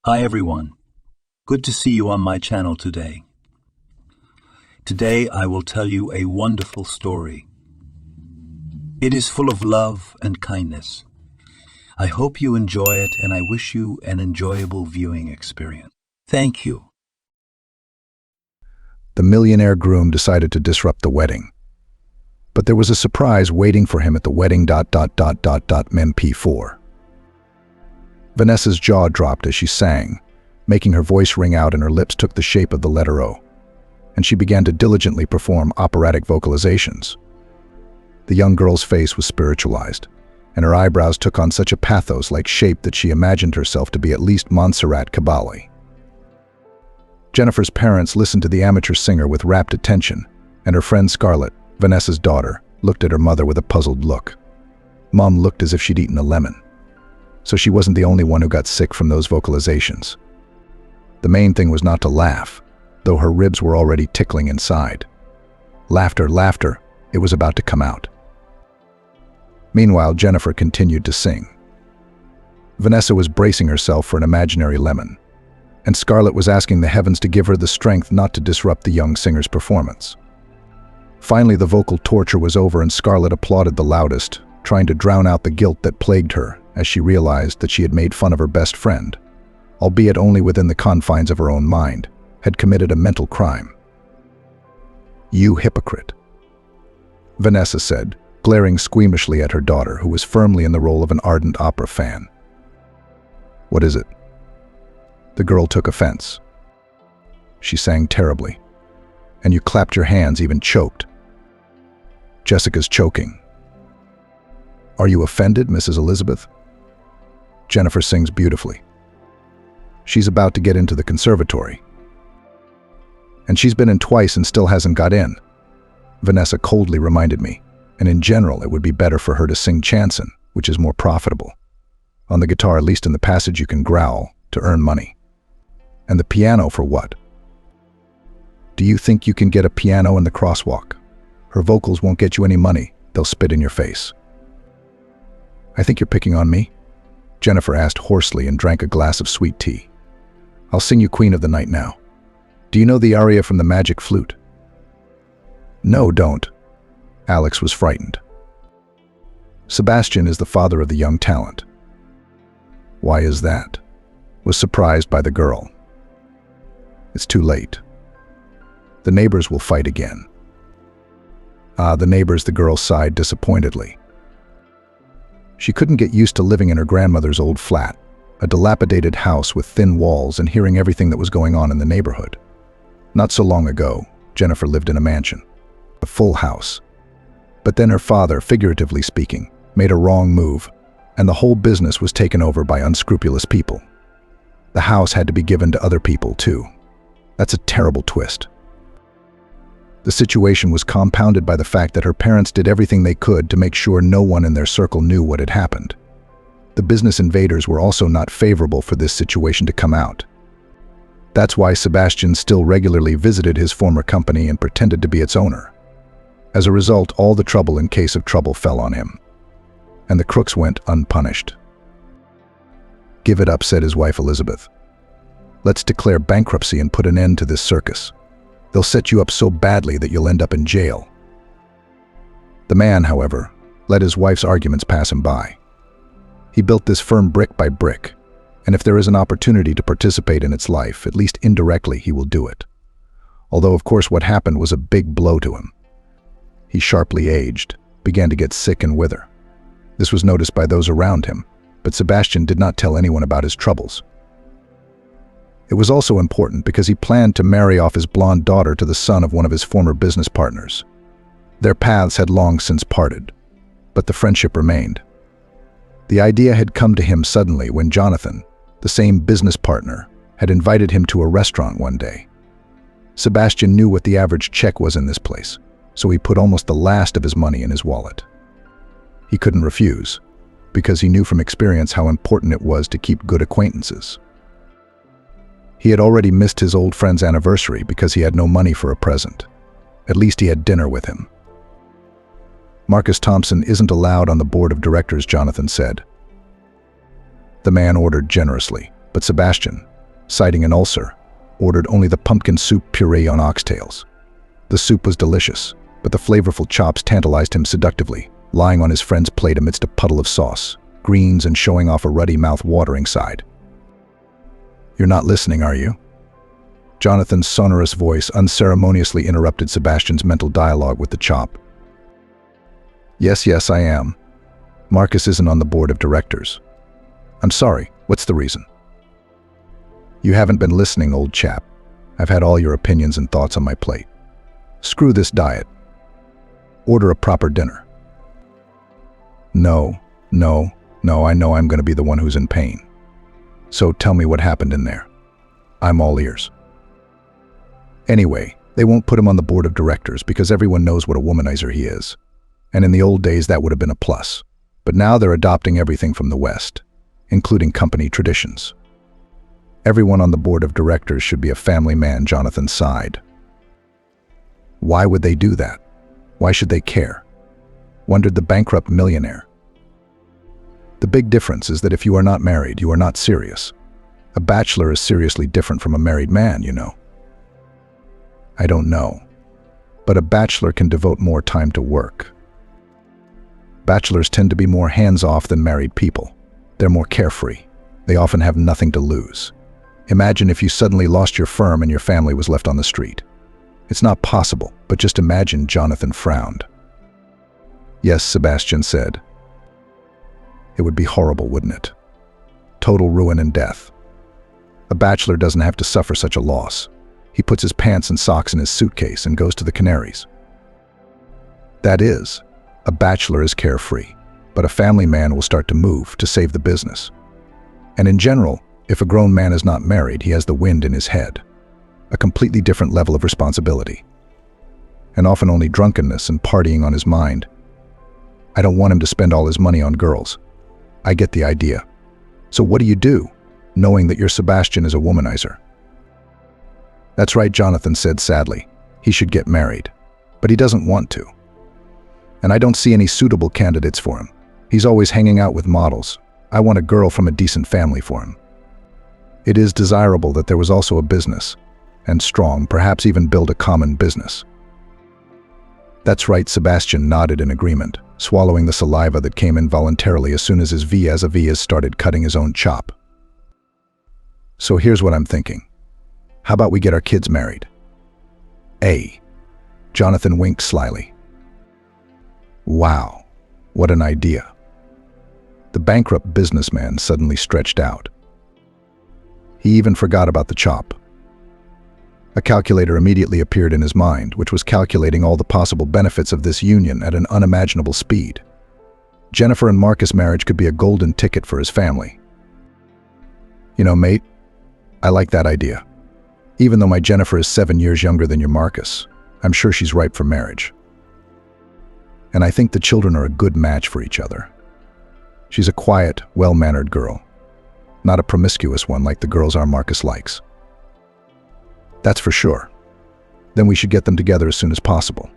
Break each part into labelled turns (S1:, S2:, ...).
S1: Hi everyone. Good to see you on my channel today. Today I will tell you a wonderful story. It is full of love and kindness. I hope you enjoy it and I wish you an enjoyable viewing experience. Thank you.
S2: The millionaire groom decided to disrupt the wedding. But there was a surprise waiting for him at the wedding. MP4. Vanessa's jaw dropped as she sang, making her voice ring out and her lips took the shape of the letter O, and she began to diligently perform operatic vocalizations. The young girl's face was spiritualized, and her eyebrows took on such a pathos-like shape that she imagined herself to be at least Montserrat Caballé. Jennifer's parents listened to the amateur singer with rapt attention, and her friend Scarlett, Vanessa's daughter, looked at her mother with a puzzled look. Mom looked as if she'd eaten a lemon. So she wasn't the only one who got sick from those vocalizations. The main thing was not to laugh, though her ribs were already tickling inside. Laughter, laughter, it was about to come out. Meanwhile, Jennifer continued to sing. Vanessa was bracing herself for an imaginary lemon, and Scarlett was asking the heavens to give her the strength not to disrupt the young singer's performance. Finally, the vocal torture was over and Scarlett applauded the loudest, trying to drown out the guilt that plagued her as she realized that she had made fun of her best friend, albeit only within the confines of her own mind, had committed a mental crime. "You hypocrite," Vanessa said, glaring squeamishly at her daughter, who was firmly in the role of an ardent opera fan. "What is it?" The girl took offense. She sang terribly. "And you clapped your hands, even choked." "Jessica's choking." "Are you offended, Mrs. Elizabeth?" "Jennifer sings beautifully. She's about to get into the conservatory. And she's been in twice and still hasn't got in," Vanessa coldly reminded me, "and in general it would be better for her to sing chanson, which is more profitable. On the guitar, at least in the passage, you can growl to earn money. And the piano for what? Do you think you can get a piano in the crosswalk? Her vocals won't get you any money, they'll spit in your face." "I think you're picking on me?" Jennifer asked hoarsely and drank a glass of sweet tea. "I'll sing you Queen of the Night now. Do you know the aria from the Magic Flute?" "No, don't." Alex was frightened. "Sebastian is the father of the young talent." "Why is that?" Was surprised by the girl. "It's too late. The neighbors will fight again." "Ah, the neighbors," the girl sighed disappointedly. She couldn't get used to living in her grandmother's old flat, a dilapidated house with thin walls, and hearing everything that was going on in the neighborhood. Not so long ago, Jennifer lived in a mansion, a full house. But then her father, figuratively speaking, made a wrong move, and the whole business was taken over by unscrupulous people. The house had to be given to other people, too. That's a terrible twist. The situation was compounded by the fact that her parents did everything they could to make sure no one in their circle knew what had happened. The business invaders were also not favorable for this situation to come out. That's why Sebastian still regularly visited his former company and pretended to be its owner. As a result, all the trouble in case of trouble fell on him, and the crooks went unpunished. "Give it up," said his wife Elizabeth. "Let's declare bankruptcy and put an end to this circus. They'll set you up so badly that you'll end up in jail." The man, however, let his wife's arguments pass him by. He built this firm brick by brick, and if there is an opportunity to participate in its life, at least indirectly, he will do it. Although, of course, what happened was a big blow to him. He sharply aged, began to get sick and wither. This was noticed by those around him, but Sebastian did not tell anyone about his troubles. It was also important because he planned to marry off his blonde daughter to the son of one of his former business partners. Their paths had long since parted, but the friendship remained. The idea had come to him suddenly when Jonathan, the same business partner, had invited him to a restaurant one day. Sebastian knew what the average check was in this place, so he put almost the last of his money in his wallet. He couldn't refuse, because he knew from experience how important it was to keep good acquaintances. He had already missed his old friend's anniversary because he had no money for a present. At least he had dinner with him. "Marcus Thompson isn't allowed on the board of directors," Jonathan said. The man ordered generously, but Sebastian, citing an ulcer, ordered only the pumpkin soup puree on oxtails. The soup was delicious, but the flavorful chops tantalized him seductively, lying on his friend's plate amidst a puddle of sauce, greens, and showing off a ruddy mouth-watering side. "You're not listening, are you?" Jonathan's sonorous voice unceremoniously interrupted Sebastian's mental dialogue with the chop. Yes, I am. Marcus isn't on the board of directors." "I'm sorry, what's the reason?" "You haven't been listening, old chap. I've had all your opinions and thoughts on my plate. Screw this diet. Order a proper dinner." No, I know I'm going to be the one who's in pain. So tell me what happened in there. I'm all ears. Anyway, they won't put him on the board of directors because everyone knows what a womanizer he is. And in the old days, that would have been a plus. But now they're adopting everything from the West, including company traditions. Everyone on the board of directors should be a family man, Jonathan sighed. Why would they do that? Why should they care? Wondered the bankrupt millionaire. The big difference is that if you are not married, you are not serious. A bachelor is seriously different from a married man, you know. I don't know. But a bachelor can devote more time to work. Bachelors tend to be more hands-off than married people. They're more carefree. They often have nothing to lose. Imagine if you suddenly lost your firm and your family was left on the street. It's not possible, but just imagine. Jonathan frowned. Yes, Sebastian said. It would be horrible, wouldn't it? Total ruin and death. A bachelor doesn't have to suffer such a loss. He puts his pants and socks in his suitcase and goes to the Canaries. That is, a bachelor is carefree, but a family man will start to move to save the business. And in general, if a grown man is not married, he has the wind in his head, a completely different level of responsibility, and often only drunkenness and partying on his mind. I don't want him to spend all his money on girls. I get the idea. So what do, knowing that your Sebastian is a womanizer? That's right, Jonathan said sadly. He should get married, but he doesn't want to. And I don't see any suitable candidates for him. He's always hanging out with models. I want a girl from a decent family for him. It is desirable that there was also a business, and strong, perhaps even build a common business. That's right, Sebastian nodded in agreement, swallowing the saliva that came involuntarily as soon as his vis-a-vis started cutting his own chop. So here's what I'm thinking. How about we get our kids married? Jonathan winked slyly. Wow, what an idea. The bankrupt businessman suddenly stretched out. He even forgot about the chop. A calculator immediately appeared in his mind, which was calculating all the possible benefits of this union at an unimaginable speed. Jennifer and Marcus' marriage could be a golden ticket for his family. You know, mate, I like that idea. Even though my Jennifer is 7 years younger than your Marcus, I'm sure she's ripe for marriage. And I think the children are a good match for each other. She's a quiet, well-mannered girl, not a promiscuous one like the girls our Marcus likes. That's for sure. Then we should get them together as soon as possible.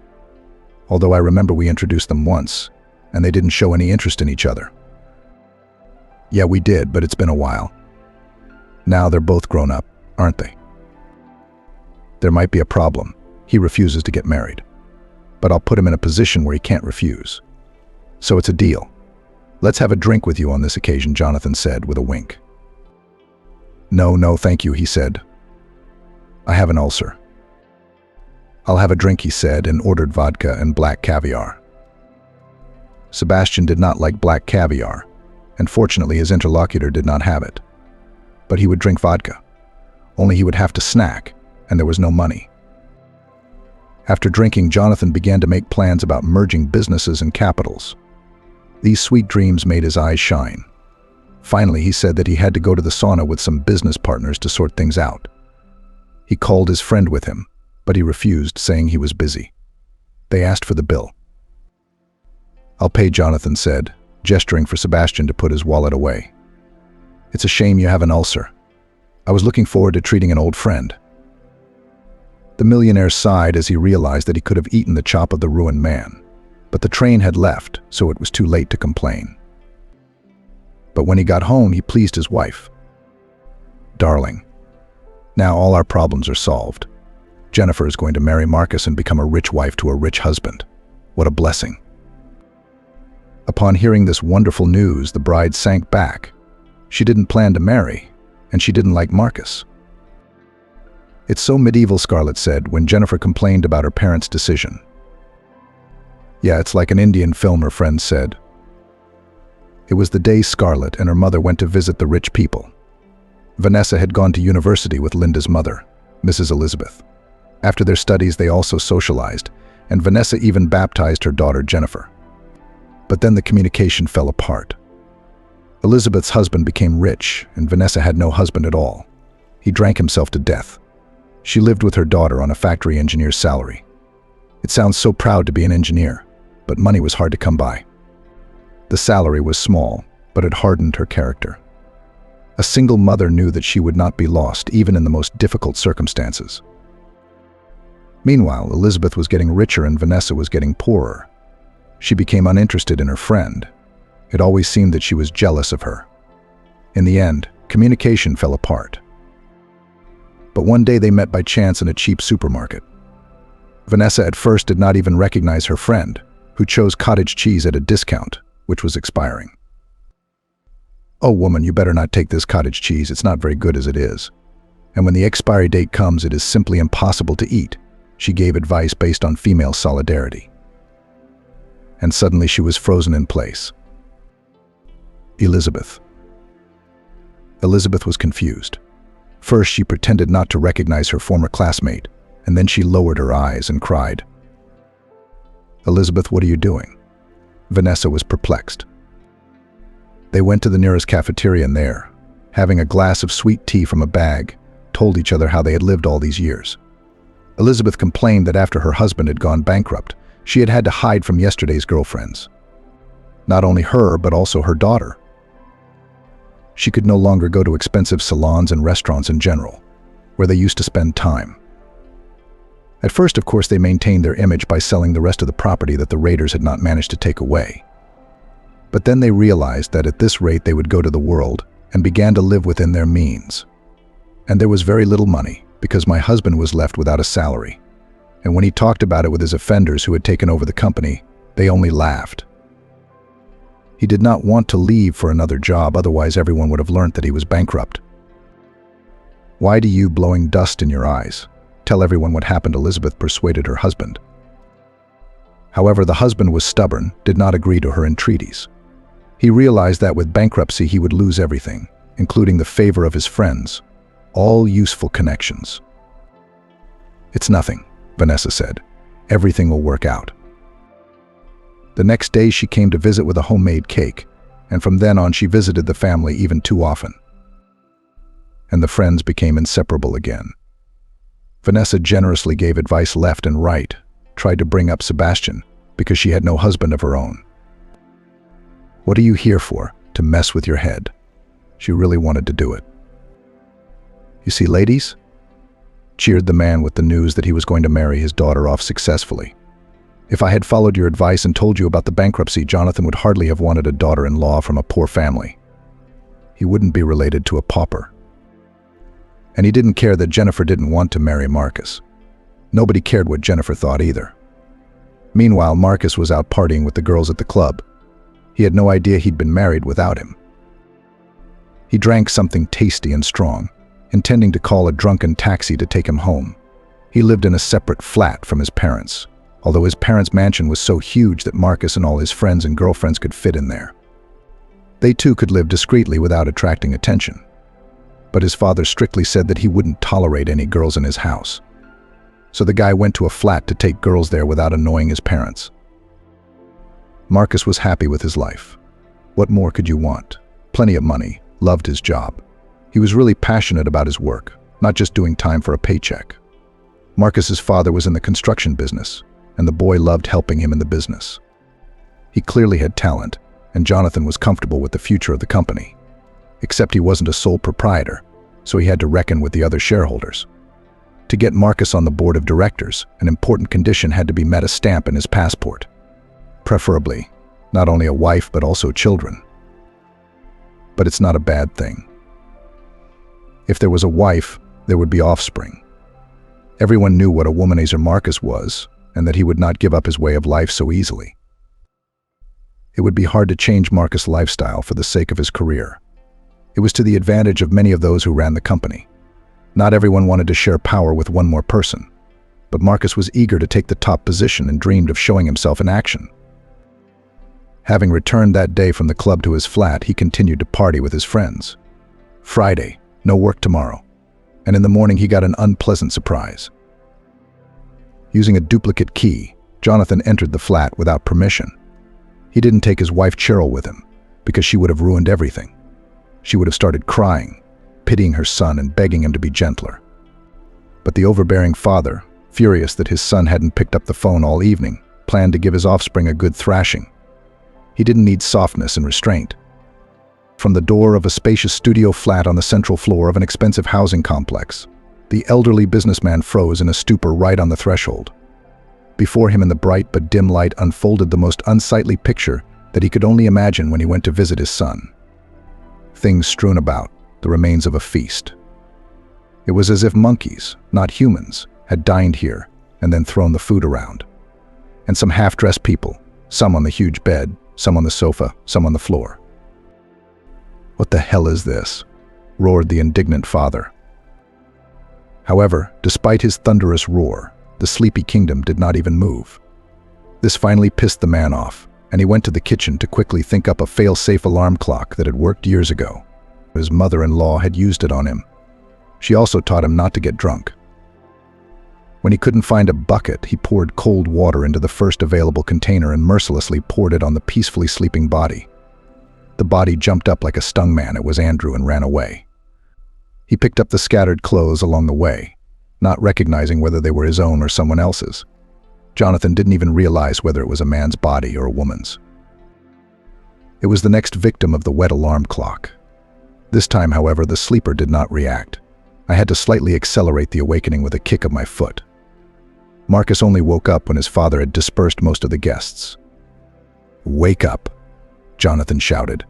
S2: Although I remember we introduced them once, and they didn't show any interest in each other. Yeah, we did, but it's been a while. Now they're both grown up, aren't they? There might be a problem. He refuses to get married. But I'll put him in a position where he can't refuse. So it's a deal. Let's have a drink with you on this occasion, Jonathan said with a wink. No, thank you, he said. I have an ulcer. I'll have a drink, he said, and ordered vodka and black caviar. Sebastian did not like black caviar, and fortunately his interlocutor did not have it. But he would drink vodka. Only he would have to snack, and there was no money. After drinking, Jonathan began to make plans about merging businesses and capitals. These sweet dreams made his eyes shine. Finally, he said that he had to go to the sauna with some business partners to sort things out. He called his friend with him, but he refused, saying he was busy. They asked for the bill. I'll pay, Jonathan said, gesturing for Sebastian to put his wallet away. It's a shame you have an ulcer. I was looking forward to treating an old friend. The millionaire sighed as he realized that he could have eaten the chop of the ruined man, but the train had left, so it was too late to complain. But when he got home, he pleased his wife. Darling, Now all our problems are solved. Jennifer is going to marry Marcus and become a rich wife to a rich husband. What a blessing. Upon hearing this wonderful news, the bride sank back. She didn't plan to marry, and she didn't like Marcus. "It's so medieval," Scarlett said when Jennifer complained about her parents' decision. "Yeah, it's like an Indian film," her friend said. It was the day Scarlett and her mother went to visit the rich people. Vanessa had gone to university with Linda's mother, Mrs. Elizabeth. After their studies, they also socialized, and Vanessa even baptized her daughter Jennifer. But then the communication fell apart. Elizabeth's husband became rich, and Vanessa had no husband at all. He drank himself to death. She lived with her daughter on a factory engineer's salary. It sounds so proud to be an engineer, but money was hard to come by. The salary was small, but it hardened her character. A single mother knew that she would not be lost, even in the most difficult circumstances. Meanwhile, Elizabeth was getting richer and Vanessa was getting poorer. She became uninterested in her friend. It always seemed that she was jealous of her. In the end, communication fell apart. But one day they met by chance in a cheap supermarket. Vanessa at first did not even recognize her friend, who chose cottage cheese at a discount, which was expiring. "Oh, woman, you better not take this cottage cheese. It's not very good as it is. And when the expiry date comes, it is simply impossible to eat," she gave advice based on female solidarity. And suddenly she was frozen in place. Elizabeth. Elizabeth was confused. First, she pretended not to recognize her former classmate, and then she lowered her eyes and cried. "Elizabeth, what are you doing?" Vanessa was perplexed. They went to the nearest cafeteria and there, having a glass of sweet tea from a bag, told each other how they had lived all these years. Elizabeth complained that after her husband had gone bankrupt, she had had to hide from yesterday's girlfriends. Not only her, but also her daughter. She could no longer go to expensive salons and restaurants in general, where they used to spend time. At first, of course, they maintained their image by selling the rest of the property that the raiders had not managed to take away. But then they realized that at this rate they would go to the world and began to live within their means. And there was very little money, because my husband was left without a salary. And when he talked about it with his offenders who had taken over the company, they only laughed. He did not want to leave for another job, otherwise everyone would have learnt that he was bankrupt. "Why do you, blowing dust in your eyes, tell everyone what happened?" Elizabeth persuaded her husband. However, the husband was stubborn, did not agree to her entreaties. He realized that with bankruptcy he would lose everything, including the favor of his friends, all useful connections. "It's nothing," Vanessa said. "Everything will work out." The next day she came to visit with a homemade cake, and from then on she visited the family even too often. And the friends became inseparable again. Vanessa generously gave advice left and right, tried to bring up Sebastian, because she had no husband of her own. "What are you here for? To mess with your head?" She really wanted to do it. "You see, ladies?" cheered the man with the news that he was going to marry his daughter off successfully. "If I had followed your advice and told you about the bankruptcy, Jonathan would hardly have wanted a daughter-in-law from a poor family. He wouldn't be related to a pauper. And he didn't care that Jennifer didn't want to marry Marcus. Nobody cared what Jennifer thought either. Meanwhile, Marcus was out partying with the girls at the club. He had no idea he'd been married without him. He drank something tasty and strong, intending to call a drunken taxi to take him home. He lived in a separate flat from his parents, although his parents' mansion was so huge that Marcus and all his friends and girlfriends could fit in there. They too could live discreetly without attracting attention. But his father strictly said that he wouldn't tolerate any girls in his house. So the guy went to a flat to take girls there without annoying his parents. Marcus was happy with his life. What more could you want? Plenty of money, loved his job. He was really passionate about his work, not just doing time for a paycheck. Marcus's father was in the construction business, and the boy loved helping him in the business. He clearly had talent, and Jonathan was comfortable with the future of the company. Except he wasn't a sole proprietor, so he had to reckon with the other shareholders. To get Marcus on the board of directors, an important condition had to be met: a stamp in his passport. Preferably, not only a wife but also children. But it's not a bad thing. If there was a wife, There would be offspring. Everyone knew what a womanizer Marcus was, and that he would not give up his way of life so easily. It would be hard to change Marcus' lifestyle for the sake of his career. It was to the advantage of many of those who ran the company. Not everyone wanted to share power with one more person, but Marcus was eager to take the top position and dreamed of showing himself in action. Having returned that day from the club to his flat, he continued to party with his friends. Friday, no work tomorrow, and in the morning he got an unpleasant surprise. Using a duplicate key, Jonathan entered the flat without permission. He didn't take his wife Cheryl with him, because she would have ruined everything. She would have started crying, pitying her son and begging him to be gentler. But the overbearing father, furious that his son hadn't picked up the phone all evening, planned to give his offspring a good thrashing. He didn't need softness and restraint. From the door of a spacious studio flat on the central floor of an expensive housing complex, the elderly businessman froze in a stupor right on the threshold. Before him in the bright but dim light unfolded the most unsightly picture that he could only imagine when he went to visit his son. Things strewn about, the remains of a feast. It was as if monkeys, not humans, had dined here and then thrown the food around. And some half-dressed people, some on the huge bed, some on the sofa, some on the floor. "What the hell is this?" roared the indignant father. However, despite his thunderous roar, the sleepy kingdom did not even move. This finally pissed the man off, and he went to the kitchen to quickly think up a fail-safe alarm clock that had worked years ago. His mother-in-law had used it on him. She also taught him not to get drunk. When he couldn't find a bucket, he poured cold water into the first available container and mercilessly poured it on the peacefully sleeping body. The body jumped up like a stung man. It was Andrew, and ran away. He picked up the scattered clothes along the way, not recognizing whether they were his own or someone else's. Jonathan didn't even realize whether it was a man's body or a woman's. It was the next victim of the wet alarm clock. This time, however, the sleeper did not react. I had to slightly accelerate the awakening with a kick of my foot. Marcus only woke up when his father had dispersed most of the guests. "Wake up," Jonathan shouted.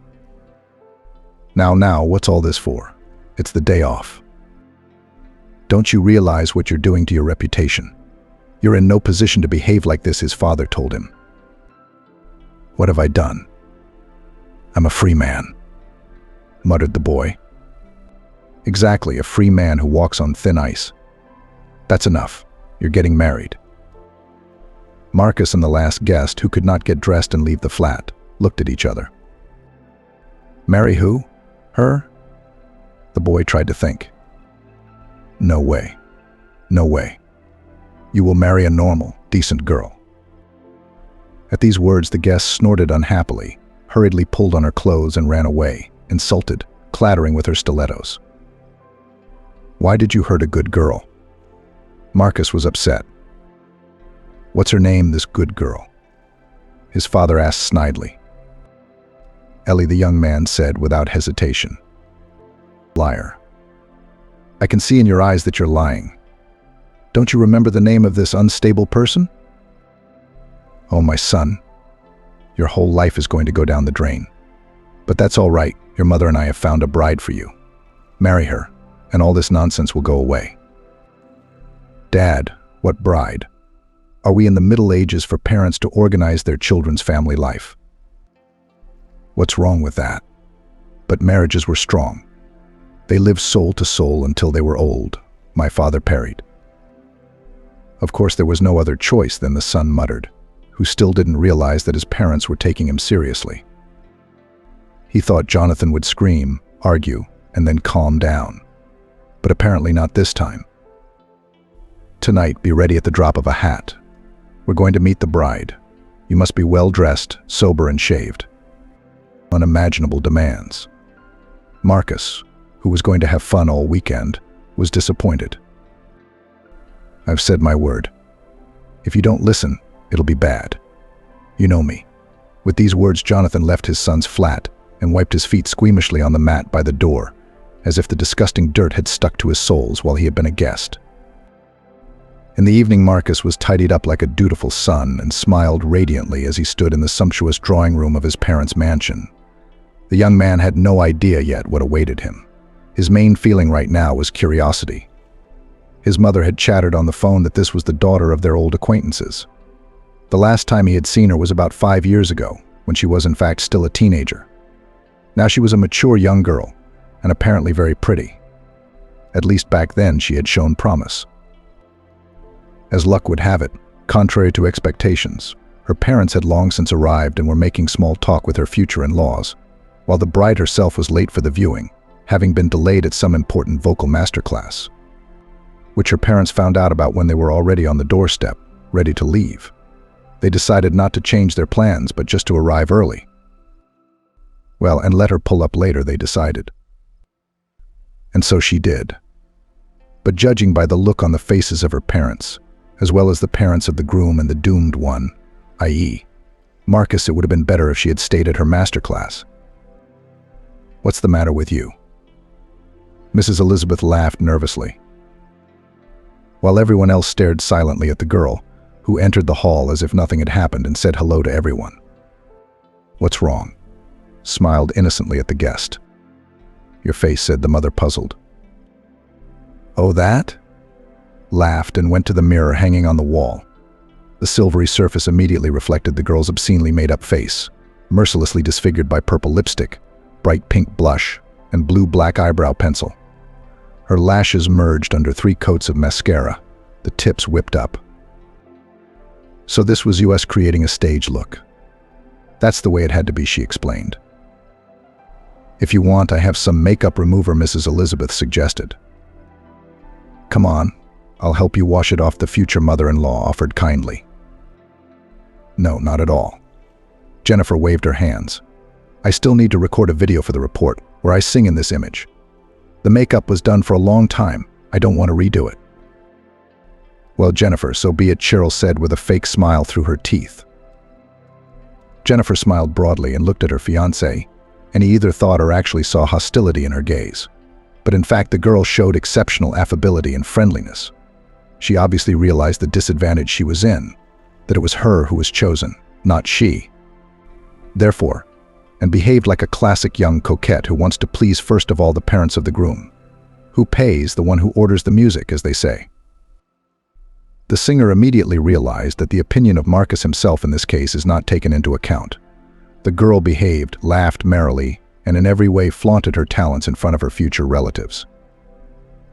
S2: Now, what's all this for? It's the day off. Don't you realize what you're doing to your reputation? You're in no position to behave like this, his father told him. "What have I done?" "I'm a free man," muttered the boy. "Exactly, a free man who walks on thin ice. That's enough. You're getting married." Marcus and the last guest, who could not get dressed and leave the flat, looked at each other. "Marry who? Her?" The boy tried to think. "No way. No way. You will marry a normal, decent girl." At these words, the guest snorted unhappily, hurriedly pulled on her clothes and ran away, insulted, clattering with her stilettos. "Why did you hurt a good girl?" Marcus was upset. "What's her name, this good girl?" his father asked snidely. Ellie, the young man said without hesitation. "Liar. I can see in your eyes that you're lying. Don't you remember the name of this unstable person?" "Oh, my son, your whole life is going to go down the drain. But that's all right. Your mother and I have found a bride for you. Marry her, and all this nonsense will go away." "Dad, what bride? Are we in the Middle Ages for parents to organize their children's family life?" "What's wrong with that?" "But marriages were strong. They lived soul to soul until they were old," my father parried. Of course, there was no other choice, then the son muttered, who still didn't realize that his parents were taking him seriously. He thought Jonathan would scream, argue, and then calm down. But apparently not this time. "Tonight, be ready at the drop of a hat. We're going to meet the bride. You must be well-dressed, sober, and shaved." Unimaginable demands. Marcus, who was going to have fun all weekend, was disappointed. "I've said my word. If you don't listen, it'll be bad. You know me." With these words, Jonathan left his son's flat and wiped his feet squeamishly on the mat by the door, as if the disgusting dirt had stuck to his soles while he had been a guest. In the evening, Marcus was tidied up like a dutiful son and smiled radiantly as he stood in the sumptuous drawing room of his parents' mansion. The young man had no idea yet what awaited him. His main feeling right now was curiosity. His mother had chattered on the phone that this was the daughter of their old acquaintances. The last time he had seen her was about 5 years ago, when she was in fact still a teenager. Now she was a mature young girl, and apparently very pretty. At least back then she had shown promise. As luck would have it, contrary to expectations, her parents had long since arrived and were making small talk with her future in-laws, while the bride herself was late for the viewing, having been delayed at some important vocal masterclass, which her parents found out about when they were already on the doorstep, ready to leave. They decided not to change their plans, but just to arrive early. Well, and let her pull up later, they decided. And so she did. But judging by the look on the faces of her parents, as well as the parents of the groom and the doomed one, i.e., Marcus, it would have been better if she had stayed at her masterclass. "What's the matter with you?" Mrs. Elizabeth laughed nervously, while everyone else stared silently at the girl, who entered the hall as if nothing had happened and said hello to everyone. "What's wrong?" smiled innocently at the guest. "Your face," said the mother, puzzled. "Oh, that?" laughed and went to the mirror hanging on the wall. The silvery surface immediately reflected the girl's obscenely made-up face, mercilessly disfigured by purple lipstick, bright pink blush, and blue-black eyebrow pencil. Her lashes merged under 3 coats of mascara, the tips whipped up. So this was us creating a stage look. That's the way it had to be, she explained. "If you want, I have some makeup remover," Mrs. Elizabeth suggested. "Come on, I'll help you wash it off," the future mother-in-law offered kindly. "No, not at all." Jennifer waved her hands. "I still need to record a video for the report, where I sing in this image. The makeup was done for a long time. I don't want to redo it." "Well, Jennifer, so be it," Cheryl said with a fake smile through her teeth. Jennifer smiled broadly and looked at her fiancé, and he either thought or actually saw hostility in her gaze. But in fact, the girl showed exceptional affability and friendliness. She obviously realized the disadvantage she was in, that it was her who was chosen, not she. Therefore, and behaved like a classic young coquette who wants to please first of all the parents of the groom. Who pays, the one who orders the music, as they say. The singer immediately realized that the opinion of Marcus himself in this case is not taken into account. The girl behaved, laughed merrily, and in every way flaunted her talents in front of her future relatives.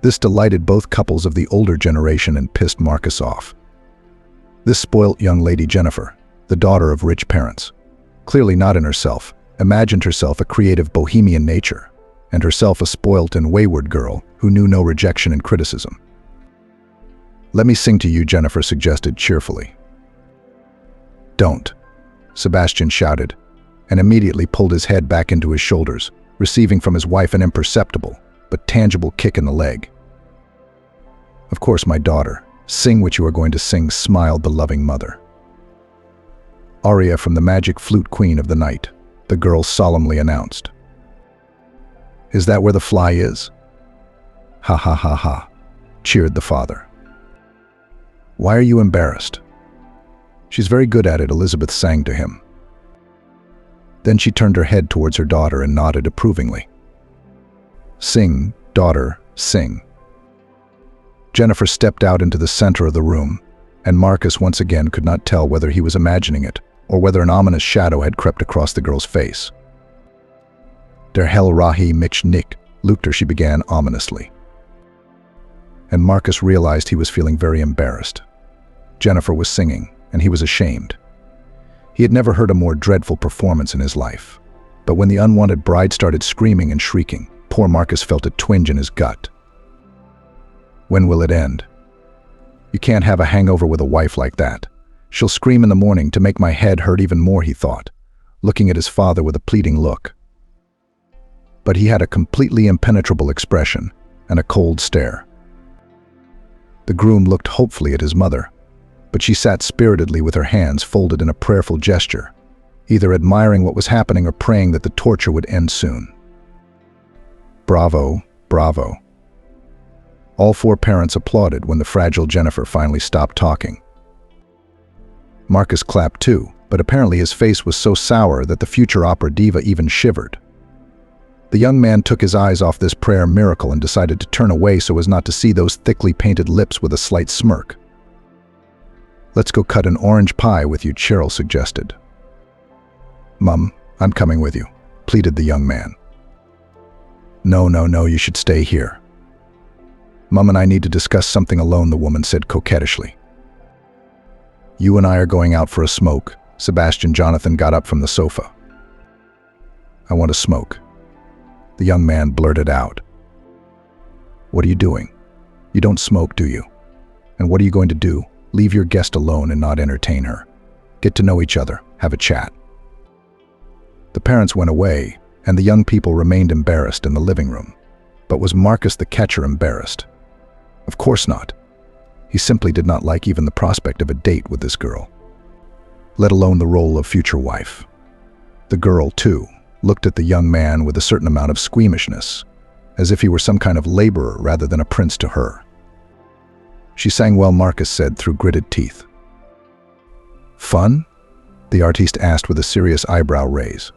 S2: This delighted both couples of the older generation and pissed Marcus off. This spoilt young lady Jennifer, the daughter of rich parents, clearly not in herself, imagined herself a creative bohemian nature, and herself a spoilt and wayward girl who knew no rejection and criticism. "Let me sing to you," Jennifer suggested cheerfully. "Don't," Sebastian shouted, and immediately pulled his head back into his shoulders, receiving from his wife an imperceptible but tangible kick in the leg. "Of course, my daughter. Sing what you are going to sing," smiled the loving mother. "Aria from the Magic Flute Queen of the Night," the girl solemnly announced. "Is that where the fly is?" "Ha ha ha ha," cheered the father. "Why are you embarrassed?" "She's very good at it," Elizabeth sang to him. Then she turned her head towards her daughter and nodded approvingly. "Sing, daughter, sing." Jennifer stepped out into the center of the room, and Marcus once again could not tell whether he was imagining it or whether an ominous shadow had crept across the girl's face. "Der Hell Rahi mich nicht," Lukter, she began ominously. And Marcus realized he was feeling very embarrassed. Jennifer was singing, and he was ashamed. He had never heard a more dreadful performance in his life. But when the unwanted bride started screaming and shrieking, poor Marcus felt a twinge in his gut. When will it end? You can't have a hangover with a wife like that. She'll scream in the morning to make my head hurt even more, he thought, looking at his father with a pleading look. But he had a completely impenetrable expression and a cold stare. The groom looked hopefully at his mother, but she sat spiritedly with her hands folded in a prayerful gesture, either admiring what was happening or praying that the torture would end soon. Bravo, bravo. All 4 parents applauded when the fragile Jennifer finally stopped talking. Marcus clapped too, but apparently his face was so sour that the future opera diva even shivered. The young man took his eyes off this prayer miracle and decided to turn away so as not to see those thickly painted lips with a slight smirk. "Let's go cut an orange pie with you," Cheryl suggested. "Mum, I'm coming with you," pleaded the young man. No, you should stay here." "Mum and I need to discuss something alone," the woman said coquettishly. "You and I are going out for a smoke." Sebastian Jonathan got up from the sofa. "I want to smoke." The young man blurted out. "What are you doing? You don't smoke, do you? And what are you going to do? Leave your guest alone and not entertain her. Get to know each other, have a chat." The parents went away, and the young people remained embarrassed in the living room. But was Marcus the catcher embarrassed? Of course not. He simply did not like even the prospect of a date with this girl, let alone the role of future wife. The girl, too, looked at the young man with a certain amount of squeamishness, as if he were some kind of laborer rather than a prince to her. She sang well, Marcus said through gritted teeth. "Fun?" the artiste asked with a serious eyebrow raise.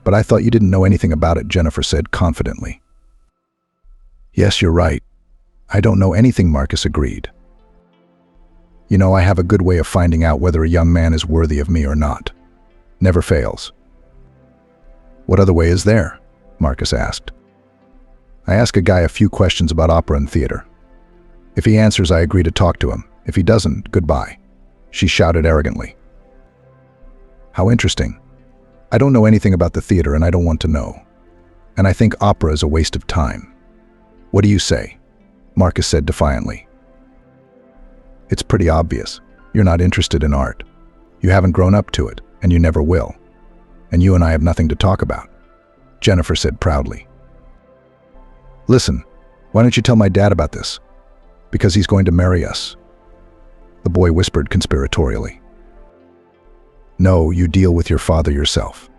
S2: "But I thought you didn't know anything about it," Jennifer said confidently. "Yes, you're right. I don't know anything," Marcus agreed. "You know, I have a good way of finding out whether a young man is worthy of me or not. Never fails." "What other way is there?" Marcus asked. "I ask a guy a few questions about opera and theater. If he answers, I agree to talk to him. If he doesn't, goodbye," she shouted arrogantly. "How interesting. I don't know anything about the theater and I don't want to know. And I think opera is a waste of time. What do you say?" Marcus said defiantly. "It's pretty obvious. You're not interested in art. You haven't grown up to it, and you never will. And you and I have nothing to talk about," Jennifer said proudly. "Listen, why don't you tell my dad about this? Because he's going to marry us," the boy whispered conspiratorially. "No, you deal with your father yourself.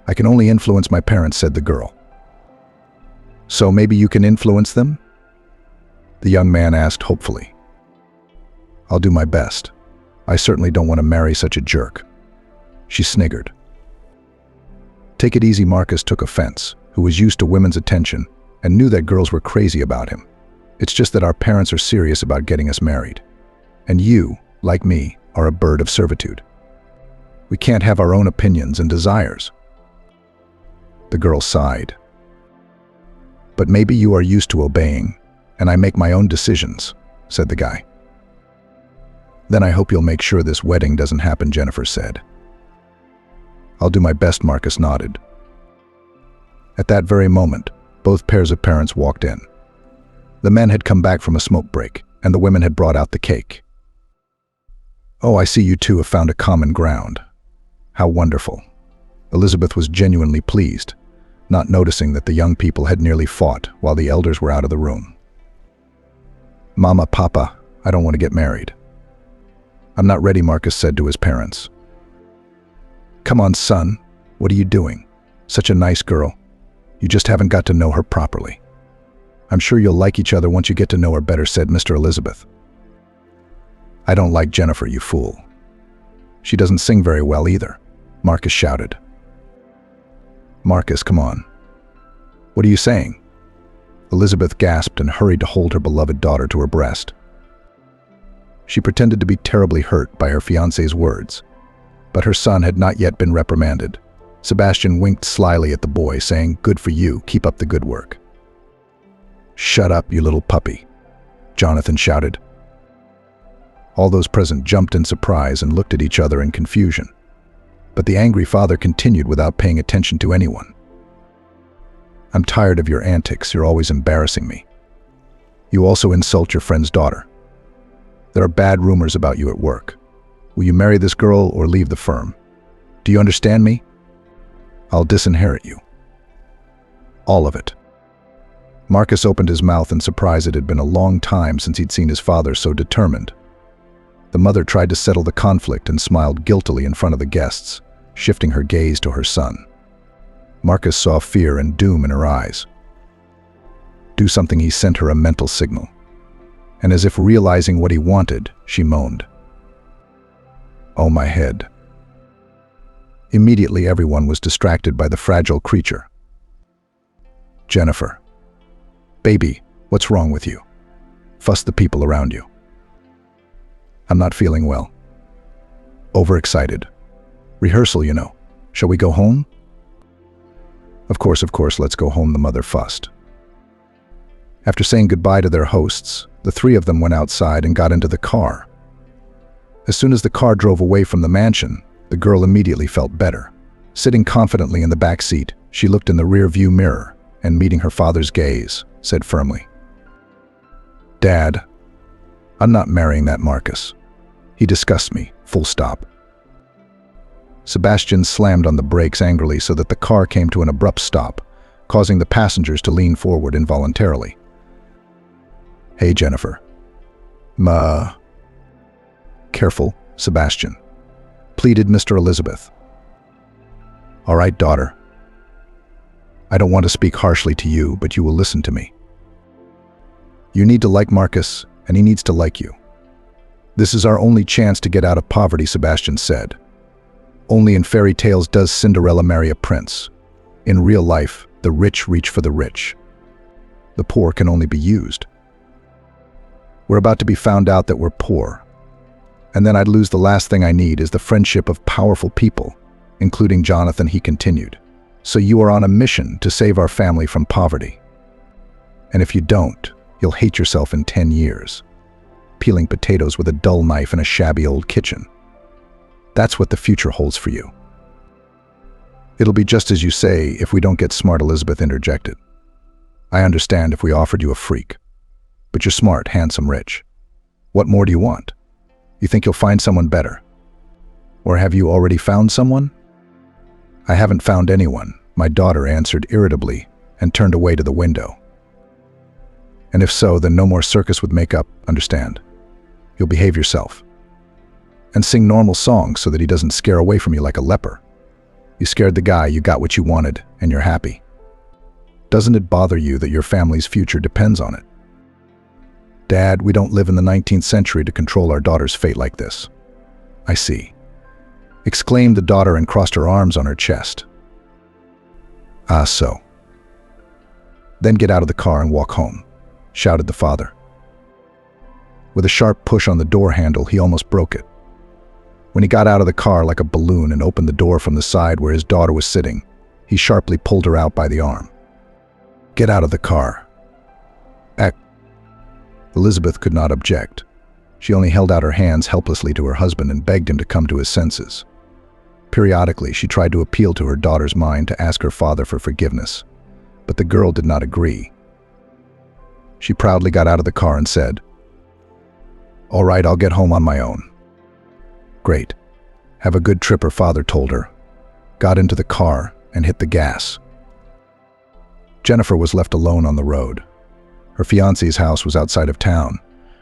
S2: I can only influence my parents," said the girl. "So maybe you can influence them?" the young man asked hopefully. "I'll do my best. I certainly don't want to marry such a jerk," she sniggered. "Take it easy," Marcus took offense, who was used to women's attention and knew that girls were crazy about him. "It's just that our parents are serious about getting us married. And you, like me, are a bird of servitude. We can't have our own opinions and desires." The girl sighed. "But maybe you are used to obeying, and I make my own decisions," said the guy. "Then I hope you'll make sure this wedding doesn't happen," Jennifer said. "I'll do my best," Marcus nodded. At that very moment, both pairs of parents walked in. The men had come back from a smoke break, and the women had brought out the cake. "Oh, I see you two have found a common ground. How wonderful." Elizabeth was genuinely pleased, not noticing that the young people had nearly fought while the elders were out of the room. "Mama, Papa, I don't want to get married." "I'm not ready," Marcus said to his parents. "Come on, son. What are you doing? Such a nice girl. You just haven't got to know her properly. I'm sure you'll like each other once you get to know her better," said Mr. Elizabeth. "I don't like Jennifer, you fool. She doesn't sing very well either," Marcus shouted. "Marcus, come on. What are you saying?" Elizabeth gasped and hurried to hold her beloved daughter to her breast. She pretended to be terribly hurt by her fiancé's words, but her son had not yet been reprimanded. Sebastian winked slyly at the boy, saying, "Good for you, keep up the good work." "Shut up, you little puppy," Jonathan shouted. All those present jumped in surprise and looked at each other in confusion. But the angry father continued without paying attention to anyone. "I'm tired of your antics. You're always embarrassing me. You also insult your friend's daughter. There are bad rumors about you at work. Will you marry this girl or leave the firm? Do you understand me? I'll disinherit you. All of it." Marcus opened his mouth in surprise. It had been a long time since he'd seen his father so determined. The mother tried to settle the conflict and smiled guiltily in front of the guests, shifting her gaze to her son. Marcus saw fear and doom in her eyes. Do something, he sent her a mental signal. And as if realizing what he wanted, she moaned, "Oh, my head." Immediately everyone was distracted by the fragile creature. Jennifer. Baby, what's wrong with you? Fuss the people around you. I'm not feeling well. Overexcited. Rehearsal, you know. Shall we go home? Of course, let's go home, the mother fussed. After saying goodbye to their hosts, the three of them went outside and got into the car. As soon as the car drove away from the mansion, the girl immediately felt better. Sitting confidently in the back seat, she looked in the rear-view mirror and, meeting her father's gaze, said firmly, "Dad, I'm not marrying that Marcus. He disgusts me, full stop." Sebastian slammed on the brakes angrily so that the car came to an abrupt stop, causing the passengers to lean forward involuntarily. "Hey, Jennifer." Careful, Sebastian," pleaded Mr. Elizabeth. "All right, daughter. I don't want to speak harshly to you, but you will listen to me. You need to like Marcus, and he needs to like you. This is our only chance to get out of poverty," Sebastian said. "Only in fairy tales does Cinderella marry a prince. In real life, the rich reach for the rich. The poor can only be used. We're about to be found out that we're poor. And then I'd lose the last thing I need is the friendship of powerful people, including Jonathan," he continued. "So you are on a mission to save our family from poverty. And if you don't, you'll hate yourself in 10 years, peeling potatoes with a dull knife in a shabby old kitchen. That's what the future holds for you." "It'll be just as you say if we don't get smart," Elizabeth interjected. "I understand if we offered you a freak. But you're smart, handsome, rich. What more do you want? You think you'll find someone better? Or have you already found someone?" "I haven't found anyone," my daughter answered irritably and turned away to the window. "And if so, then no more circus with makeup, understand? You'll behave yourself. And sing normal songs so that he doesn't scare away from you like a leper. You scared the guy, you got what you wanted, and you're happy. Doesn't it bother you that your family's future depends on it?" "Dad, we don't live in the 19th century to control our daughter's fate like this." "I see," exclaimed the daughter and crossed her arms on her chest. "Ah, so. Then get out of the car and walk home," shouted the father. With a sharp push on the door handle, he almost broke it. When he got out of the car like a balloon and opened the door from the side where his daughter was sitting, he sharply pulled her out by the arm. "Get out of the car." Elizabeth could not object. She only held out her hands helplessly to her husband and begged him to come to his senses. Periodically, she tried to appeal to her daughter's mind to ask her father for forgiveness, but the girl did not agree. She proudly got out of the car and said, "All right, I'll get home on my own." "Great. Have a good trip," her father told her, got into the car, and hit the gas. Jennifer was left alone on the road. Her fiancé's house was outside of town,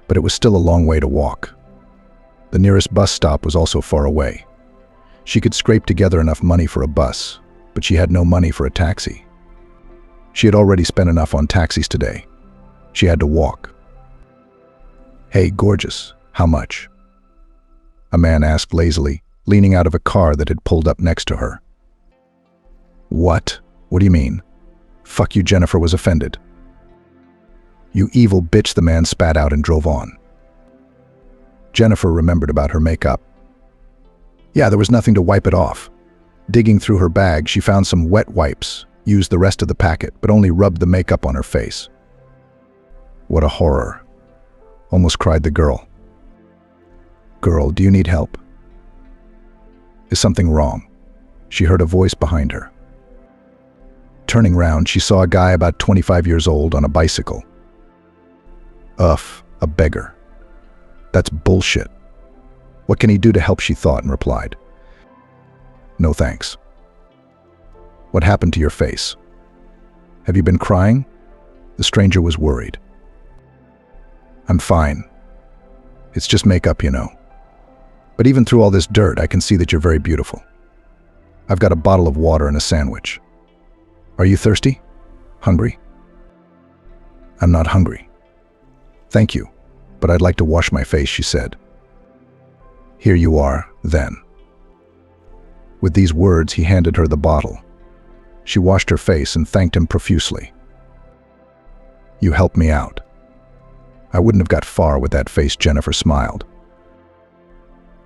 S2: but it was still a long way to walk. The nearest bus stop was also far away. She could scrape together enough money for a bus, but she had no money for a taxi. She had already spent enough on taxis today. She had to walk. "Hey, gorgeous, how much?" a man asked lazily, leaning out of a car that had pulled up next to her. "What? What do you mean?" "Fuck you," Jennifer was offended. "You evil bitch," the man spat out and drove on. Jennifer remembered about her makeup. Yeah, there was nothing to wipe it off. Digging through her bag, she found some wet wipes, used the rest of the packet, but only rubbed the makeup on her face. "What a horror," almost cried the girl. "Girl, do you need help? Is something wrong?" She heard a voice behind her. Turning round, she saw a guy about 25 years old on a bicycle. A beggar. That's bullshit. What can he do to help, she thought and replied, "No thanks." "What happened to your face? Have you been crying?" The stranger was worried. "I'm fine. It's just makeup, you know. But even through all this dirt, I can see that you're very beautiful. I've got a bottle of water and a sandwich. Are you thirsty? Hungry?" "I'm not hungry. Thank you, but I'd like to wash my face," she said. "Here you are, then." With these words, he handed her the bottle. She washed her face and thanked him profusely. You helped me out. I wouldn't have got far with that face. Jennifer smiled.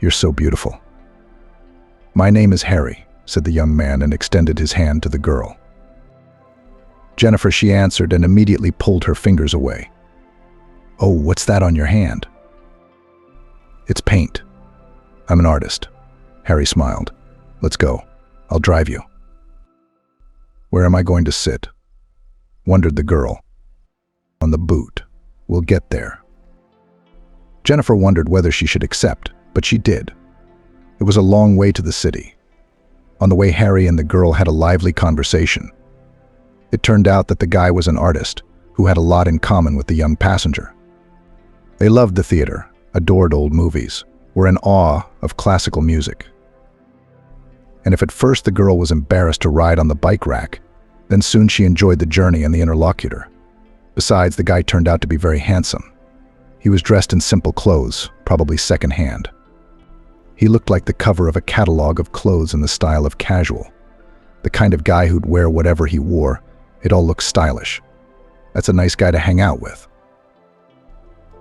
S2: You're so beautiful. My name is Harry, said the young man and extended his hand to the girl. Jennifer, she answered and immediately pulled her fingers away. Oh, what's that on your hand? It's paint. I'm an artist. Harry smiled. Let's go. I'll drive you. Where am I going to sit? Wondered the girl. On the boot. We'll get there. Jennifer wondered whether she should accept, but she did. It was a long way to the city. On the way, Harry and the girl had a lively conversation. It turned out that the guy was an artist who had a lot in common with the young passenger. They loved the theater, adored old movies, were in awe of classical music. And if at first the girl was embarrassed to ride on the bike rack, then soon she enjoyed the journey and the interlocutor. Besides, the guy turned out to be very handsome. He was dressed in simple clothes, probably second-hand. He looked like the cover of a catalog of clothes in the style of casual. The kind of guy who'd wear whatever he wore. It all looked stylish. That's a nice guy to hang out with.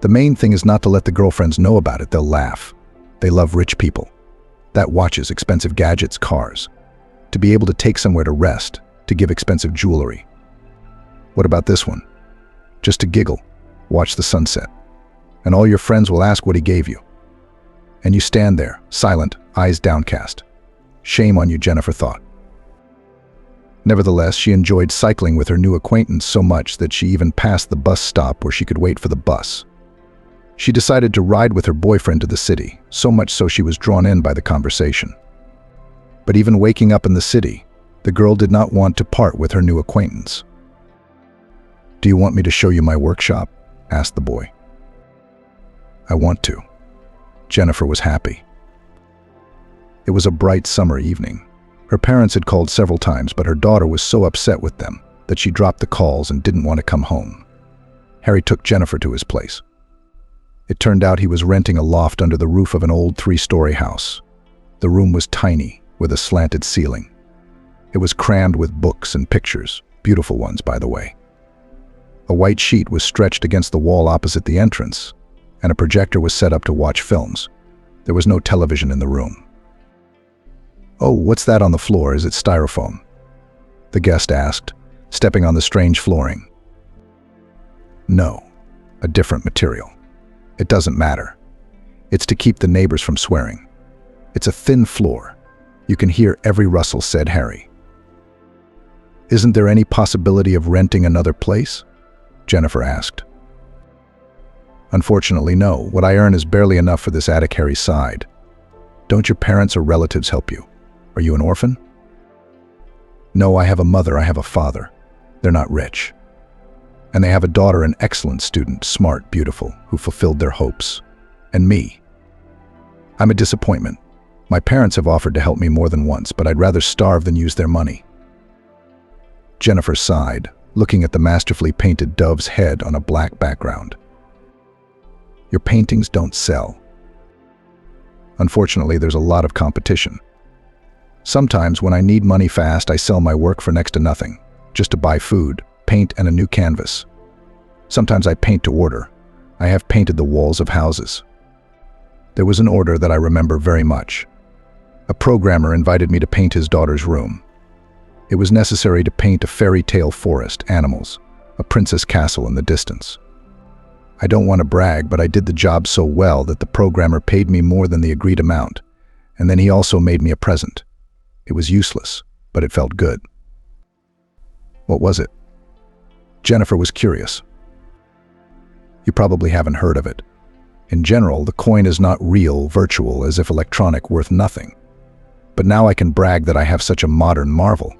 S2: The main thing is not to let the girlfriends know about it. They'll laugh. They love rich people. That watches, expensive gadgets, cars. To be able to take somewhere to rest, to give expensive jewelry. What about this one? Just to giggle, watch the sunset. And all your friends will ask what he gave you. And you stand there, silent, eyes downcast. Shame on you, Jennifer thought. Nevertheless, she enjoyed cycling with her new acquaintance so much that she even passed the bus stop where she could wait for the bus. She decided to ride with her boyfriend to the city, so much so she was drawn in by the conversation. But even waking up in the city, the girl did not want to part with her new acquaintance. Do you want me to show you my workshop? Asked the boy. I want to. Jennifer was happy. It was a bright summer evening. Her parents had called several times, but her daughter was so upset with them that she dropped the calls and didn't want to come home. Harry took Jennifer to his place. It turned out he was renting a loft under the roof of an old 3-story house. The room was tiny, with a slanted ceiling. It was crammed with books and pictures, beautiful ones, by the way. A white sheet was stretched against the wall opposite the entrance, and a projector was set up to watch films. There was no television in the room. Oh, what's that on the floor? Is it styrofoam? The guest asked, stepping on the strange flooring. No, a different material. It doesn't matter. It's to keep the neighbors from swearing. It's a thin floor. You can hear every rustle, said Harry. Isn't there any possibility of renting another place? Jennifer asked. Unfortunately, no. What I earn is barely enough for this attic. Harry sighed. Don't your parents or relatives help you? Are you an orphan? No, I have a mother, I have a father. They're not rich. And they have a daughter, an excellent student, smart, beautiful, who fulfilled their hopes. And me. I'm a disappointment. My parents have offered to help me more than once, but I'd rather starve than use their money. Jennifer sighed, looking at the masterfully painted dove's head on a black background. Your paintings don't sell. Unfortunately, there's a lot of competition. Sometimes when I need money fast, I sell my work for next to nothing, just to buy food, paint, and a new canvas. Sometimes I paint to order. I have painted the walls of houses. There was an order that I remember very much. A programmer invited me to paint his daughter's room. It was necessary to paint a fairy tale forest, animals, a princess castle in the distance. I don't want to brag, but I did the job so well that the programmer paid me more than the agreed amount, and then he also made me a present. It was useless, but it felt good. What was it? Jennifer was curious. You probably haven't heard of it. In general, the coin is not real, virtual, as if electronic, worth nothing. But now I can brag that I have such a modern marvel.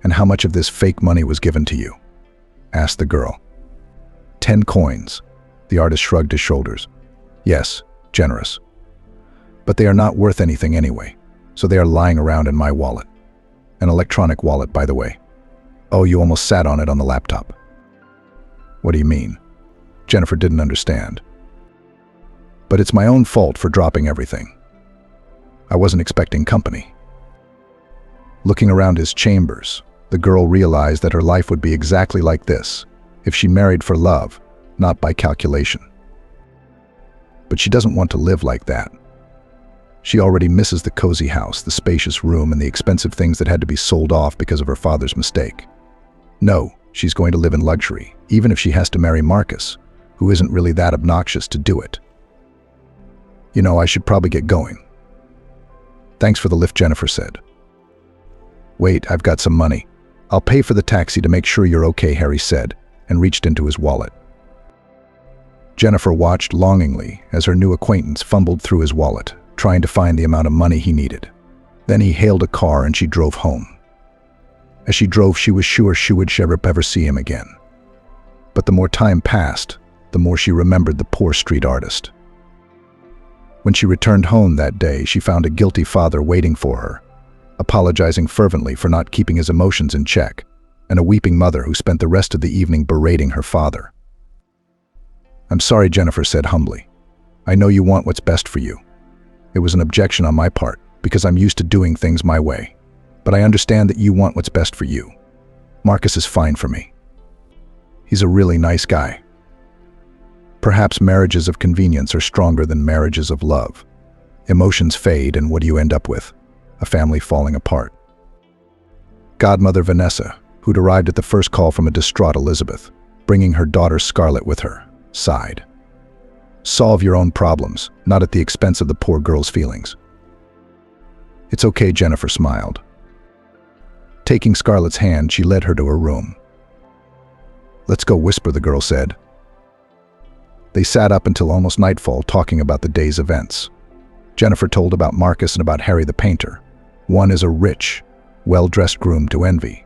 S2: And how much of this fake money was given to you? Asked the girl. 10 coins. The artist shrugged his shoulders. Yes, generous. But they are not worth anything anyway, so they are lying around in my wallet. An electronic wallet, by the way. Oh, you almost sat on it on the laptop. What do you mean? Jennifer didn't understand. But it's my own fault for dropping everything. I wasn't expecting company. Looking around his chambers, the girl realized that her life would be exactly like this, if she married for love, not by calculation. But she doesn't want to live like that. She already misses the cozy house, the spacious room, and the expensive things that had to be sold off because of her father's mistake. No, she's going to live in luxury, even if she has to marry Marcus, who isn't really that obnoxious to do it. You know, I should probably get going. Thanks for the lift, Jennifer said. Wait, I've got some money. I'll pay for the taxi to make sure you're okay, Harry said, and reached into his wallet. Jennifer watched longingly as her new acquaintance fumbled through his wallet, trying to find the amount of money he needed. Then he hailed a car and she drove home. As she drove, she was sure she would never ever see him again. But the more time passed, the more she remembered the poor street artist. When she returned home that day, she found a guilty father waiting for her, apologizing fervently for not keeping his emotions in check, and a weeping mother who spent the rest of the evening berating her father. I'm sorry, Jennifer said humbly. I know you want what's best for you. It was an objection on my part, because I'm used to doing things my way. But I understand that you want what's best for you. Marcus is fine for me. He's a really nice guy. Perhaps marriages of convenience are stronger than marriages of love. Emotions fade, and what do you end up with? A family falling apart. Godmother Vanessa, who'd arrived at the first call from a distraught Elizabeth, bringing her daughter Scarlett with her, sighed. Solve your own problems, not at the expense of the poor girl's feelings. It's okay, Jennifer smiled. Taking Scarlett's hand, she led her to her room. Let's go, whisper, the girl said. They sat up until almost nightfall talking about the day's events. Jennifer told about Marcus and about Harry the painter. One is a rich, well-dressed groom to envy,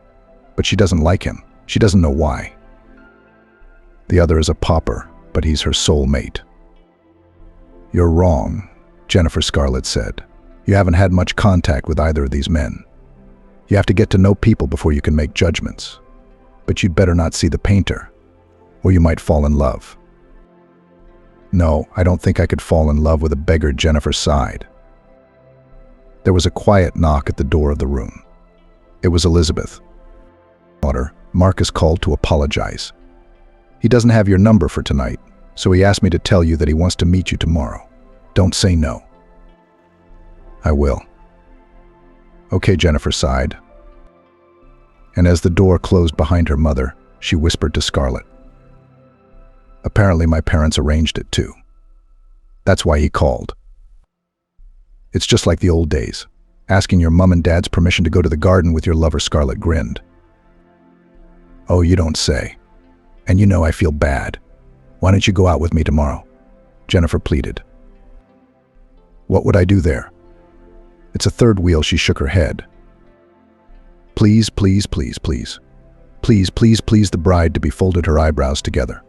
S2: but she doesn't like him. She doesn't know why. The other is a pauper, but he's her soul mate. You're wrong, Jennifer, Scarlett said. You haven't had much contact with either of these men. You have to get to know people before you can make judgments. But you'd better not see the painter, or you might fall in love. No, I don't think I could fall in love with a beggar, Jennifer sighed. There was a quiet knock at the door of the room. It was Elizabeth. Daughter, Marcus called to apologize. He doesn't have your number for tonight, so he asked me to tell you that he wants to meet you tomorrow. Don't say no. I will. Okay, Jennifer sighed. And as the door closed behind her mother, she whispered to Scarlett. Apparently my parents arranged it too. That's why he called. It's just like the old days, asking your mom and dad's permission to go to the garden with your lover. Scarlett grinned. Oh, you don't say. And you know I feel bad. Why don't you go out with me tomorrow? Jennifer pleaded. What would I do there? It's a third wheel. She shook her head. Please, please, please, please. Please, please, please, the bride to be folded her eyebrows together.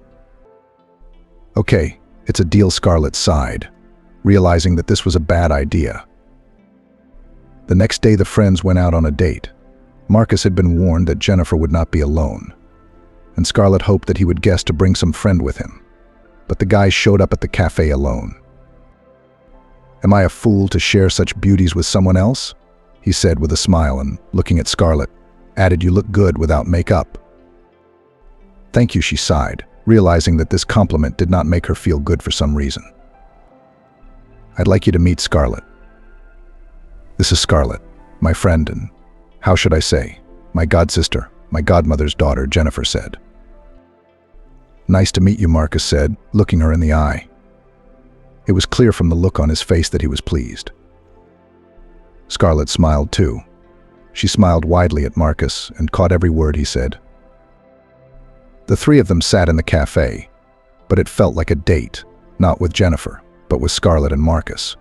S2: Okay, it's a deal, Scarlett sighed, realizing that this was a bad idea. The next day the friends went out on a date. Marcus had been warned that Jennifer would not be alone, and Scarlett hoped that he would guess to bring some friend with him. But the guy showed up at the cafe alone. Am I a fool to share such beauties with someone else? He said with a smile and, looking at Scarlett, added, you look good without makeup. Thank you, she sighed, realizing that this compliment did not make her feel good for some reason. I'd like you to meet Scarlett. This is Scarlett, my friend, and, how should I say, my godsister, my godmother's daughter, Jennifer said. Nice to meet you, Marcus said, looking her in the eye. It was clear from the look on his face that he was pleased. Scarlett smiled too. She smiled widely at Marcus and caught every word he said. The three of them sat in the cafe, but it felt like a date, not with Jennifer, but with Scarlett and Marcus.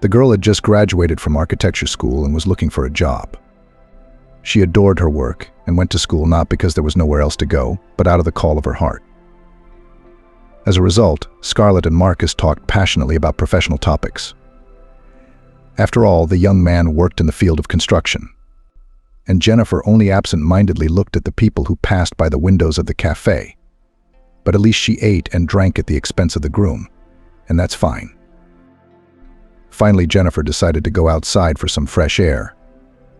S2: The girl had just graduated from architecture school and was looking for a job. She adored her work and went to school not because there was nowhere else to go, but out of the call of her heart. As a result, Scarlett and Marcus talked passionately about professional topics. After all, the young man worked in the field of construction, and Jennifer only absent-mindedly looked at the people who passed by the windows of the cafe. But at least she ate and drank at the expense of the groom, and that's fine. Finally, Jennifer decided to go outside for some fresh air.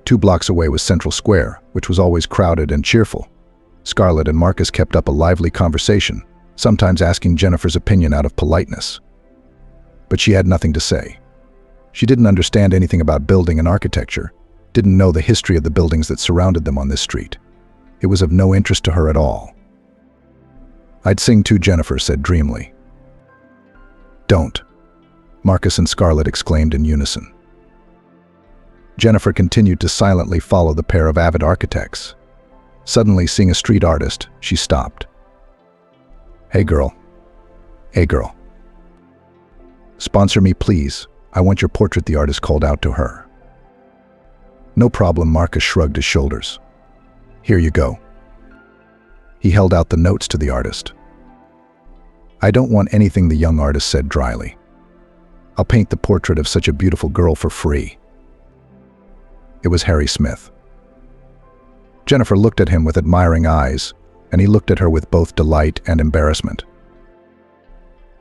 S2: 2 blocks away was Central Square, which was always crowded and cheerful. Scarlett and Marcus kept up a lively conversation, sometimes asking Jennifer's opinion out of politeness. But she had nothing to say. She didn't understand anything about building and architecture, didn't know the history of the buildings that surrounded them on this street. It was of no interest to her at all. "I'd sing too," Jennifer said dreamily. "Don't," Marcus and Scarlett exclaimed in unison. Jennifer continued to silently follow the pair of avid architects. Suddenly, seeing a street artist, she stopped. "Hey girl. Hey girl. Sponsor me, please. I want your portrait," the artist called out to her. "No problem," Marcus shrugged his shoulders. "Here you go." He held out the notes to the artist. "I don't want anything," the young artist said dryly. "I'll paint the portrait of such a beautiful girl for free." It was Harry Smith. Jennifer looked at him with admiring eyes, and he looked at her with both delight and embarrassment.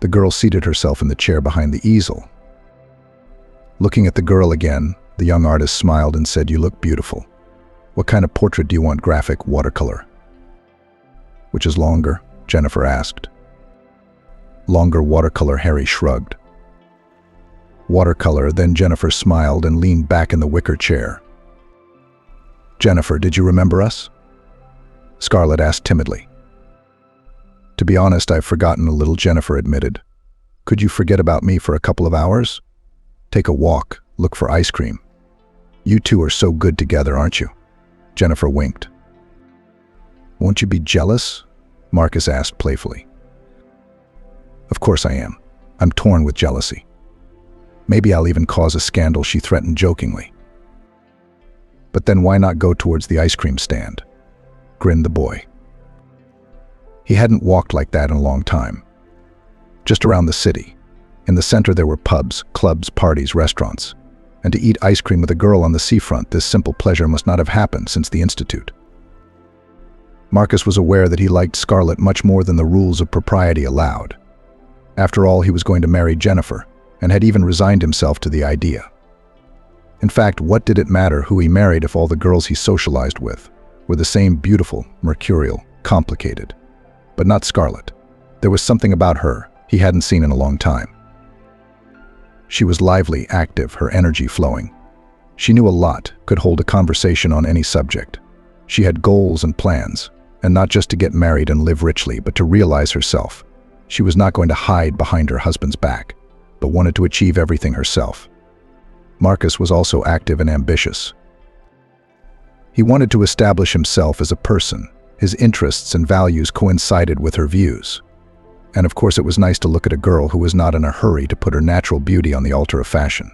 S2: The girl seated herself in the chair behind the easel. Looking at the girl again, the young artist smiled and said, "You look beautiful. What kind of portrait do you want? Graphic, watercolor?" "Which is longer?" Jennifer asked. "Longer watercolor," Harry shrugged. "Watercolor," then Jennifer smiled and leaned back in the wicker chair. "Jennifer, did you remember us?" Scarlett asked timidly. "To be honest, I've forgotten a little," Jennifer admitted. "Could you forget about me for a couple of hours? Take a walk, look for ice cream. You two are so good together, aren't you?" Jennifer winked. "Won't you be jealous?" Marcus asked playfully. "Of course I am. I'm torn with jealousy. Maybe I'll even cause a scandal," she threatened jokingly. "But then why not go towards the ice cream stand?" grinned the boy. He hadn't walked like that in a long time. Just around the city. In the center there were pubs, clubs, parties, restaurants. And to eat ice cream with a girl on the seafront, this simple pleasure must not have happened since the Institute. Marcus was aware that he liked Scarlett much more than the rules of propriety allowed. After all, he was going to marry Jennifer, and had even resigned himself to the idea. In fact, what did it matter who he married if all the girls he socialized with were the same beautiful, mercurial, complicated? But not Scarlett. There was something about her he hadn't seen in a long time. She was lively, active, her energy flowing. She knew a lot, could hold a conversation on any subject. She had goals and plans, and not just to get married and live richly, but to realize herself. She was not going to hide behind her husband's back, but wanted to achieve everything herself. Marcus was also active and ambitious. He wanted to establish himself as a person. His interests and values coincided with her views. And of course it was nice to look at a girl who was not in a hurry to put her natural beauty on the altar of fashion.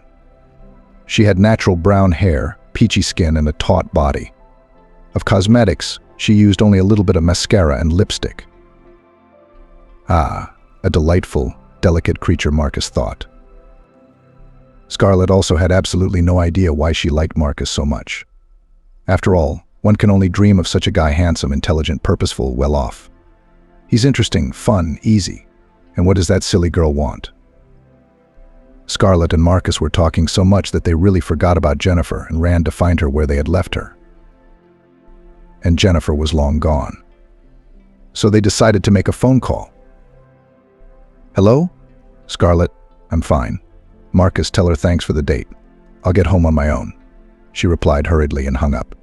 S2: She had natural brown hair, peachy skin, and a taut body. Of cosmetics, she used only a little bit of mascara and lipstick. Ah, a delightful, delicate creature, Marcus thought. Scarlett also had absolutely no idea why she liked Marcus so much. After all, one can only dream of such a guy, handsome, intelligent, purposeful, well-off. He's interesting, fun, easy. And what does that silly girl want? Scarlett and Marcus were talking so much that they really forgot about Jennifer and ran to find her where they had left her. And Jennifer was long gone. So they decided to make a phone call. "Hello? Scarlett, I'm fine. Marcus, tell her thanks for the date. I'll get home on my own," she replied hurriedly and hung up.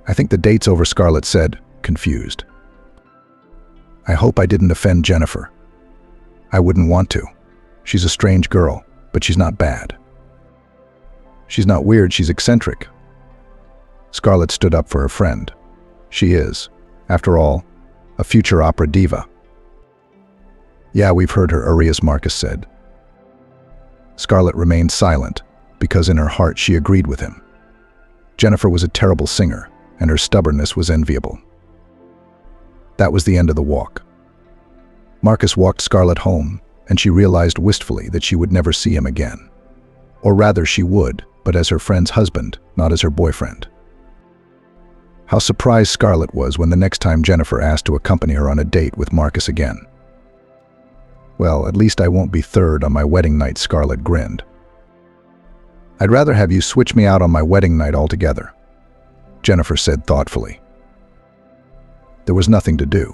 S2: "I think the date's over," Scarlett said, confused. "I hope I didn't offend Jennifer. I wouldn't want to. She's a strange girl, but she's not bad. She's not weird, she's eccentric." Scarlett stood up for her friend. She is, after all, a future opera diva. "Yeah, we've heard her, Arias," Marcus said. Scarlett remained silent, because in her heart she agreed with him. Jennifer was a terrible singer, and her stubbornness was enviable. That was the end of the walk. Marcus walked Scarlett home, and she realized wistfully that she would never see him again. Or rather, she would, but as her friend's husband, not as her boyfriend. How surprised Scarlett was when the next time Jennifer asked to accompany her on a date with Marcus again. "Well, at least I won't be third on my wedding night," Scarlett grinned. "I'd rather have you switch me out on my wedding night altogether," Jennifer said thoughtfully. There was nothing to do.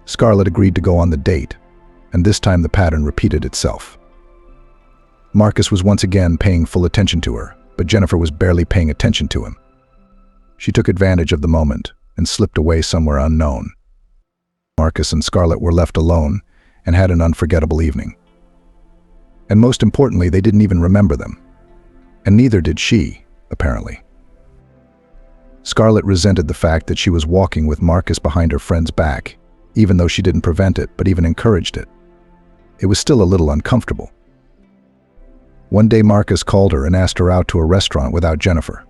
S2: Scarlett agreed to go on the date, and this time the pattern repeated itself. Marcus was once again paying full attention to her, but Jennifer was barely paying attention to him. She took advantage of the moment and slipped away somewhere unknown. Marcus and Scarlett were left alone and had an unforgettable evening. And most importantly, they didn't even remember them. And neither did she, apparently. Scarlett resented the fact that she was walking with Marcus behind her friend's back, even though she didn't prevent it, but even encouraged it. It was still a little uncomfortable. One day Marcus called her and asked her out to a restaurant without Jennifer.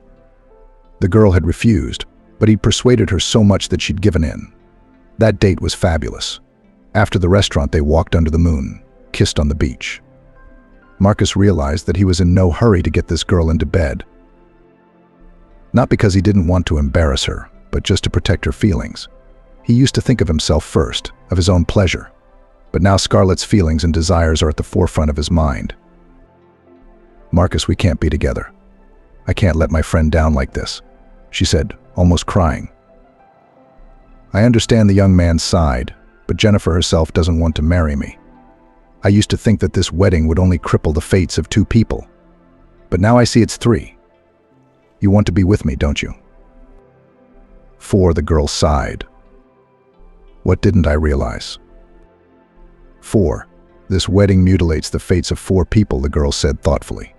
S2: The girl had refused, but he persuaded her so much that she'd given in. That date was fabulous. After the restaurant, they walked under the moon, kissed on the beach. Marcus realized that he was in no hurry to get this girl into bed. Not because he didn't want to embarrass her, but just to protect her feelings. He used to think of himself first, of his own pleasure. But now Scarlett's feelings and desires are at the forefront of his mind. "Marcus, we can't be together. I can't let my friend down like this," she said, almost crying. "I understand the young man's side, but Jennifer herself doesn't want to marry me. I used to think that this wedding would only cripple the fates of 2 people. But now I see it's 3. You want to be with me, don't you?" The girl sighed. "What didn't I realize?" 4. This wedding mutilates the fates of 4 people, the girl said thoughtfully.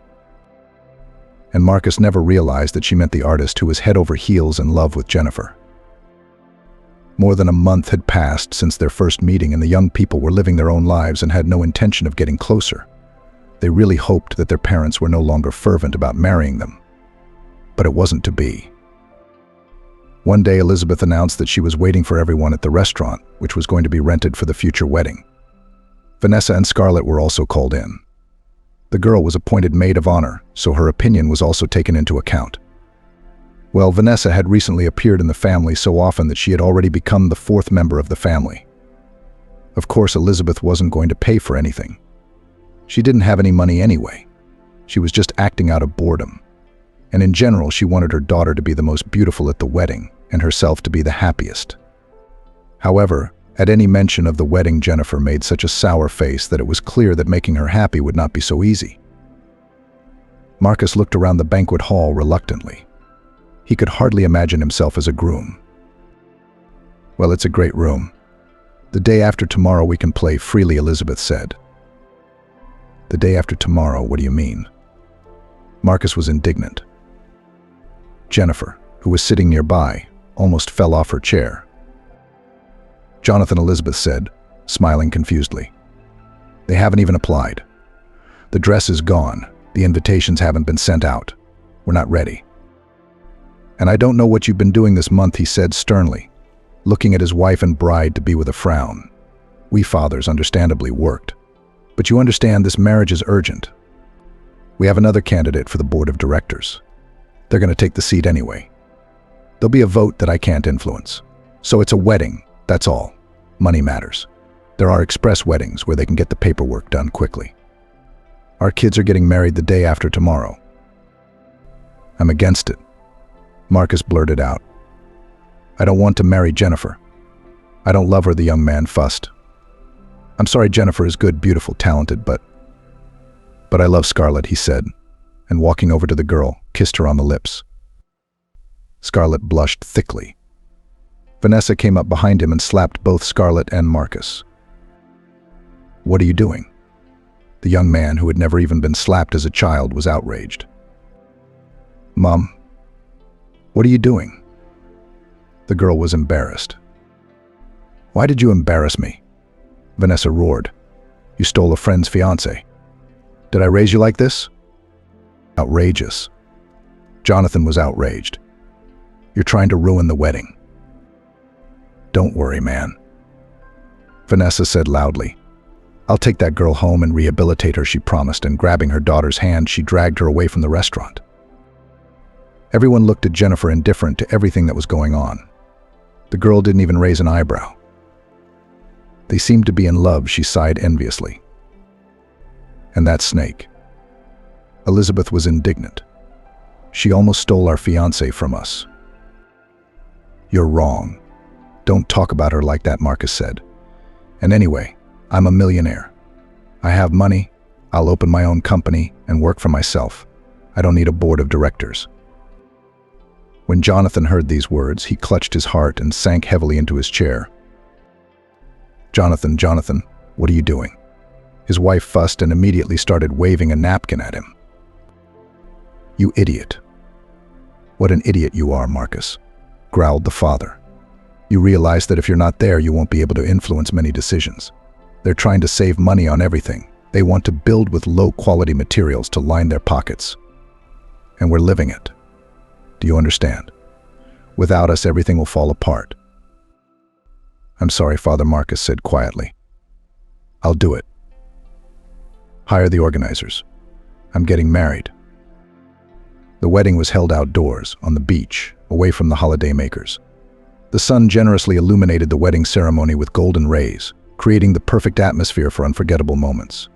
S2: And Marcus never realized that she meant the artist who was head over heels in love with Jennifer. More than a month had passed since their first meeting, and the young people were living their own lives and had no intention of getting closer. They really hoped that their parents were no longer fervent about marrying them. But it wasn't to be. One day Elizabeth announced that she was waiting for everyone at the restaurant, which was going to be rented for the future wedding. Vanessa and Scarlett were also called in. The girl was appointed maid of honor, so her opinion was also taken into account. Well, Vanessa had recently appeared in the family so often that she had already become the 4th member of the family. Of course, Elizabeth wasn't going to pay for anything. She didn't have any money anyway. She was just acting out of boredom. And in general, she wanted her daughter to be the most beautiful at the wedding and herself to be the happiest. However, at any mention of the wedding, Jennifer made such a sour face that it was clear that making her happy would not be so easy. Marcus looked around the banquet hall reluctantly. He could hardly imagine himself as a groom. "Well, it's a great room. The day after tomorrow we can play freely," Elizabeth said. "The day after tomorrow, what do you mean?" Marcus was indignant. Jennifer, who was sitting nearby, almost fell off her chair. "Jonathan," Elizabeth said, smiling confusedly. "They haven't even applied. The dress is gone. The invitations haven't been sent out. We're not ready." "And I don't know what you've been doing this month," he said sternly, looking at his wife and bride-to-be with a frown. "We fathers understandably worked. But you understand this marriage is urgent. We have another candidate for the board of directors. They're going to take the seat anyway. There'll be a vote that I can't influence. So it's a wedding, that's all. Money matters. There are express weddings where they can get the paperwork done quickly. Our kids are getting married the day after tomorrow." "I'm against it," Marcus blurted out. "I don't want to marry Jennifer. I don't love her," the young man fussed. "I'm sorry, Jennifer is good, beautiful, talented, but I love Scarlett," he said, and walking over to the girl, kissed her on the lips. Scarlett blushed thickly. Vanessa came up behind him and slapped both Scarlett and Marcus. "What are you doing?" The young man, who had never even been slapped as a child, was outraged. "Mom, what are you doing?" The girl was embarrassed. "Why did you embarrass me?" Vanessa roared. "You stole a friend's fiancé. Did I raise you like this?" "Outrageous." Jonathan was outraged. "You're trying to ruin the wedding." "Don't worry, man," Vanessa said loudly. "I'll take that girl home and rehabilitate her," she promised, and grabbing her daughter's hand, she dragged her away from the restaurant. Everyone looked at Jennifer, indifferent to everything that was going on. The girl didn't even raise an eyebrow. "They seem to be in love," she sighed enviously. "And that snake." Elizabeth was indignant. "She almost stole our fiancé from us." "You're wrong." Don't talk about her like that, Marcus said. And anyway, I'm a millionaire. I have money, I'll open my own company and work for myself. I don't need a board of directors. When Jonathan heard these words, he clutched his heart and sank heavily into his chair. Jonathan, what are you doing? His wife fussed and immediately started waving a napkin at him. You idiot. What an idiot you are, Marcus, growled the father. You realize that if you're not there, you won't be able to influence many decisions. They're trying to save money on everything. They want to build with low-quality materials to line their pockets. And we're living it. Do you understand? Without us, everything will fall apart. I'm sorry, Father, Marcus said quietly. I'll do it. Hire the organizers. I'm getting married. The wedding was held outdoors, on the beach, away from the holiday makers. The sun generously illuminated the wedding ceremony with golden rays, creating the perfect atmosphere for unforgettable moments.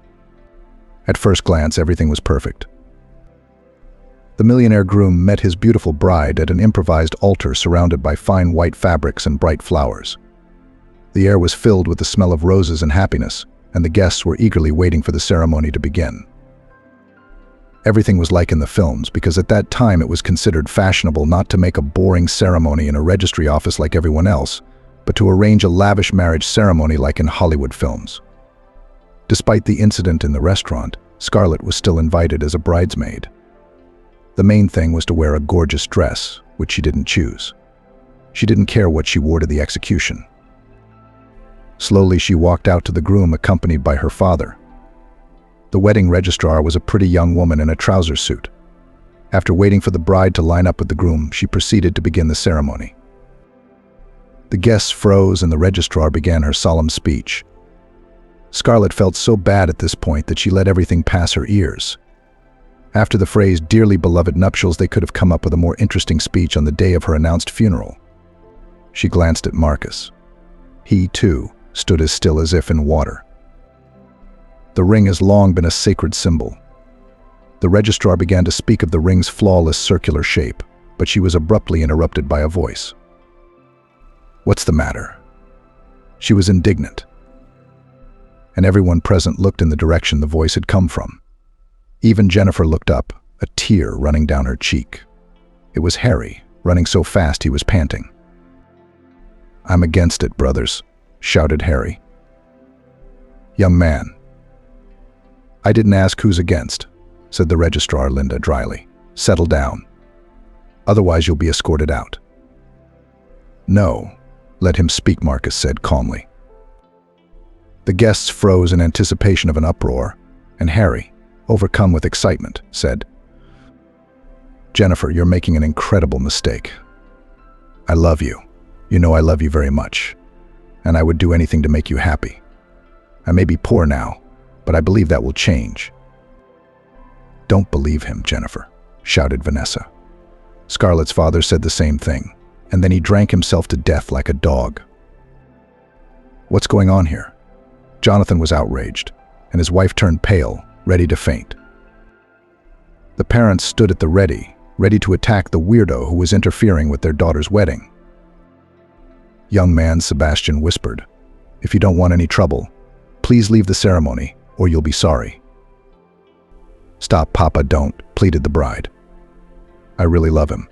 S2: At first glance, everything was perfect. The millionaire groom met his beautiful bride at an improvised altar surrounded by fine white fabrics and bright flowers. The air was filled with the smell of roses and happiness, and the guests were eagerly waiting for the ceremony to begin. Everything was like in the films, because at that time it was considered fashionable not to make a boring ceremony in a registry office like everyone else, but to arrange a lavish marriage ceremony like in Hollywood films. Despite the incident in the restaurant, Scarlett was still invited as a bridesmaid. The main thing was to wear a gorgeous dress, which she didn't choose. She didn't care what she wore to the execution. Slowly she walked out to the groom accompanied by her father. The wedding registrar was a pretty young woman in a trouser suit. After waiting for the bride to line up with the groom, she proceeded to begin the ceremony. The guests froze and the registrar began her solemn speech. Scarlett felt so bad at this point that she let everything pass her ears. After the phrase, "dearly beloved nuptials," they could have come up with a more interesting speech on the day of her announced funeral. She glanced at Marcus. He, too, stood as still as if in water. The ring has long been a sacred symbol. The registrar began to speak of the ring's flawless circular shape, but she was abruptly interrupted by a voice. What's the matter? She was indignant, and everyone present looked in the direction the voice had come from. Even Jennifer looked up, a tear running down her cheek. It was Harry, running so fast he was panting. I'm against it, brothers, shouted Harry. Young man. I didn't ask who's against, said the registrar, Linda, dryly. Settle down. Otherwise you'll be escorted out. No, let him speak, Marcus said calmly. The guests froze in anticipation of an uproar, and Harry, overcome with excitement, said, Jennifer, you're making an incredible mistake. I love you. You know I love you very much, and I would do anything to make you happy. I may be poor now, but I believe that will change. Don't believe him, Jennifer, shouted Vanessa. Scarlett's father said the same thing, and then he drank himself to death like a dog. What's going on here? Jonathan was outraged, and his wife turned pale, ready to faint. The parents stood at the ready to attack the weirdo who was interfering with their daughter's wedding. Young man, Sebastian whispered, if you don't want any trouble, please leave the ceremony, or you'll be sorry. Stop, Papa, don't, pleaded the bride. I really love him.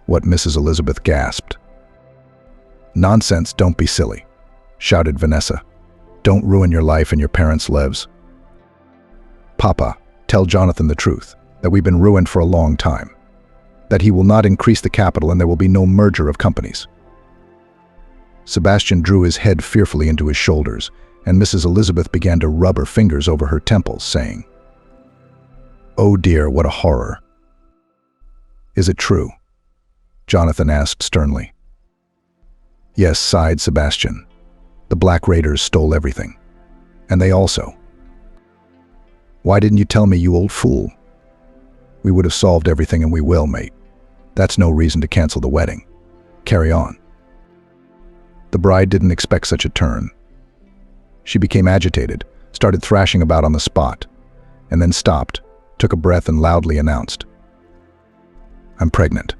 S2: What Mrs. Elizabeth gasped. Nonsense, don't be silly, shouted Vanessa. Don't ruin your life and your parents' lives. Papa, tell Jonathan the truth, that we've been ruined for a long time, that he will not increase the capital and there will be no merger of companies. Sebastian drew his head fearfully into his shoulders, and Mrs. Elizabeth began to rub her fingers over her temples, saying, Oh dear, what a horror. Is it true? Jonathan asked sternly. Yes, sighed Sebastian. The Black Raiders stole everything. And they also. Why didn't you tell me, you old fool? We would have solved everything, and we will, mate. That's no reason to cancel the wedding. Carry on. The bride didn't expect such a turn. She became agitated, started thrashing about on the spot, and then stopped, took a breath and loudly announced, I'm pregnant.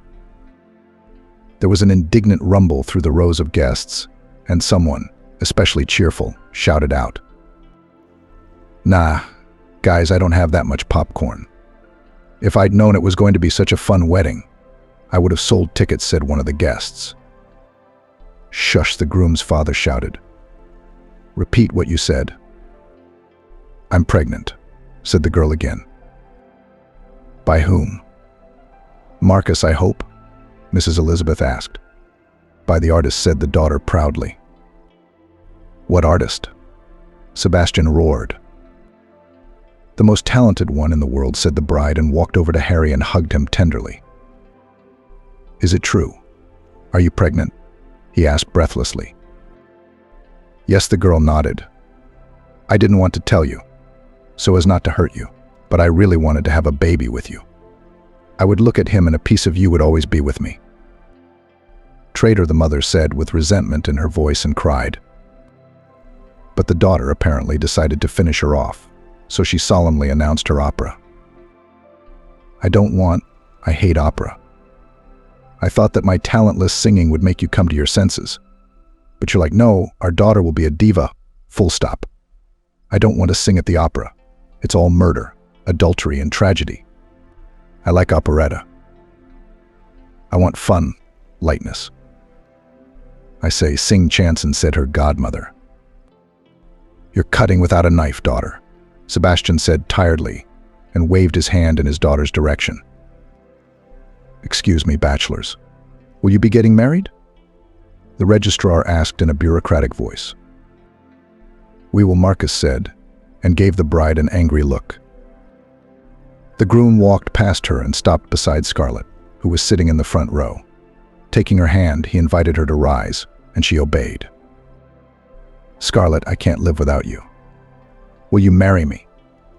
S2: There was an indignant rumble through the rows of guests, and someone, especially cheerful, shouted out, "Nah, guys, I don't have that much popcorn. If I'd known it was going to be such a fun wedding, I would have sold tickets," said one of the guests. "Shush," the groom's father shouted. "Repeat what you said." "I'm pregnant," said the girl again. "By whom?" "Marcus, I hope?" Mrs. Elizabeth asked. "By the artist," said the daughter proudly. "What artist?" Sebastian roared. "The most talented one in the world," said the bride, and walked over to Harry and hugged him tenderly. "Is it true? Are you pregnant?" he asked breathlessly. "Yes," the girl nodded. "I didn't want to tell you, so as not to hurt you, but I really wanted to have a baby with you. I would look at him and a piece of you would always be with me." "Traitor," the mother said with resentment in her voice and cried. But the daughter apparently decided to finish her off, so she solemnly announced her opera. I hate opera. I thought that my talentless singing would make you come to your senses. But you're like, no, our daughter will be a diva, full stop. I don't want to sing at the opera. It's all murder, adultery, and tragedy. I like operetta. I want fun, lightness. I say, sing chanson, said her godmother. You're cutting without a knife, daughter, Sebastian said tiredly, and waved his hand in his daughter's direction. Excuse me, bachelors. Will you be getting married? The registrar asked in a bureaucratic voice. We will, Marcus said, and gave the bride an angry look. The groom walked past her and stopped beside Scarlett, who was sitting in the front row. Taking her hand, he invited her to rise, and she obeyed. Scarlett, I can't live without you. Will you marry me?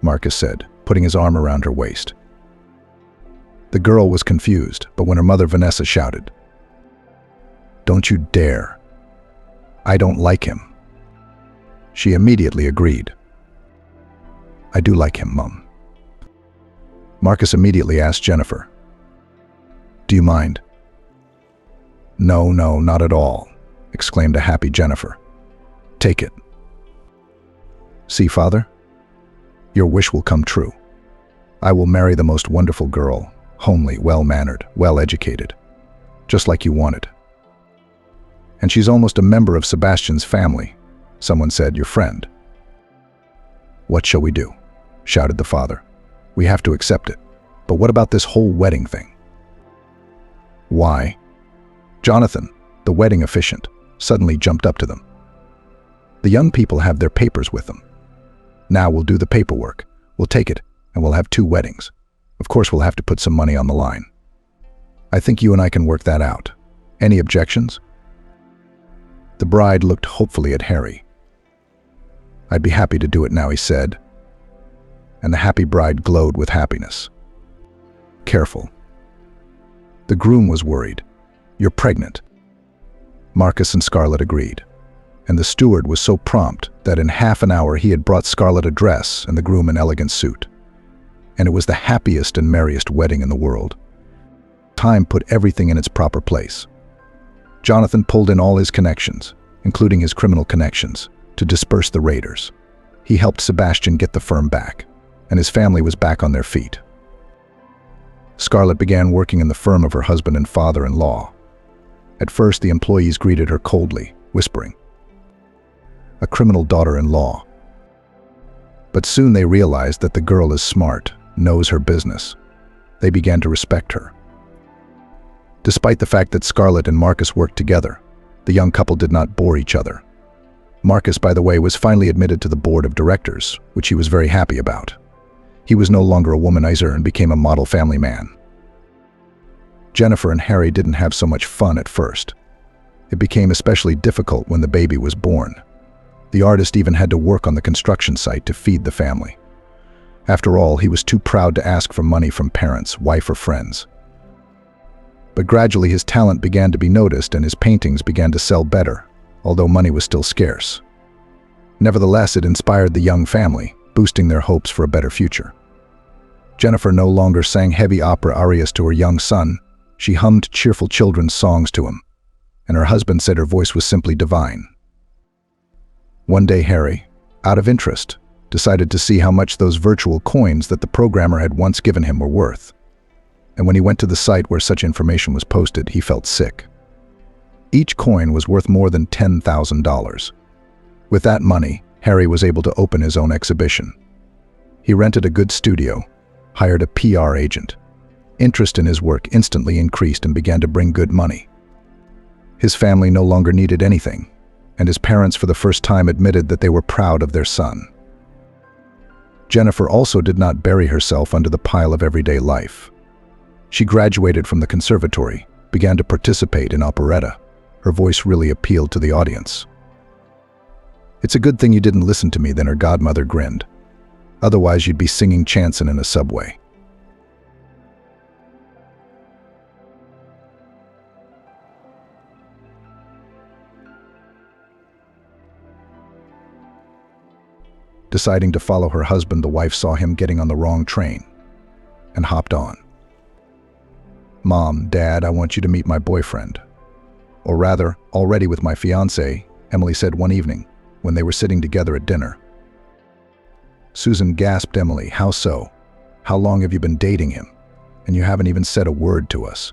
S2: Marcus said, putting his arm around her waist. The girl was confused, but when her mother Vanessa shouted, Don't you dare. I don't like him. She immediately agreed. I do like him, Mum. Marcus immediately asked Jennifer, Do you mind? No, not at all, exclaimed a happy Jennifer. Take it. See, Father? Your wish will come true. I will marry the most wonderful girl, homely, well-mannered, well-educated, just like you wanted. And she's almost a member of Sebastian's family. Someone said, your friend. What shall we do? Shouted the father. We have to accept it. But what about this whole wedding thing? Why? Jonathan, the wedding officiant, suddenly jumped up to them. The young people have their papers with them. Now we'll do the paperwork. We'll take it, and we'll have 2 weddings. Of course, we'll have to put some money on the line. I think you and I can work that out. Any objections? The bride looked hopefully at Harry. I'd be happy to do it now, he said. And the happy bride glowed with happiness. Careful. The groom was worried. You're pregnant. Marcus and Scarlett agreed. And the steward was so prompt that in half an hour he had brought Scarlett a dress and the groom an elegant suit. And it was the happiest and merriest wedding in the world. Time put everything in its proper place. Jonathan pulled in all his connections, including his criminal connections, to disperse the raiders. He helped Sebastian get the firm back, and his family was back on their feet. Scarlett began working in the firm of her husband and father-in-law. At first, the employees greeted her coldly, whispering, a criminal daughter-in-law. But soon they realized that the girl is smart, knows her business. They began to respect her. Despite the fact that Scarlett and Marcus worked together, the young couple did not bore each other. Marcus, by the way, was finally admitted to the board of directors, which he was very happy about. He was no longer a womanizer and became a model family man. Jennifer and Harry didn't have so much fun at first. It became especially difficult when the baby was born. The artist even had to work on the construction site to feed the family. After all, he was too proud to ask for money from parents, wife, or friends. But gradually his talent began to be noticed and his paintings began to sell better, although money was still scarce. Nevertheless, it inspired the young family, boosting their hopes for a better future. Jennifer no longer sang heavy opera arias to her young son. She hummed cheerful children's songs to him, and her husband said her voice was simply divine. One day Harry, out of interest, decided to see how much those virtual coins that the programmer had once given him were worth. And when he went to the site where such information was posted, he felt sick. Each coin was worth more than $10,000. With that money, Harry was able to open his own exhibition. He rented a good studio, hired a PR agent. Interest in his work instantly increased and began to bring good money. His family no longer needed anything, and his parents for the first time admitted that they were proud of their son. Jennifer also did not bury herself under the pile of everyday life. She graduated from the conservatory, began to participate in operetta. Her voice really appealed to the audience. "It's a good thing you didn't listen to me," then her godmother grinned. "Otherwise you'd be singing chanson in a subway." Deciding to follow her husband, the wife saw him getting on the wrong train and hopped on. "Mom, Dad, I want you to meet my boyfriend. Or rather, already with my fiancé," Emily said one evening when they were sitting together at dinner. Susan gasped. "Emily, how so? How long have you been dating him? And you haven't even said a word to us.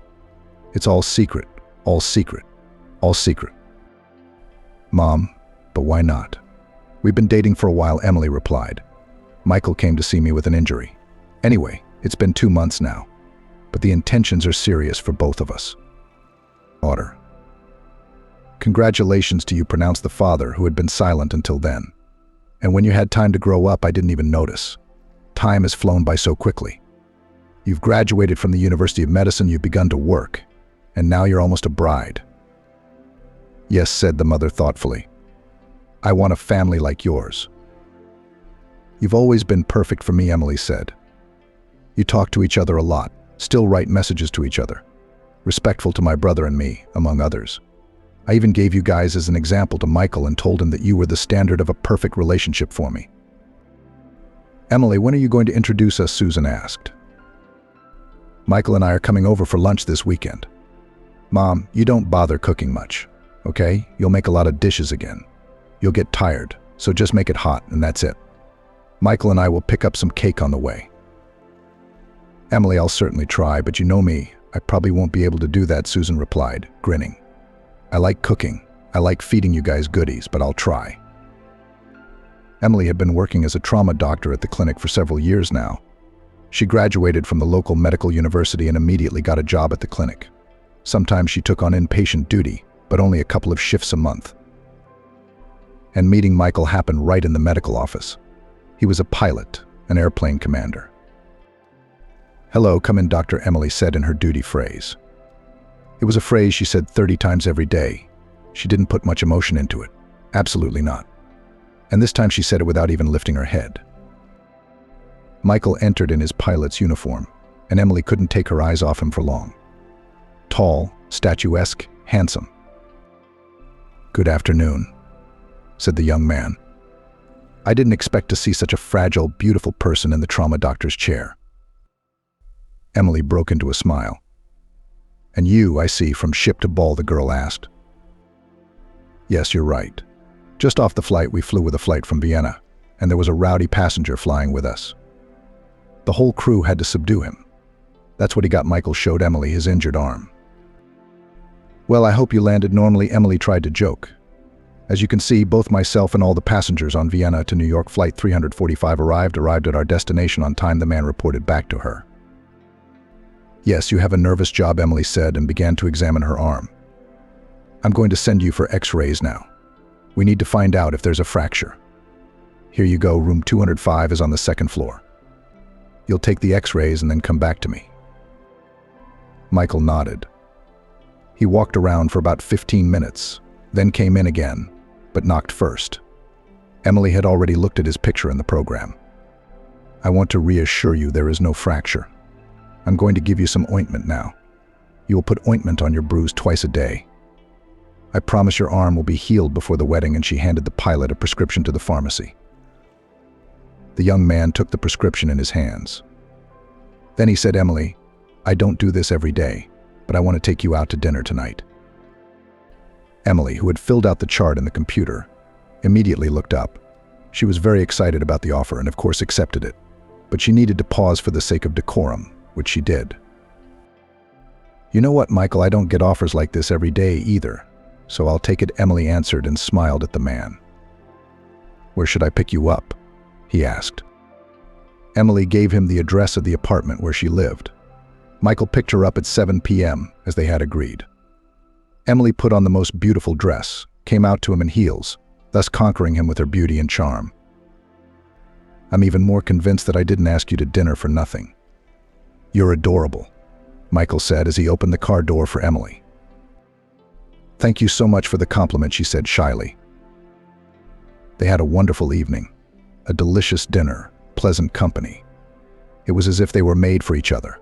S2: It's all secret, all secret, all secret." "Mom, but why not? We've been dating for a while," Emily replied. "Michael came to see me with an injury. Anyway, it's been 2 months now, but the intentions are serious for both of us." "Daughter. Congratulations to you," pronounced the father, who had been silent until then. "And when you had time to grow up, I didn't even notice. Time has flown by so quickly. You've graduated from the University of Medicine, you've begun to work, and now you're almost a bride." "Yes," said the mother thoughtfully. "I want a family like yours." "You've always been perfect for me," Emily said. "You talk to each other a lot, still write messages to each other. Respectful to my brother and me, among others. I even gave you guys as an example to Michael and told him that you were the standard of a perfect relationship for me." "Emily, when are you going to introduce us?" Susan asked. "Michael and I are coming over for lunch this weekend. Mom, you don't bother cooking much, okay? You'll make a lot of dishes again. You'll get tired, so just make it hot and that's it. Michael and I will pick up some cake on the way." "Emily, I'll certainly try, but you know me, I probably won't be able to do that," Susan replied, grinning. "I like cooking. I like feeding you guys goodies, but I'll try." Emily had been working as a trauma doctor at the clinic for several years now. She graduated from the local medical university and immediately got a job at the clinic. Sometimes she took on inpatient duty, but only a couple of shifts a month. And meeting Michael happened right in the medical office. He was a pilot, an airplane commander. "Hello, come in," Dr. Emily said in her duty phrase. It was a phrase she said 30 times every day. She didn't put much emotion into it. Absolutely not. And this time she said it without even lifting her head. Michael entered in his pilot's uniform, and Emily couldn't take her eyes off him for long. Tall, statuesque, handsome. "Good afternoon," said the young man. "I didn't expect to see such a fragile, beautiful person in the trauma doctor's chair." Emily broke into a smile. "And you, I see, from ship to ball," the girl asked. "Yes, you're right. Just off the flight, we flew with a flight from Vienna, and there was a rowdy passenger flying with us. The whole crew had to subdue him. That's what he got." Michael showed Emily his injured arm. "Well, I hope you landed normally," Emily tried to joke. "As you can see, both myself and all the passengers on Vienna to New York flight 345 arrived at our destination on time," the man reported back to her. "Yes, you have a nervous job," Emily said and began to examine her arm. "I'm going to send you for x-rays now. We need to find out if there's a fracture. Here you go, room 205 is on the 2nd floor. You'll take the x-rays and then come back to me." Michael nodded. He walked around for about 15 minutes, then came in again, but knocked first. Emily had already looked at his picture in the program. "I want to reassure you there is no fracture. I'm going to give you some ointment now. You will put ointment on your bruise twice a day. I promise your arm will be healed before the wedding," and she handed the pilot a prescription to the pharmacy. The young man took the prescription in his hands. Then he said, "Emily, I don't do this every day, but I want to take you out to dinner tonight." Emily, who had filled out the chart in the computer, immediately looked up. She was very excited about the offer and of course accepted it, but she needed to pause for the sake of decorum, which she did. "You know what, Michael, I don't get offers like this every day either, so I'll take it," Emily answered and smiled at the man. "Where should I pick you up?" he asked. Emily gave him the address of the apartment where she lived. Michael picked her up at 7 p.m., as they had agreed. Emily put on the most beautiful dress, came out to him in heels, thus conquering him with her beauty and charm. "I'm even more convinced that I didn't ask you to dinner for nothing." "You're adorable," Michael said as he opened the car door for Emily. "Thank you so much for the compliment," she said shyly. They had a wonderful evening, a delicious dinner, pleasant company. It was as if they were made for each other,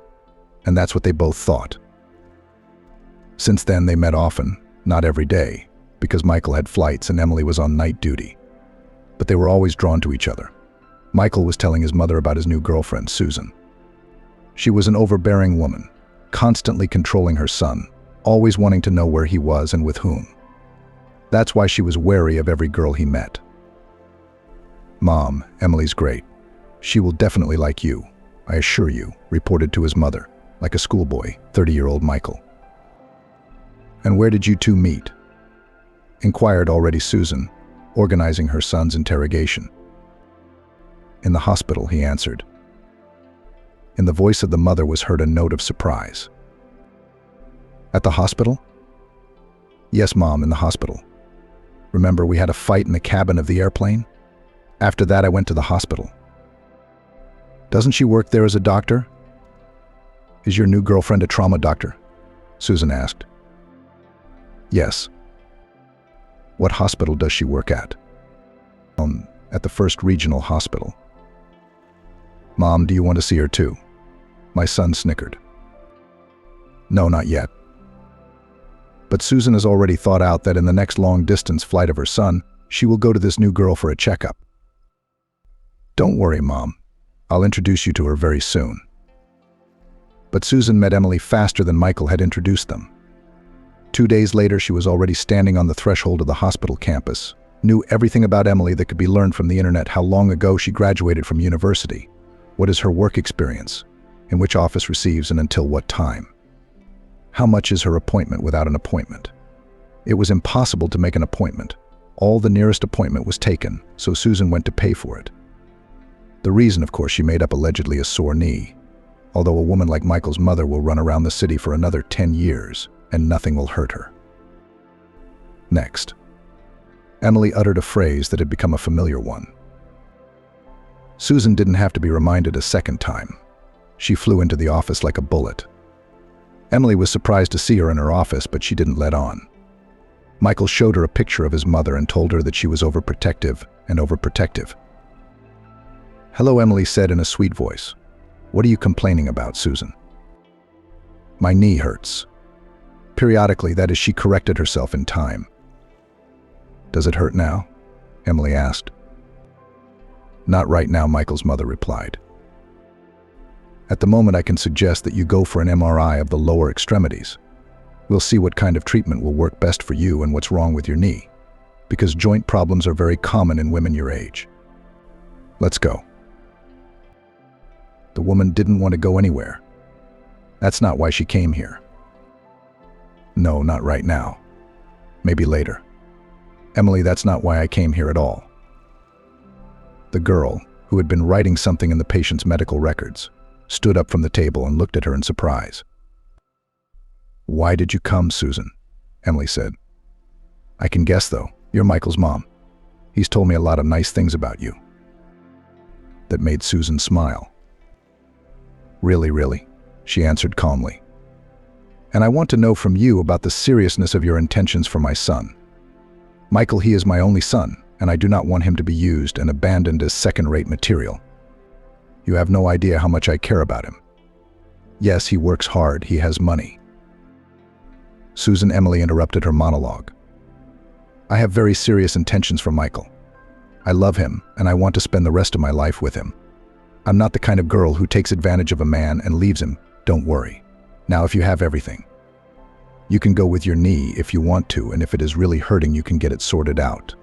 S2: and that's what they both thought. Since then, they met often, not every day, because Michael had flights and Emily was on night duty. But they were always drawn to each other. Michael was telling his mother about his new girlfriend, Susan. She was an overbearing woman, constantly controlling her son, always wanting to know where he was and with whom. That's why she was wary of every girl he met. "Mom, Emily's great. She will definitely like you, I assure you," reported to his mother, like a schoolboy, 30-year-old Michael. "And where did you two meet?" inquired already Susan, organizing her son's interrogation. "In the hospital," he answered. In the voice of the mother was heard a note of surprise. "At the hospital?" "Yes, Mom, in the hospital. Remember, we had a fight in the cabin of the airplane? After that, I went to the hospital." "Doesn't she work there as a doctor?" "Is your new girlfriend a trauma doctor?" Susan asked. "Yes." "What hospital does she work at?" At the First Regional Hospital." "Mom, do you want to see her too?" My son snickered. "No, not yet." But Susan has already thought out that in the next long-distance flight of her son, she will go to this new girl for a checkup. "Don't worry, Mom. I'll introduce you to her very soon." But Susan met Emily faster than Michael had introduced them. 2 days later, she was already standing on the threshold of the hospital campus, knew everything about Emily that could be learned from the internet: how long ago she graduated from university, what is her work experience, in which office receives and until what time. How much is her appointment without an appointment? It was impossible to make an appointment. All the nearest appointment was taken, so Susan went to pay for it. The reason, of course, she made up allegedly a sore knee, although a woman like Michael's mother will run around the city for another 10 years, and nothing will hurt her. Next, Emily uttered a phrase that had become a familiar one. Susan didn't have to be reminded a second time. She flew into the office like a bullet. Emily was surprised to see her in her office, but she didn't let on. Michael showed her a picture of his mother and told her that she was overprotective. "Hello," Emily said in a sweet voice. "What are you complaining about, Susan?" "My knee hurts." Periodically, that is, she corrected herself in time. "Does it hurt now?" Emily asked. "Not right now," Michael's mother replied. "At the moment, I can suggest that you go for an MRI of the lower extremities. We'll see what kind of treatment will work best for you and what's wrong with your knee, because joint problems are very common in women your age. Let's go." The woman didn't want to go anywhere. That's not why she came here. "No, not right now. Maybe later." "Emily, that's not why I came here at all." The girl, who had been writing something in the patient's medical records, stood up from the table and looked at her in surprise. "Why did you come, Susan?" Emily said. "I can guess, though. You're Michael's mom. He's told me a lot of nice things about you." That made Susan smile. Really, she answered calmly. "And I want to know from you about the seriousness of your intentions for my son. Michael, he is my only son, and I do not want him to be used and abandoned as second-rate material. You have no idea how much I care about him. Yes, he works hard, he has money." Susan, Emily interrupted her monologue. "I have very serious intentions for Michael. I love him, and I want to spend the rest of my life with him. I'm not the kind of girl who takes advantage of a man and leaves him. Don't worry. Now, if you have everything, You can go with your knee if you want to, and if it is really hurting, you can get it sorted out.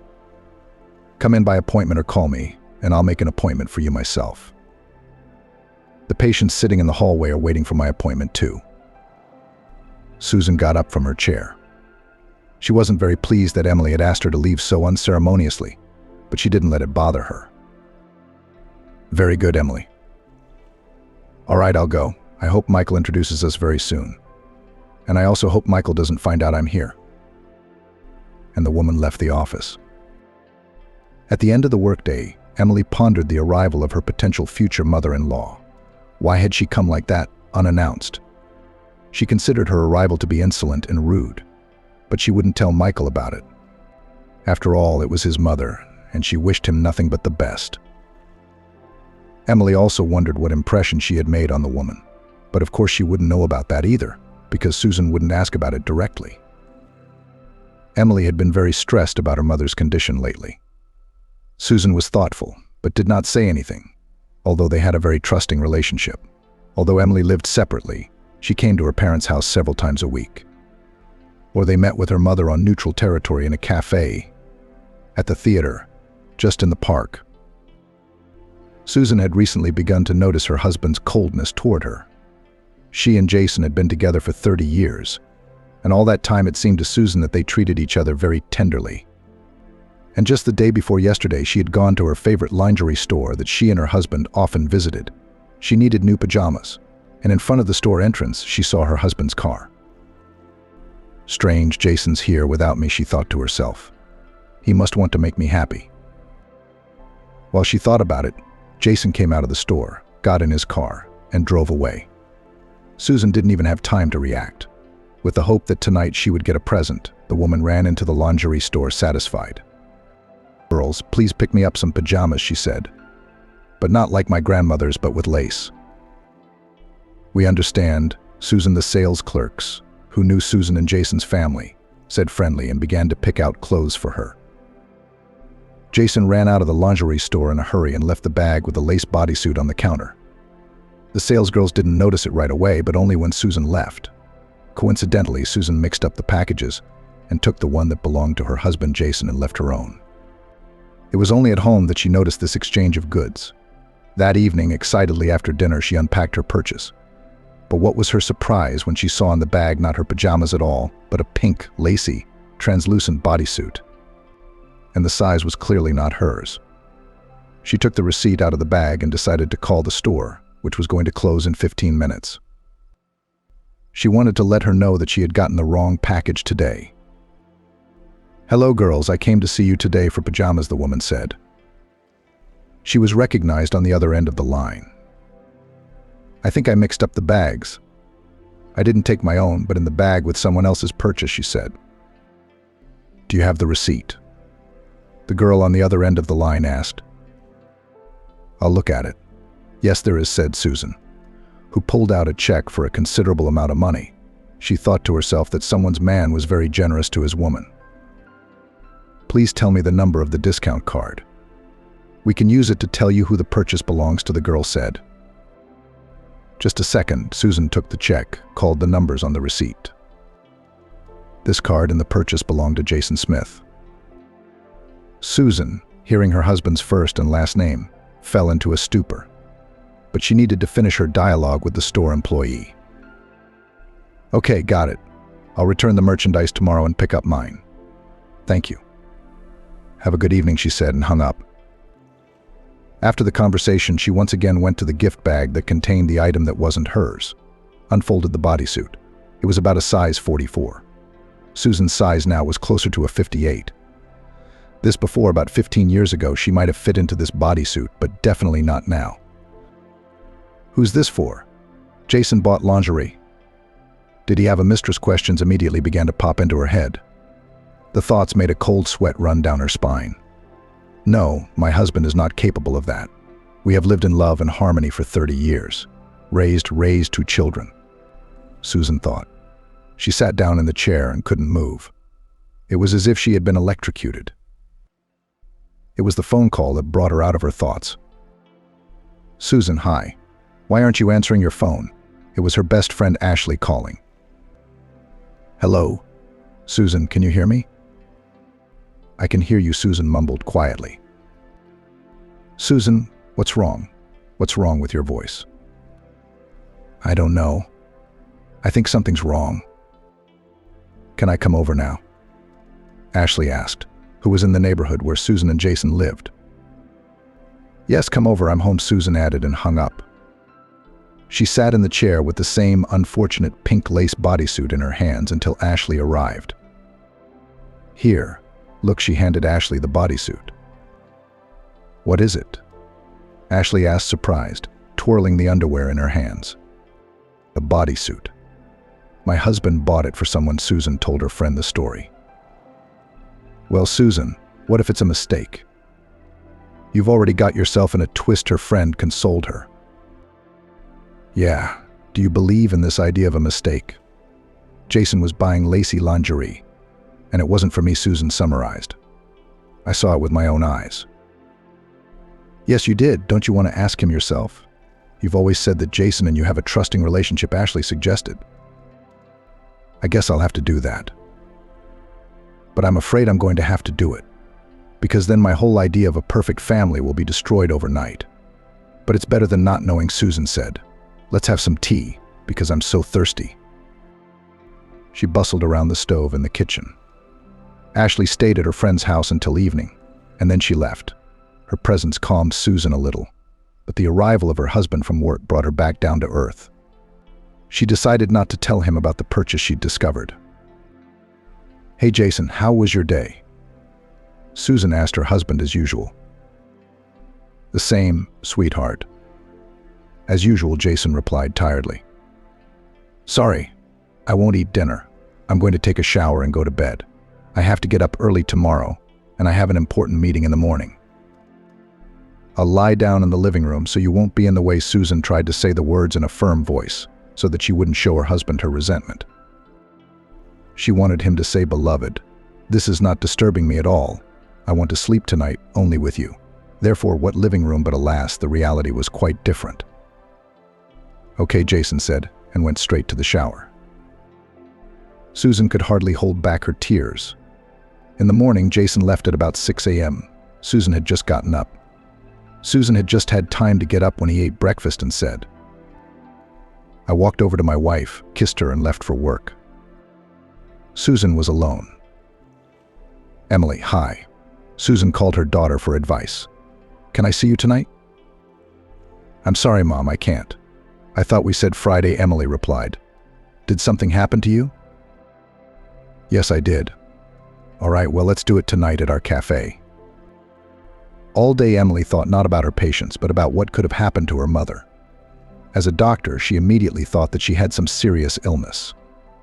S2: Come in by appointment or call me, and I'll make an appointment for you myself. The patients sitting in the hallway are waiting for my appointment too. Susan got up from her chair. She wasn't very pleased that Emily had asked her to leave so unceremoniously, but she didn't let it bother her. Very good, Emily. All right, I'll go. I hope Michael introduces us very soon. And I also hope Michael doesn't find out I'm here. And the woman left the office. At the end of the workday, Emily pondered the arrival of her potential future mother-in-law. Why had she come like that, unannounced? She considered her arrival to be insolent and rude, but she wouldn't tell Michael about it. After all, it was his mother, and she wished him nothing but the best. Emily also wondered what impression she had made on the woman, but of course she wouldn't know about that either, because Susan wouldn't ask about it directly. Emily had been very stressed about her mother's condition lately. Susan was thoughtful, but did not say anything, although they had a very trusting relationship. Although Emily lived separately, she came to her parents' house several times a week. Or they met with her mother on neutral territory in a cafe, at the theater, just in the park. Susan had recently begun to notice her husband's coldness toward her. She and Jason had been together for 30 years, and all that time it seemed to Susan that they treated each other very tenderly. And just the day before yesterday, she had gone to her favorite lingerie store that she and her husband often visited. She needed new pajamas, and in front of the store entrance, she saw her husband's car. Strange, Jason's here without me, she thought to herself. He must want to make me happy. While she thought about it, Jason came out of the store, got in his car, and drove away. Susan didn't even have time to react. With the hope that tonight she would get a present, the woman ran into the lingerie store satisfied. "Girls, please pick me up some pajamas," she said. "But not like my grandmother's, but with lace." "We understand," Susan, the sales clerks, who knew Susan and Jason's family, said friendly and began to pick out clothes for her. Jason ran out of the lingerie store in a hurry and left the bag with a lace bodysuit on the counter. The salesgirls didn't notice it right away, but only when Susan left. Coincidentally, Susan mixed up the packages and took the one that belonged to her husband Jason and left her own. It was only at home that she noticed this exchange of goods. That evening, excitedly after dinner, she unpacked her purchase. But what was her surprise when she saw in the bag not her pajamas at all, but a pink, lacy, translucent bodysuit. And the size was clearly not hers. She took the receipt out of the bag and decided to call the store, which was going to close in 15 minutes. She wanted to let her know that she had gotten the wrong package today. "Hello, girls, I came to see you today for pajamas," the woman said. She was recognized on the other end of the line. "I think I mixed up the bags. I didn't take my own, but in the bag with someone else's purchase," she said. "Do you have the receipt?" the girl on the other end of the line asked. "I'll look at it." "Yes, there is," said Susan, who pulled out a check for a considerable amount of money. She thought to herself that someone's man was very generous to his woman. "Please tell me the number of the discount card. We can use it to tell you who the purchase belongs to," the girl said. Just a second, Susan took the check, called the numbers on the receipt. This card and the purchase belonged to Jason Smith. Susan, hearing her husband's first and last name, fell into a stupor. But she needed to finish her dialogue with the store employee. "Okay, got it. I'll return the merchandise tomorrow and pick up mine. Thank you. Have a good evening," she said and hung up. After the conversation, she once again went to the gift bag that contained the item that wasn't hers, unfolded the bodysuit. It was about a size 44. Susan's size now was closer to a 58. This before, about 15 years ago, she might have fit into this bodysuit, but definitely not now. "Who's this for?" Jason bought lingerie. Did he have a mistress? Questions immediately began to pop into her head. The thoughts made a cold sweat run down her spine. "No, my husband is not capable of that. We have lived in love and harmony for 30 years. Raised 2 children." Susan thought. She sat down in the chair and couldn't move. It was as if she had been electrocuted. It was the phone call that brought her out of her thoughts. "Susan, hi. Why aren't you answering your phone?" It was her best friend Ashley calling. Hello? Susan, can you hear me? I can hear you, Susan mumbled quietly. Susan, what's wrong? What's wrong with your voice? I don't know. I think something's wrong. Can I come over now? Ashley asked, who was in the neighborhood where Susan and Jason lived. Yes, come over, I'm home, Susan added and hung up. She sat in the chair with the same unfortunate pink lace bodysuit in her hands until Ashley arrived. Here, look, she handed Ashley the bodysuit. What is it? Ashley asked, surprised, twirling the underwear in her hands. A bodysuit. My husband bought it for someone. Susan told her friend the story. Well, Susan, what if it's a mistake? You've already got yourself in a twist, her friend consoled her. Yeah, do you believe in this idea of a mistake? Jason was buying lacy lingerie, and it wasn't for me, Susan summarized. I saw it with my own eyes. Yes, you did. Don't you want to ask him yourself? You've always said that Jason and you have a trusting relationship, Ashley suggested. I guess I'll have to do that. But I'm afraid I'm going to have to do it, because then my whole idea of a perfect family will be destroyed overnight. But it's better than not knowing, Susan said. Let's have some tea, because I'm so thirsty. She bustled around the stove in the kitchen. Ashley stayed at her friend's house until evening, and then she left. Her presence calmed Susan a little, but the arrival of her husband from work brought her back down to earth. She decided not to tell him about the purchase she'd discovered. Hey Jason, how was your day? Susan asked her husband as usual. The same, sweetheart. As usual, Jason replied tiredly. Sorry, I won't eat dinner. I'm going to take a shower and go to bed. I have to get up early tomorrow, and I have an important meeting in the morning. I'll lie down in the living room so you won't be in the way. Susan tried to say the words in a firm voice so that she wouldn't show her husband her resentment. She wanted him to say, beloved, this is not disturbing me at all. I want to sleep tonight only with you. Therefore, what living room? But alas, the reality was quite different. Okay, Jason said, and went straight to the shower. Susan could hardly hold back her tears. In the morning, Jason left at about 6 a.m. Susan had just gotten up. Susan had just had time to get up when he ate breakfast and said, I walked over to my wife, kissed her, and left for work. Susan was alone. Emily, hi. Susan called her daughter for advice. Can I see you tonight? I'm sorry, Mom, I can't. I thought we said Friday, Emily replied. Did something happen to you? Yes, I did. All right, well, let's do it tonight at our cafe. All day, Emily thought not about her patients, but about what could have happened to her mother. As a doctor, she immediately thought that she had some serious illness.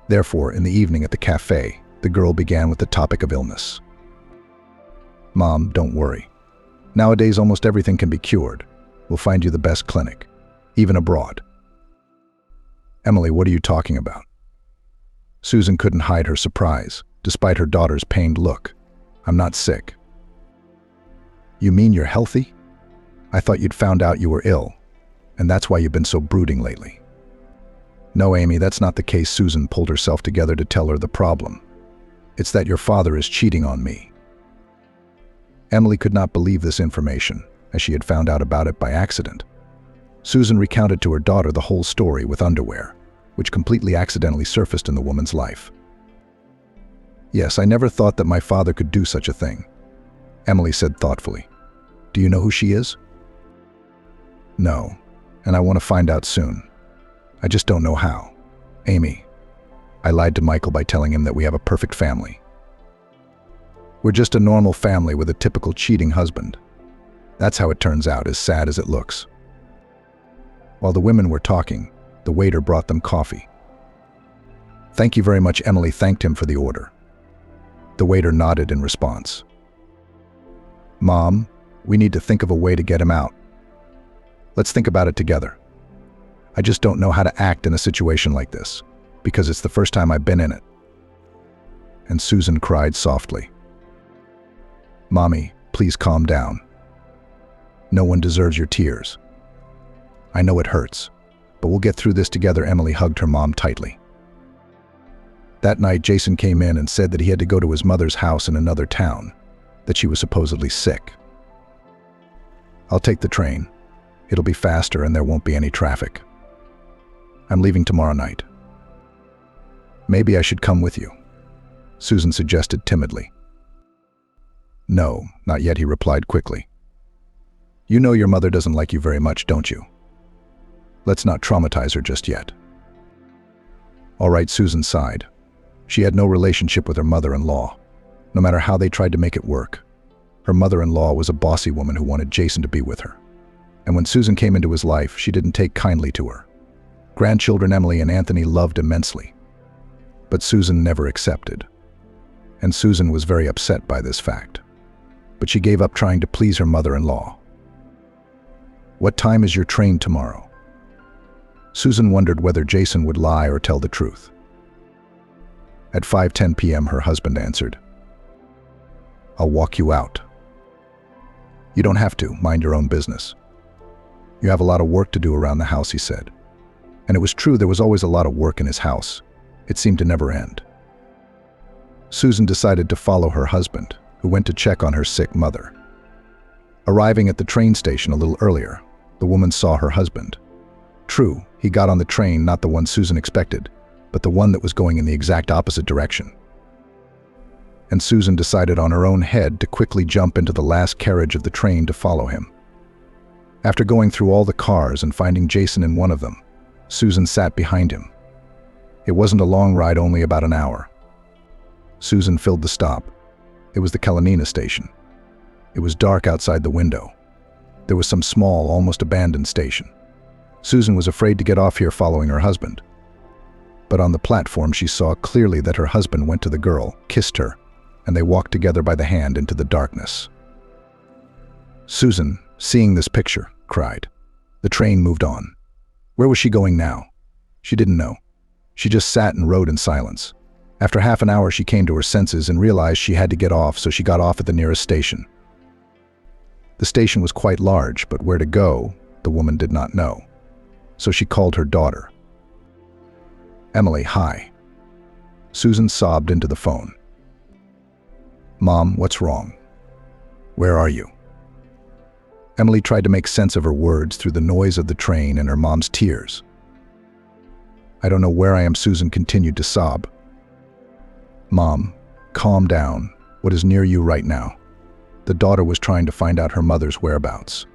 S2: Therefore, in the evening at the cafe, the girl began with the topic of illness. Mom, don't worry. Nowadays, almost everything can be cured. We'll find you the best clinic, even abroad. Emily, what are you talking about? Susan couldn't hide her surprise, despite her daughter's pained look. I'm not sick. You mean you're healthy? I thought you'd found out you were ill, and that's why you've been so brooding lately. No, Amy, that's not the case. Susan pulled herself together to tell her the problem. It's that your father is cheating on me. Emily could not believe this information, as she had found out about it by accident. Susan recounted to her daughter the whole story with underwear, which completely accidentally surfaced in the woman's life. Yes, I never thought that my father could do such a thing, Emily said thoughtfully. Do you know who she is? No, and I want to find out soon. I just don't know how. Amy, I lied to Michael by telling him that we have a perfect family. We're just a normal family with a typical cheating husband. That's how it turns out, as sad as it looks. While the women were talking, the waiter brought them coffee. Thank you very much, Emily thanked him for the order. The waiter nodded in response. Mom, we need to think of a way to get him out. Let's think about it together. I just don't know how to act in a situation like this, because it's the first time I've been in it. And Susan cried softly. Mommy, please calm down. No one deserves your tears. I know it hurts, but we'll get through this together. Emily hugged her mom tightly. That night, Jason came in and said that he had to go to his mother's house in another town, that she was supposedly sick. "I'll take the train. It'll be faster and there won't be any traffic. I'm leaving tomorrow night." "Maybe I should come with you," Susan suggested timidly. "No, not yet," he replied quickly. "You know your mother doesn't like you very much, don't you? Let's not traumatize her just yet." "All right," Susan sighed. She had no relationship with her mother-in-law, no matter how they tried to make it work. Her mother-in-law was a bossy woman who wanted Jason to be with her. And when Susan came into his life, she didn't take kindly to her. Grandchildren Emily and Anthony loved immensely. But Susan never accepted. And Susan was very upset by this fact. But she gave up trying to please her mother-in-law. "What time is your train tomorrow?" Susan wondered whether Jason would lie or tell the truth. "At 5:10 p.m., her husband answered. "I'll walk you out." "You don't have to. Mind your own business." "You have a lot of work to do around the house," he said. And it was true, there was always a lot of work in his house. It seemed to never end. Susan decided to follow her husband, who went to check on her sick mother. Arriving at the train station a little earlier, the woman saw her husband. True, he got on the train, not the one Susan expected, but the one that was going in the exact opposite direction. And Susan decided on her own head to quickly jump into the last carriage of the train to follow him. After going through all the cars and finding Jason in one of them, Susan sat behind him. It wasn't a long ride, only about an hour. Susan filled the stop. It was the Kalanina station. It was dark outside the window. There was some small, almost abandoned station. Susan was afraid to get off here following her husband. But on the platform she saw clearly that her husband went to the girl, kissed her, and they walked together by the hand into the darkness. Susan, seeing this picture, cried. The train moved on. Where was she going now? She didn't know. She just sat and rode in silence. After half an hour she came to her senses and realized she had to get off, so she got off at the nearest station. The station was quite large, but where to go, the woman did not know. So she called her daughter. "Emily, hi." Susan sobbed into the phone. "Mom, what's wrong? Where are you?" Emily tried to make sense of her words through the noise of the train and her mom's tears. "I don't know where I am," Susan continued to sob. "Mom, calm down. What is near you right now?" The daughter was trying to find out her mother's whereabouts.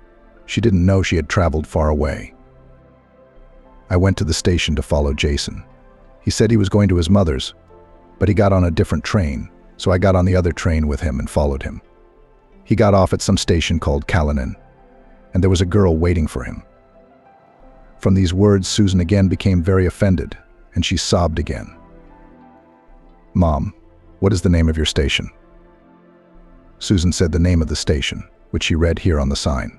S2: She didn't know she had traveled far away. "I went to the station to follow Jason. He said he was going to his mother's, but he got on a different train, so I got on the other train with him and followed him. He got off at some station called Kalinin, and there was a girl waiting for him." From these words, Susan again became very offended, and she sobbed again. "Mom, what is the name of your station?" Susan said the name of the station, which she read here on the sign.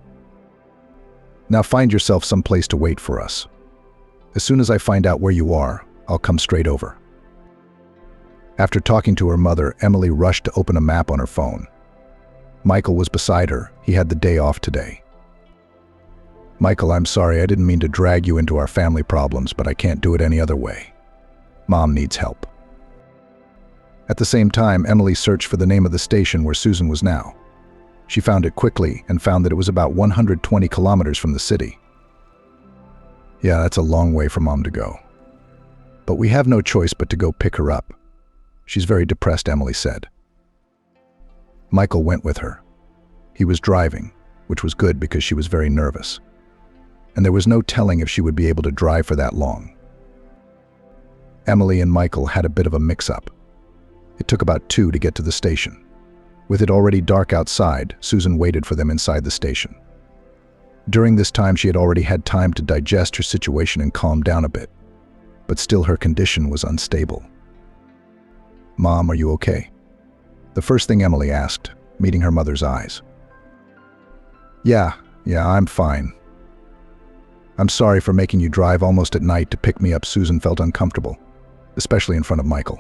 S2: "Now find yourself some place to wait for us. As soon as I find out where you are, I'll come straight over." After talking to her mother, Emily rushed to open a map on her phone. Michael was beside her. He had the day off today. "Michael, I'm sorry, I didn't mean to drag you into our family problems, but I can't do it any other way. Mom needs help." At the same time, Emily searched for the name of the station where Susan was now. She found it quickly and found that it was about 120 kilometers from the city. "Yeah, that's a long way for Mom to go. But we have no choice but to go pick her up. She's very depressed," Emily said. Michael went with her. He was driving, which was good because she was very nervous. And there was no telling if she would be able to drive for that long. Emily and Michael had a bit of a mix-up. It took about 2 to get to the station. With it already dark outside, Susan waited for them inside the station. During this time, she had already had time to digest her situation and calm down a bit. But still her condition was unstable. "Mom, are you okay?" The first thing Emily asked, meeting her mother's eyes. Yeah, I'm fine. I'm sorry for making you drive almost at night to pick me up." Susan felt uncomfortable, especially in front of Michael.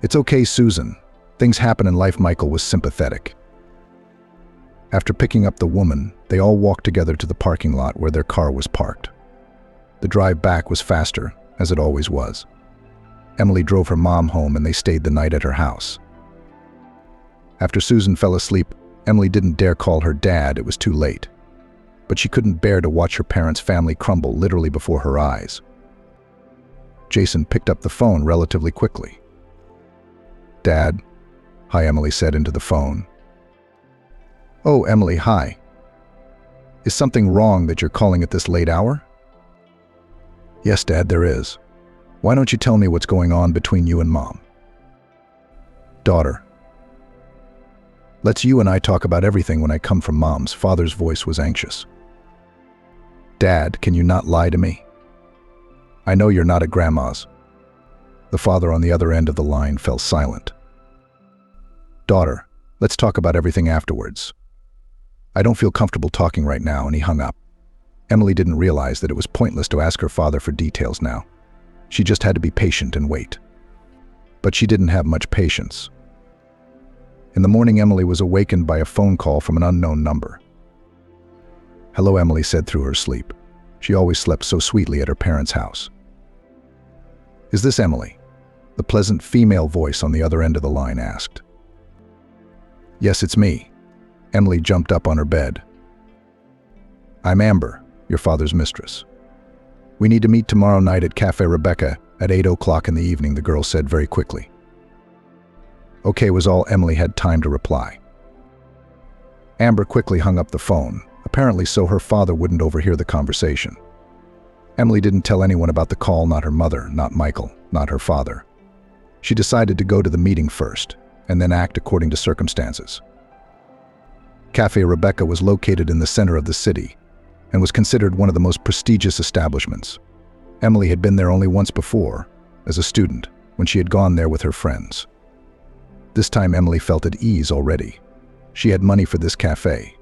S2: "It's okay, Susan. Things happen in life." Michael was sympathetic. After picking up the woman, they all walked together to the parking lot where their car was parked. The drive back was faster, as it always was. Emily drove her mom home and they stayed the night at her house. After Susan fell asleep, Emily didn't dare call her dad, it was too late. But she couldn't bear to watch her parents' family crumble literally before her eyes. Jason picked up the phone relatively quickly. "Dad," "Hi," Emily said into the phone. "Oh, Emily, hi. Is something wrong that you're calling at this late hour?" "Yes, Dad, there is. Why don't you tell me what's going on between you and Mom?" "Daughter, let's you and I talk about everything when I come from Mom's." Father's voice was anxious. "Dad, can you not lie to me? I know you're not at Grandma's." The father on the other end of the line fell silent. "Daughter, let's talk about everything afterwards. I don't feel comfortable talking right now," and he hung up. Emily didn't realize that it was pointless to ask her father for details now. She just had to be patient and wait. But she didn't have much patience. In the morning, Emily was awakened by a phone call from an unknown number. "Hello," Emily said through her sleep. She always slept so sweetly at her parents' house. "Is this Emily?" The pleasant female voice on the other end of the line asked. "Yes, it's me." Emily jumped up on her bed. "I'm Amber, your father's mistress. We need to meet tomorrow night at Cafe Rebecca at 8 o'clock in the evening," the girl said very quickly. "Okay," was all Emily had time to reply. Amber quickly hung up the phone, apparently so her father wouldn't overhear the conversation. Emily didn't tell anyone about the call, not her mother, not Michael, not her father. She decided to go to the meeting first, and then act according to circumstances. Cafe Rebecca was located in the center of the city, and was considered one of the most prestigious establishments. Emily had been there only once before, as a student, when she had gone there with her friends. This time Emily felt at ease already. She had money for this cafe.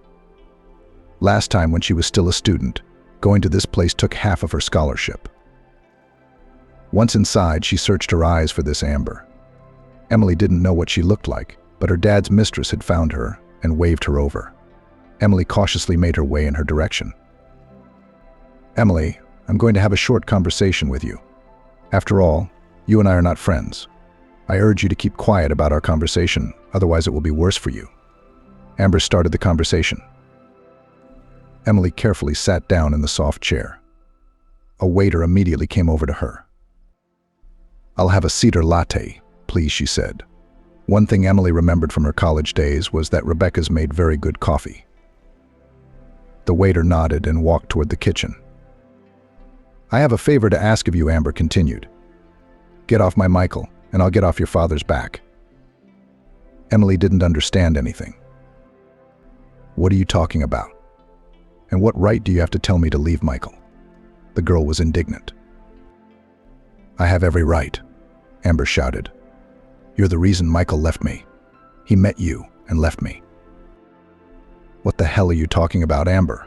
S2: Last time, when she was still a student, going to this place took half of her scholarship. Once inside, she searched her eyes for this Amber. Emily didn't know what she looked like, but her dad's mistress had found her and waved her over. Emily cautiously made her way in her direction. "Emily, I'm going to have a short conversation with you. After all, you and I are not friends. I urge you to keep quiet about our conversation, otherwise it will be worse for you." Amber started the conversation. Emily carefully sat down in the soft chair. A waiter immediately came over to her. "I'll have a cedar latte, please," she said. One thing Emily remembered from her college days was that Rebecca's made very good coffee. The waiter nodded and walked toward the kitchen. "I have a favor to ask of you," Amber continued. "Get off my Michael, and I'll get off your father's back." Emily didn't understand anything. "What are you talking about? And what right do you have to tell me to leave Michael?" The girl was indignant. "I have every right," Amber shouted. "You're the reason Michael left me. He met you and left me." "What the hell are you talking about, Amber?"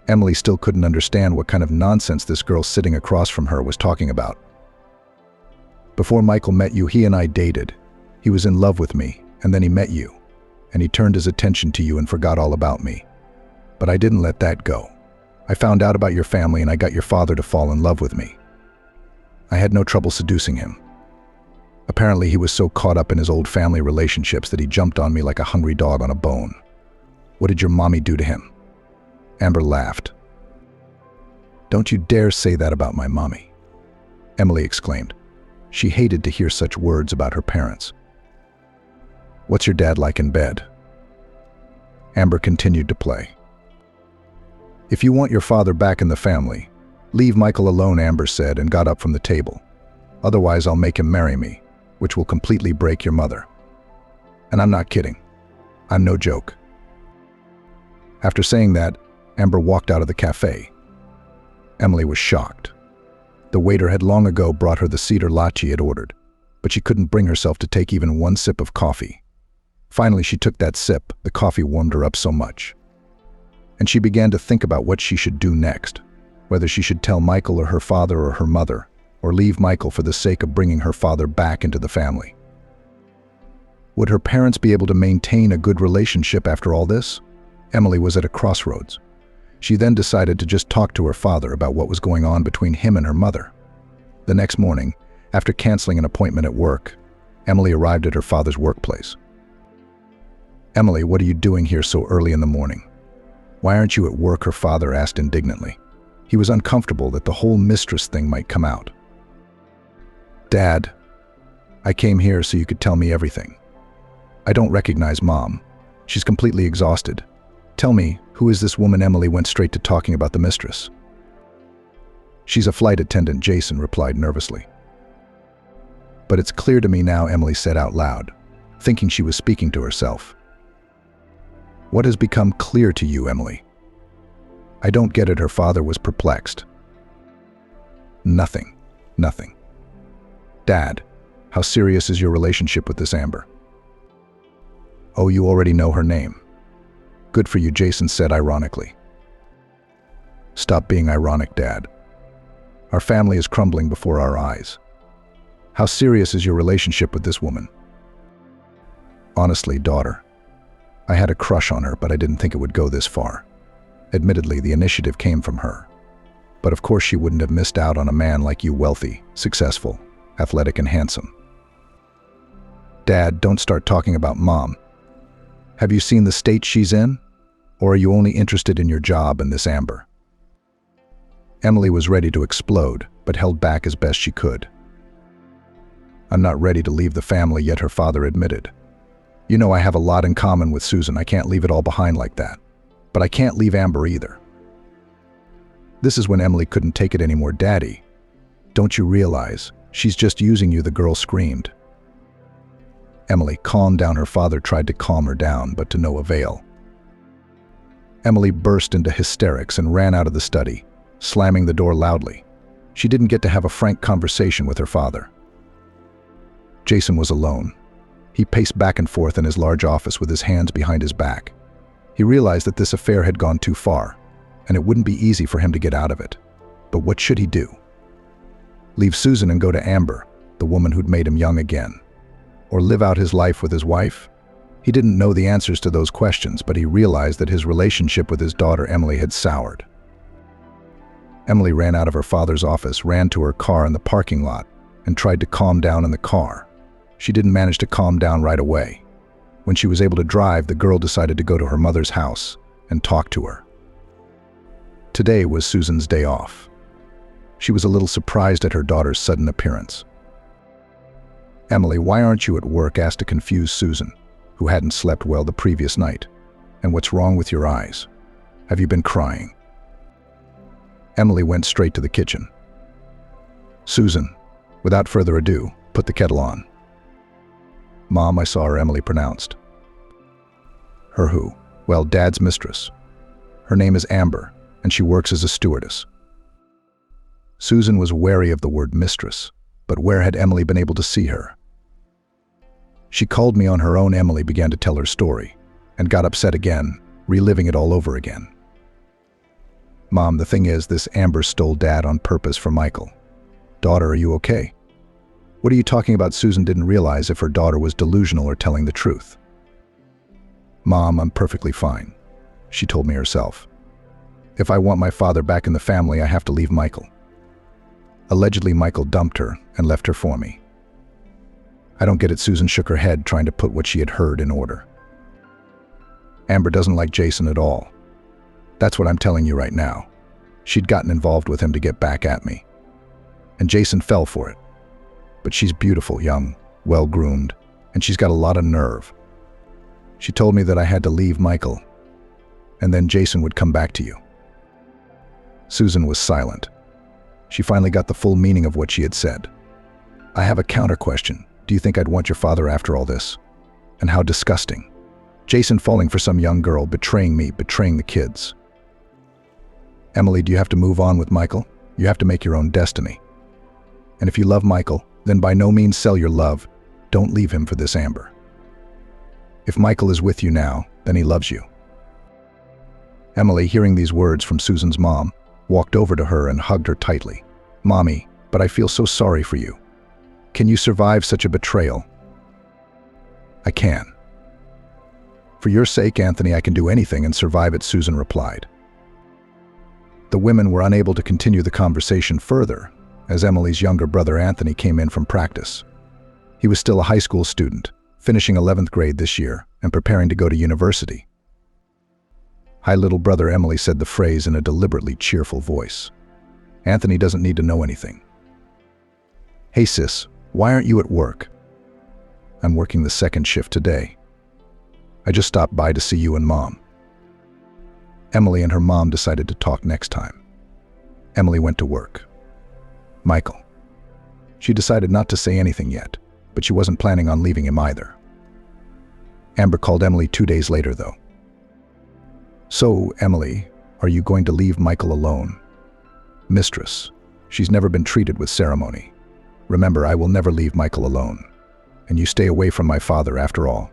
S2: Emily still couldn't understand what kind of nonsense this girl sitting across from her was talking about. "Before Michael met you, he and I dated. He was in love with me, and then he met you, and he turned his attention to you and forgot all about me. But I didn't let that go. I found out about your family and I got your father to fall in love with me. I had no trouble seducing him. Apparently he was so caught up in his old family relationships that he jumped on me like a hungry dog on a bone. What did your mommy do to him?" Amber laughed. "Don't you dare say that about my mommy," Emily exclaimed. She hated to hear such words about her parents. "What's your dad like in bed?" Amber continued to play. "If you want your father back in the family, leave Michael alone," Amber said and got up from the table. "Otherwise I'll make him marry me, which will completely break your mother. And I'm not kidding. I'm no joke." After saying that, Amber walked out of the cafe. Emily was shocked. The waiter had long ago brought her the cedar latte she had ordered, but she couldn't bring herself to take even one sip of coffee. Finally, she took that sip. The coffee warmed her up so much. And she began to think about what she should do next, whether she should tell Michael or her father or her mother, or leave Michael for the sake of bringing her father back into the family. Would her parents be able to maintain a good relationship after all this? Emily was at a crossroads. She then decided to just talk to her father about what was going on between him and her mother. The next morning, After canceling an appointment at work, Emily arrived at her father's workplace. "Emily, what are you doing here so early in the morning? Why aren't you at work?" her father asked indignantly. He was uncomfortable that the whole mistress thing might come out. "Dad, I came here so you could tell me everything. I don't recognize Mom. She's completely exhausted. Tell me, who is this woman?" Emily went straight to talking about the mistress. "She's a flight attendant," Jason replied nervously. "But it's clear to me now," Emily said out loud, thinking she was speaking to herself. "What has become clear to you, Emily?" "I don't get it," her father was perplexed. Nothing. "Dad, how serious is your relationship with this Amber?" "Oh, you already know her name." "Good for you," Jason said ironically. "Stop being ironic, Dad. Our family is crumbling before our eyes. How serious is your relationship with this woman?" "Honestly, daughter, I had a crush on her, but I didn't think it would go this far. Admittedly, the initiative came from her. But of course she wouldn't have missed out on a man like you, wealthy, successful, athletic, and handsome." "Dad, don't start talking about Mom. Have you seen the state she's in? Or are you only interested in your job and this Amber?" Emily was ready to explode, but held back as best she could. "I'm not ready to leave the family yet," her father admitted. "You know I have a lot in common with Susan. I can't leave it all behind like that. But I can't leave Amber either." This is when Emily couldn't take it anymore. "Daddy, don't you realize she's just using you?" the girl screamed. "Emily, calm down." Her father tried to calm her down, but to no avail. Emily burst into hysterics and ran out of the study, slamming the door loudly. She didn't get to have a frank conversation with her father. Jason was alone. He paced back and forth in his large office with his hands behind his back. He realized that this affair had gone too far, and it wouldn't be easy for him to get out of it. But what should he do? Leave Susan and go to Amber, the woman who'd made him young again? Or live out his life with his wife? He didn't know the answers to those questions, but he realized that his relationship with his daughter Emily had soured. Emily ran out of her father's office, ran to her car in the parking lot, and tried to calm down in the car. She didn't manage to calm down right away. When she was able to drive, the girl decided to go to her mother's house and talk to her. Today was Susan's day off. She was a little surprised at her daughter's sudden appearance. "Emily, why aren't you at work?" asked a confused Susan, who hadn't slept well the previous night. "And what's wrong with your eyes? Have you been crying?" Emily went straight to the kitchen. Susan, without further ado, put the kettle on. "Mom, I saw her," Emily pronounced. "Her who?" "Well, Dad's mistress. Her name is Amber, and she works as a stewardess." Susan was wary of the word mistress, but where had Emily been able to see her? "She called me on her own." Emily began to tell her story, and got upset again, reliving it all over again. "Mom, the thing is, this Amber stole Dad on purpose for Michael. Daughter, are you okay?" "What are you talking about?" Susan didn't realize if her daughter was delusional or telling the truth. "Mom, I'm perfectly fine," she told me herself. "If I want my father back in the family, I have to leave Michael. Allegedly, Michael dumped her and left her for me." "I don't get it." Susan shook her head, trying to put what she had heard in order. "Amber doesn't like Jason at all. That's what I'm telling you right now. She'd gotten involved with him to get back at me. And Jason fell for it. But she's beautiful, young, well-groomed, and she's got a lot of nerve. She told me that I had to leave Michael, and then Jason would come back to you." Susan was silent. She finally got the full meaning of what she had said. "I have a counter question. Do you think I'd want your father after all this? And how disgusting. Jason falling for some young girl, betraying me, betraying the kids. Emily, do you have to move on with Michael? You have to make your own destiny. And if you love Michael, then by no means sell your love. Don't leave him for this Amber. If Michael is with you now, then he loves you." Emily, hearing these words from Susan's mom, walked over to her and hugged her tightly. "Mommy, but I feel so sorry for you. Can you survive such a betrayal?" "I can. For your sake, Anthony, I can do anything and survive it," Susan replied. The women were unable to continue the conversation further, as Emily's younger brother Anthony came in from practice. He was still a high school student, finishing 11th grade this year and preparing to go to university. "Hi, little brother," Emily said the phrase in a deliberately cheerful voice. "Anthony doesn't need to know anything." "Hey sis, why aren't you at work?" "I'm working the second shift today. I just stopped by to see you and Mom." Emily and her mom decided to talk next time. Emily went to work. Michael. She decided not to say anything yet, but she wasn't planning on leaving him either. Amber called Emily 2 days later, though. "So, Emily, are you going to leave Michael alone?" "Mistress, she's never been treated with ceremony. Remember, I will never leave Michael alone. And you stay away from my father after all."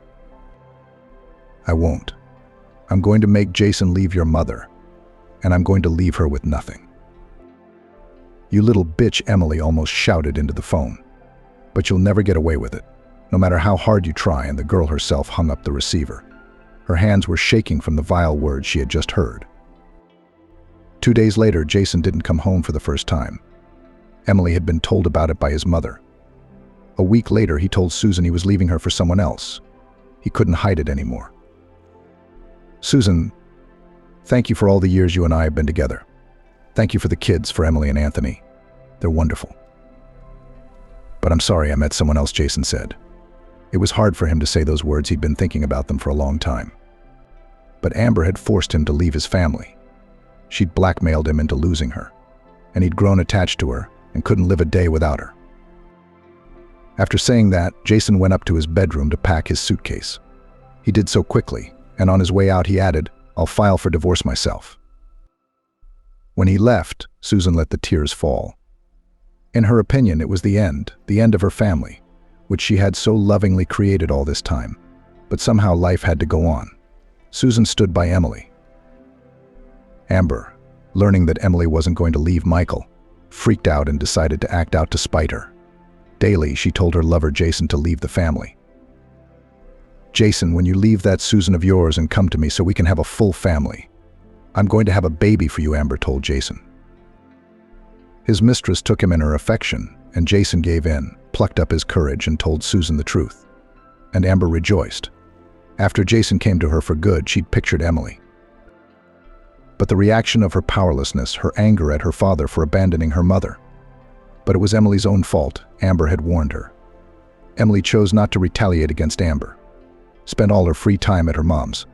S2: "I won't. I'm going to make Jason leave your mother, and I'm going to leave her with nothing." "You little bitch," Emily almost shouted into the phone. "But you'll never get away with it, no matter how hard you try," and the girl herself hung up the receiver. Her hands were shaking from the vile words she had just heard. 2 days later, Jason didn't come home for the first time. Emily had been told about it by his mother. A week later, he told Susan he was leaving her for someone else. He couldn't hide it anymore. "Susan, thank you for all the years you and I have been together. Thank you for the kids, for Emily and Anthony. They're wonderful. But I'm sorry I met someone else," Jason said. It was hard for him to say those words. He'd been thinking about them for a long time. But Amber had forced him to leave his family. She'd blackmailed him into losing her, and he'd grown attached to her and couldn't live a day without her. After saying that, Jason went up to his bedroom to pack his suitcase. He did so quickly, and on his way out he added, "I'll file for divorce myself." When he left, Susan let the tears fall. In her opinion, it was the end of her family, which she had so lovingly created all this time. But somehow life had to go on. Susan stood by Emily. Amber, learning that Emily wasn't going to leave Michael, freaked out and decided to act out to spite her. Daily, she told her lover Jason to leave the family. "Jason, when you leave that Susan of yours and come to me so we can have a full family. I'm going to have a baby for you," Amber told Jason. His mistress took him in her affection, and Jason gave in, plucked up his courage, and told Susan the truth. And Amber rejoiced. After Jason came to her for good, she'd pictured Emily. But the reaction of her powerlessness, her anger at her father for abandoning her mother. But it was Emily's own fault. Amber had warned her. Emily chose not to retaliate against Amber. Spent all her free time at her mom's,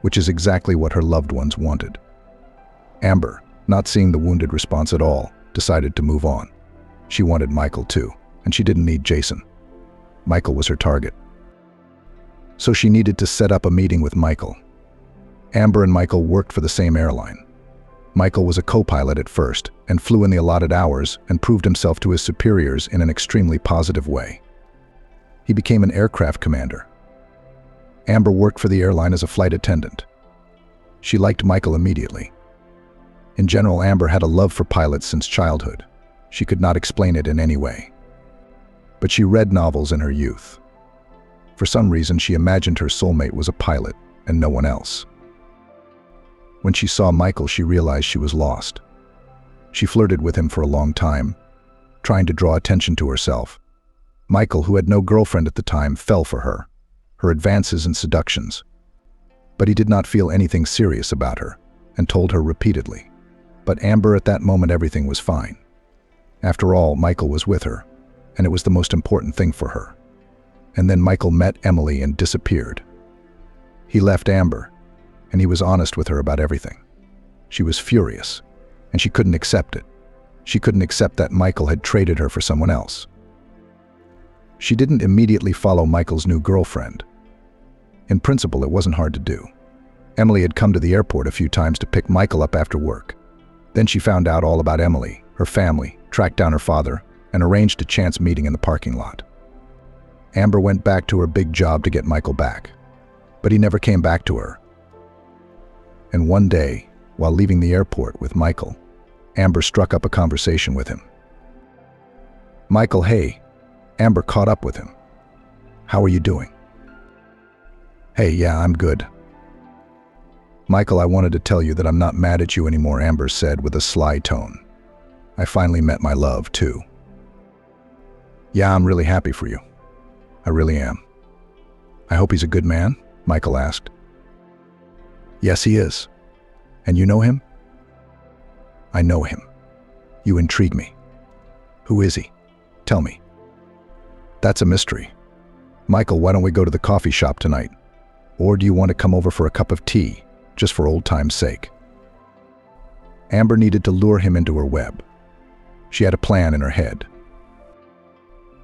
S2: which is exactly what her loved ones wanted. Amber, not seeing the wounded response at all, decided to move on. She wanted Michael too, and she didn't need Jason. Michael was her target. So she needed to set up a meeting with Michael. Amber and Michael worked for the same airline. Michael was a co-pilot at first and flew in the allotted hours and proved himself to his superiors in an extremely positive way. He became an aircraft commander. Amber worked for the airline as a flight attendant. She liked Michael immediately. In general, Amber had a love for pilots since childhood. She could not explain it in any way. But she read novels in her youth. For some reason, she imagined her soulmate was a pilot and no one else. When she saw Michael, she realized she was lost. She flirted with him for a long time, trying to draw attention to herself. Michael, who had no girlfriend at the time, fell for her advances and seductions. But he did not feel anything serious about her and told her repeatedly. But Amber, at that moment, everything was fine. After all, Michael was with her, and it was the most important thing for her. And then Michael met Emily and disappeared. He left Amber, and he was honest with her about everything. She was furious, and she couldn't accept it. She couldn't accept that Michael had traded her for someone else. She didn't immediately follow Michael's new girlfriend. In principle, it wasn't hard to do. Emily had come to the airport a few times to pick Michael up after work. Then she found out all about Emily, her family, tracked down her father, and arranged a chance meeting in the parking lot. Amber went back to her big job to get Michael back, but he never came back to her. And one day, while leaving the airport with Michael, Amber struck up a conversation with him. "Michael, hey." Amber caught up with him. "How are you doing?" "Hey, yeah, I'm good." "Michael, I wanted to tell you that I'm not mad at you anymore," Amber said with a sly tone. I finally met my love, too. Yeah, I'm really happy for you. I really am. I hope he's a good man, Michael asked. Yes, he is. And you know him? I know him. You intrigue me. Who is he? Tell me. That's a mystery. Michael, why don't we go to the coffee shop tonight? Or do you want to come over for a cup of tea, just for old time's sake? Amber needed to lure him into her web. She had a plan in her head.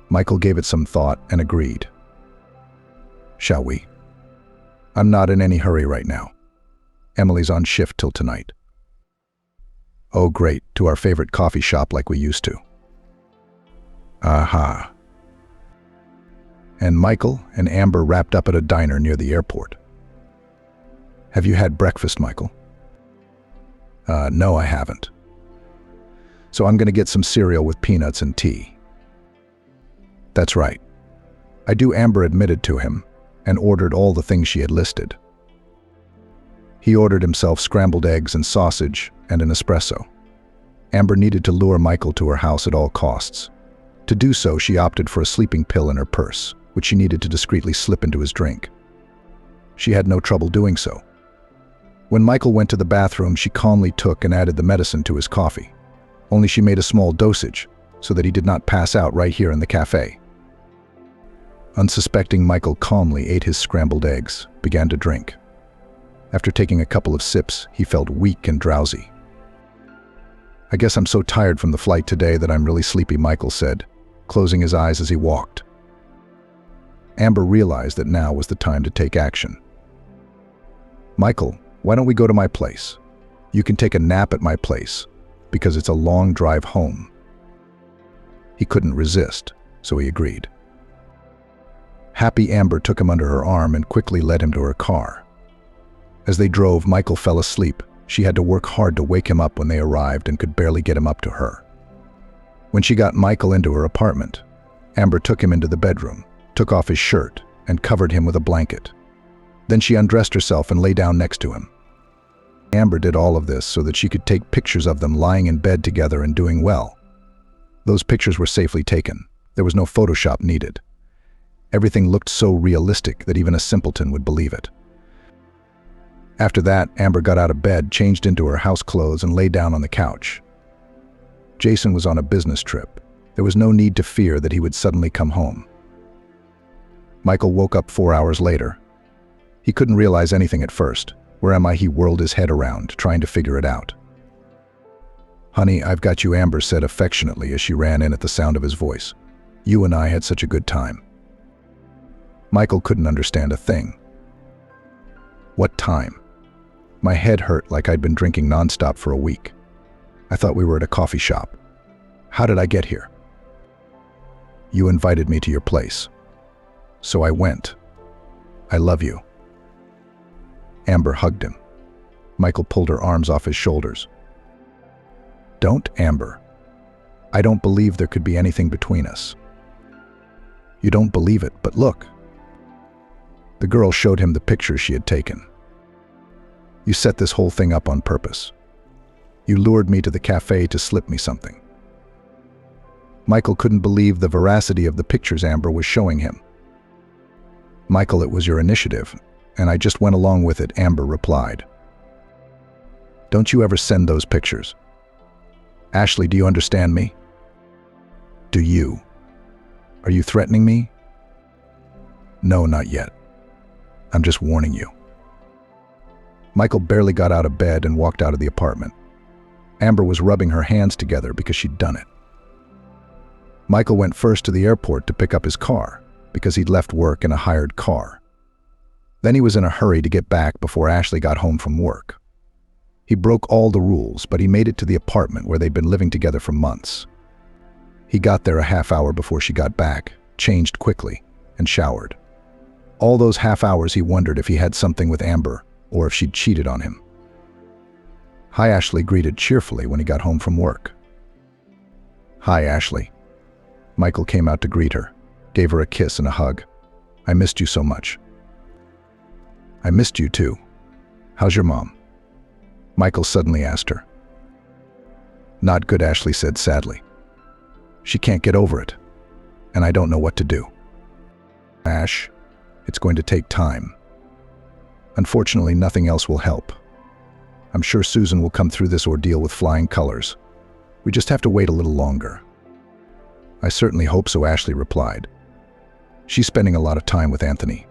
S2: Michael gave it some thought and agreed. Shall we? I'm not in any hurry right now. Emily's on shift till tonight. Oh, great, to our favorite coffee shop like we used to. Aha. And Michael and Amber wrapped up at a diner near the airport. Have you had breakfast, Michael? No, I haven't. So I'm going to get some cereal with peanuts and tea. That's right. Amber admitted to him and ordered all the things she had listed. He ordered himself scrambled eggs and sausage and an espresso. Amber needed to lure Michael to her house at all costs. To do so, she opted for a sleeping pill in her purse, which she needed to discreetly slip into his drink. She had no trouble doing so. When Michael went to the bathroom, she calmly took and added the medicine to his coffee. Only she made a small dosage, so that he did not pass out right here in the cafe. Unsuspecting, Michael calmly ate his scrambled eggs, began to drink. After taking a couple of sips, he felt weak and drowsy. I guess I'm so tired from the flight today that I'm really sleepy, Michael said, closing his eyes as he walked. Amber realized that now was the time to take action. Michael, why don't we go to my place? You can take a nap at my place, because it's a long drive home. He couldn't resist, so he agreed. Happy Amber took him under her arm and quickly led him to her car. As they drove, Michael fell asleep. She had to work hard to wake him up when they arrived and could barely get him up to her. When she got Michael into her apartment, Amber took him into the bedroom, took off his shirt, and covered him with a blanket. Then she undressed herself and lay down next to him. Amber did all of this so that she could take pictures of them lying in bed together and doing well. Those pictures were safely taken. There was no Photoshop needed. Everything looked so realistic that even a simpleton would believe it. After that, Amber got out of bed, changed into her house clothes, and lay down on the couch. Jason was on a business trip. There was no need to fear that he would suddenly come home. Michael woke up 4 hours later. He couldn't realize anything at first. Where am I? He whirled his head around, trying to figure it out. Honey, I've got you, Amber said affectionately as she ran in at the sound of his voice. You and I had such a good time. Michael couldn't understand a thing. What time? My head hurt like I'd been drinking nonstop for a week. I thought we were at a coffee shop. How did I get here? You invited me to your place. So I went. I love you. Amber hugged him. Michael pulled her arms off his shoulders. Don't, Amber. I don't believe there could be anything between us. You don't believe it, but look. The girl showed him the pictures she had taken. You set this whole thing up on purpose. You lured me to the cafe to slip me something. Michael couldn't believe the veracity of the pictures Amber was showing him. Michael, it was your initiative, and I just went along with it, Amber replied. Don't you ever send those pictures. Ashley, do you understand me? Do you? Are you threatening me? No, not yet. I'm just warning you. Michael barely got out of bed and walked out of the apartment. Amber was rubbing her hands together because she'd done it. Michael went first to the airport to pick up his car because he'd left work in a hired car. Then he was in a hurry to get back before Ashley got home from work. He broke all the rules, but he made it to the apartment where they'd been living together for months. He got there a half hour before she got back, changed quickly, and showered. All those half hours he wondered if he had something with Amber or if she'd cheated on him. Hi, Ashley greeted cheerfully when he got home from work. Hi, Ashley. Michael came out to greet her, gave her a kiss and a hug. I missed you so much. I missed you too. How's your mom? Michael suddenly asked her. Not good, Ashley said sadly. She can't get over it, and I don't know what to do. Ash, it's going to take time. Unfortunately, nothing else will help. I'm sure Susan will come through this ordeal with flying colors. We just have to wait a little longer. I certainly hope so, Ashley replied. She's spending a lot of time with Anthony.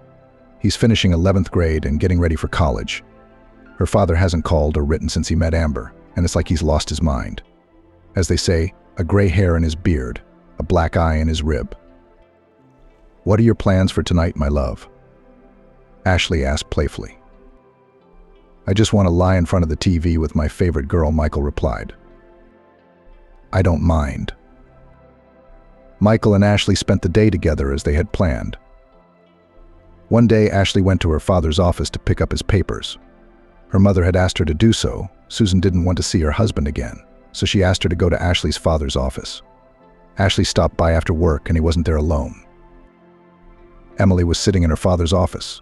S2: He's finishing 11th grade and getting ready for college. Her father hasn't called or written since he met Amber, and it's like he's lost his mind. As they say, a gray hair in his beard, a black eye in his rib. What are your plans for tonight, my love? Ashley asked playfully. I just want to lie in front of the TV with my favorite girl, Michael replied. I don't mind. Michael and Ashley spent the day together as they had planned. One day, Ashley went to her father's office to pick up his papers. Her mother had asked her to do so. Susan didn't want to see her husband again, so she asked her to go to Ashley's father's office. Ashley stopped by after work and he wasn't there alone. Emily was sitting in her father's office.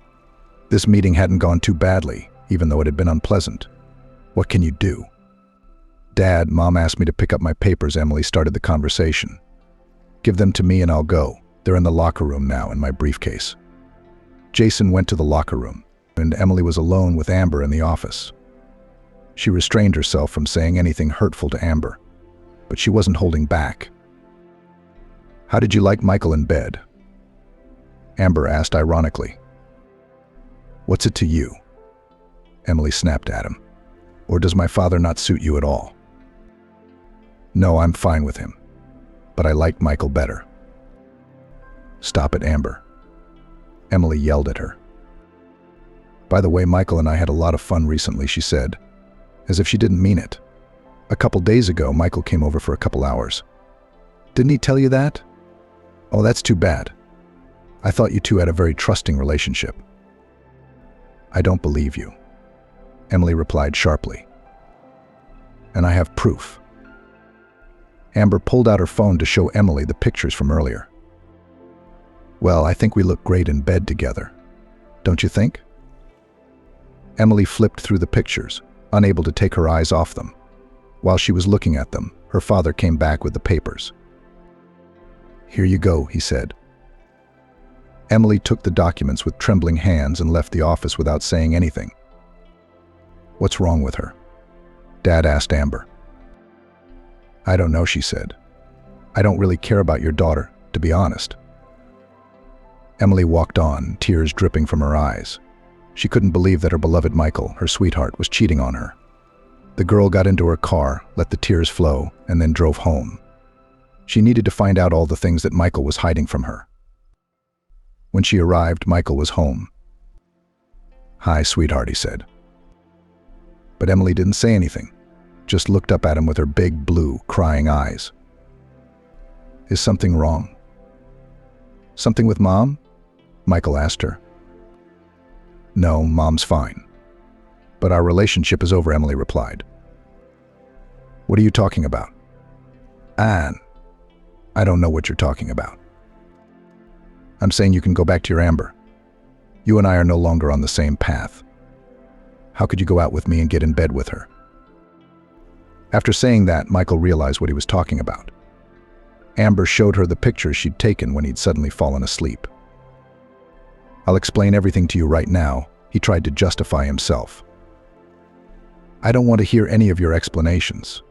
S2: This meeting hadn't gone too badly, even though it had been unpleasant. What can you do? Dad, Mom asked me to pick up my papers. Emily started the conversation. Give them to me and I'll go. They're in the locker room now in my briefcase. Jason went to the locker room, and Emily was alone with Amber in the office. She restrained herself from saying anything hurtful to Amber, but she wasn't holding back. How did you like Michael in bed? Amber asked ironically. What's it to you? Emily snapped at him. Or does my father not suit you at all? No, I'm fine with him, but I like Michael better. Stop it, Amber. Emily yelled at her. By the way, Michael and I had a lot of fun recently, she said, as if she didn't mean it. A couple days ago, Michael came over for a couple hours. Didn't he tell you that? Oh, that's too bad. I thought you two had a very trusting relationship. I don't believe you, Emily replied sharply. And I have proof. Amber pulled out her phone to show Emily the pictures from earlier. Well, I think we look great in bed together. Don't you think? Emily flipped through the pictures, unable to take her eyes off them. While she was looking at them, her father came back with the papers. Here you go, he said. Emily took the documents with trembling hands and left the office without saying anything. What's wrong with her? Dad asked Amber. I don't know, she said. I don't really care about your daughter, to be honest. Emily walked on, tears dripping from her eyes. She couldn't believe that her beloved Michael, her sweetheart, was cheating on her. The girl got into her car, let the tears flow, and then drove home. She needed to find out all the things that Michael was hiding from her. When she arrived, Michael was home. Hi, sweetheart, he said. But Emily didn't say anything, just looked up at him with her big, blue, crying eyes. Is something wrong? Something with Mom? Michael asked her. No, Mom's fine. But our relationship is over, Emily replied. What are you talking about? Anne, I don't know what you're talking about. I'm saying you can go back to your Amber. You and I are no longer on the same path. How could you go out with me and get in bed with her? After saying that, Michael realized what he was talking about. Amber showed her the pictures she'd taken when he'd suddenly fallen asleep. I'll explain everything to you right now, he tried to justify himself. I don't want to hear any of your explanations.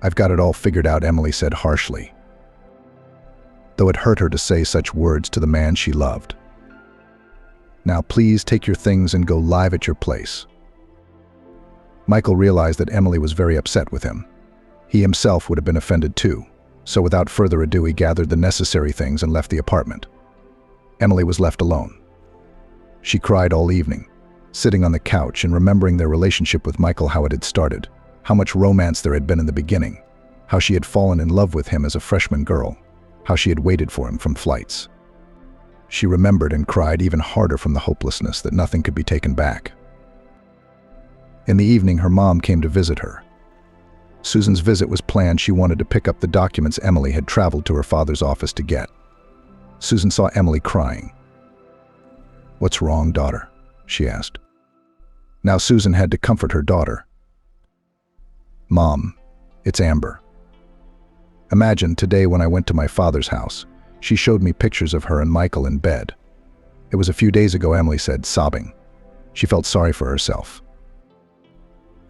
S2: I've got it all figured out, Emily said harshly, though it hurt her to say such words to the man she loved. Now please take your things and go live at your place. Michael realized that Emily was very upset with him. He himself would have been offended too, so without further ado he gathered the necessary things and left the apartment. Emily was left alone. She cried all evening, sitting on the couch and remembering their relationship with Michael, how it had started, how much romance there had been in the beginning, how she had fallen in love with him as a freshman girl, how she had waited for him from flights. She remembered and cried even harder from the hopelessness that nothing could be taken back. In the evening, her mom came to visit her. Susan's visit was planned. She wanted to pick up the documents Emily had traveled to her father's office to get. Susan saw Emily crying. What's wrong, daughter? She asked. Now Susan had to comfort her daughter. Mom, It's Amber. Imagine today when I went to my father's house. She showed me pictures of her and Michael in bed. It was a few days ago, Emily said, sobbing. She felt sorry for herself.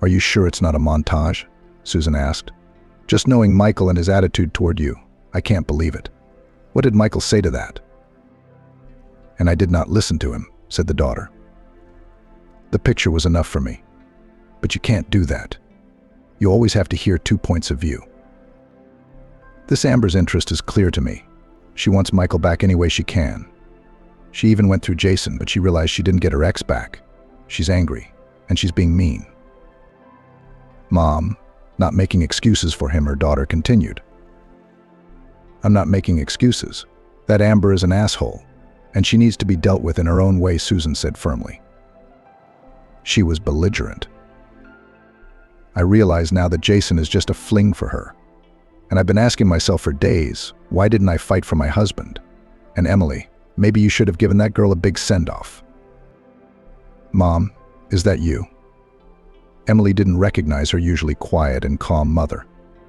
S2: Are you sure it's not a montage? Susan asked. Just knowing Michael and his attitude toward you, I can't believe it. What did Michael say to that? And I did not listen to him, said the daughter. The picture was enough for me. But you can't do that. You always have to hear 2 points of view. This Amber's interest is clear to me. She wants Michael back any way she can. She even went through Jason, but she realized she didn't get her ex back. She's angry, and she's being mean. Mom, not making excuses for him, her daughter continued. I'm not making excuses. That Amber is an asshole, and she needs to be dealt with in her own way, Susan said firmly. She was belligerent. I realize now that Jason is just a fling for her. And I've been asking myself for days, why didn't I fight for my husband? And Emily, maybe you should have given that girl a big send-off. Mom, is that you? Emily didn't recognize her usually quiet and calm mother.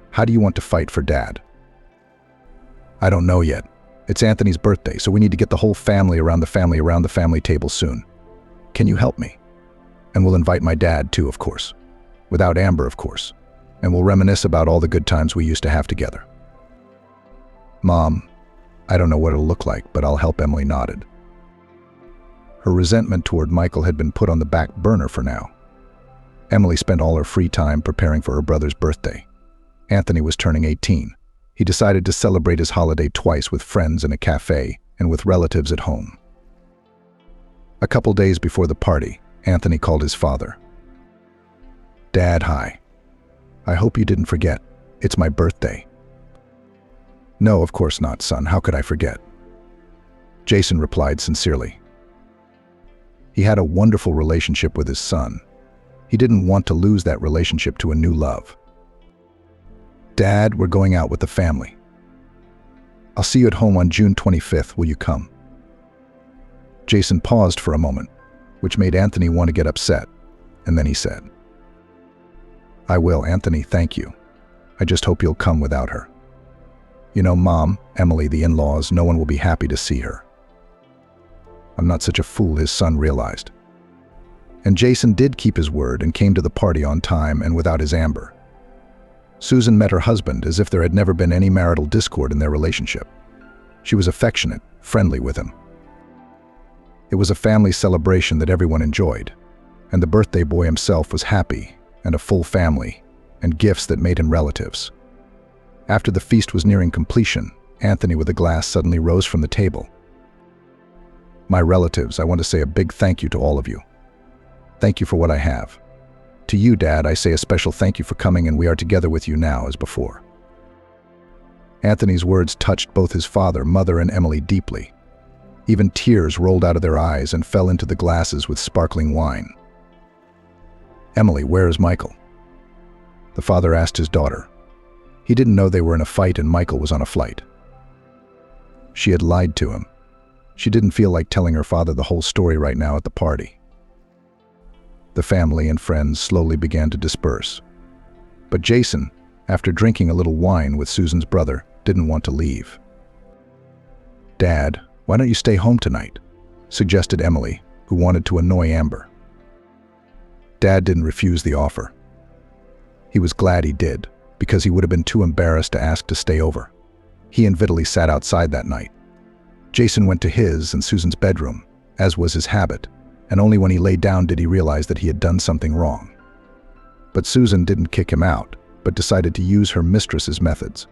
S2: How do you want to fight for Dad? I don't know yet. It's Anthony's birthday, so we need to get the whole family around the family table soon. Can you help me? And we'll invite my dad too, of course. Without Amber, of course. And we'll reminisce about all the good times we used to have together. Mom, I don't know what it'll look like, but I'll help. Emily nodded. Her resentment toward Michael had been put on the back burner for now. Emily spent all her free time preparing for her brother's birthday. Anthony was turning 18. He decided to celebrate his holiday twice, with friends in a cafe and with relatives at home. A couple days before the party, Anthony called his father. Dad, hi. I hope you didn't forget. It's my birthday. No, of course not, son. How could I forget? Jason replied sincerely. He had a wonderful relationship with his son. He didn't want to lose that relationship to a new love. Dad, we're going out with the family. I'll see you at home on June 25th. Will you come? Jason paused for a moment, which made Anthony want to get upset, and then he said, I will, Anthony, thank you. I just hope you'll come without her. You know, Mom, Emily, the in-laws, no one will be happy to see her. I'm not such a fool, his son realized. And Jason did keep his word and came to the party on time and without his Amber. Susan met her husband as if there had never been any marital discord in their relationship. She was affectionate, friendly with him. It was a family celebration that everyone enjoyed, and the birthday boy himself was happy, and a full family, and gifts that made him relatives. After the feast was nearing completion, Anthony with a glass suddenly rose from the table. My relatives, I want to say a big thank you to all of you. Thank you for what I have. To you, Dad, I say a special thank you for coming, and we are together with you now as before. Anthony's words touched both his father, mother, and Emily deeply. Even tears rolled out of their eyes and fell into the glasses with sparkling wine. Emily, where is Michael? The father asked his daughter. He didn't know they were in a fight and Michael was on a flight. She had lied to him. She didn't feel like telling her father the whole story right now at the party. The family and friends slowly began to disperse. But Jason, after drinking a little wine with Susan's brother, didn't want to leave. Dad, why don't you stay home tonight? Suggested Emily, who wanted to annoy Amber. Dad didn't refuse the offer. He was glad he did, because he would have been too embarrassed to ask to stay over. He and Vitaly sat outside that night. Jason went to his and Susan's bedroom, as was his habit, and only when he lay down did he realize that he had done something wrong. But Susan didn't kick him out, but decided to use her mistress's methods.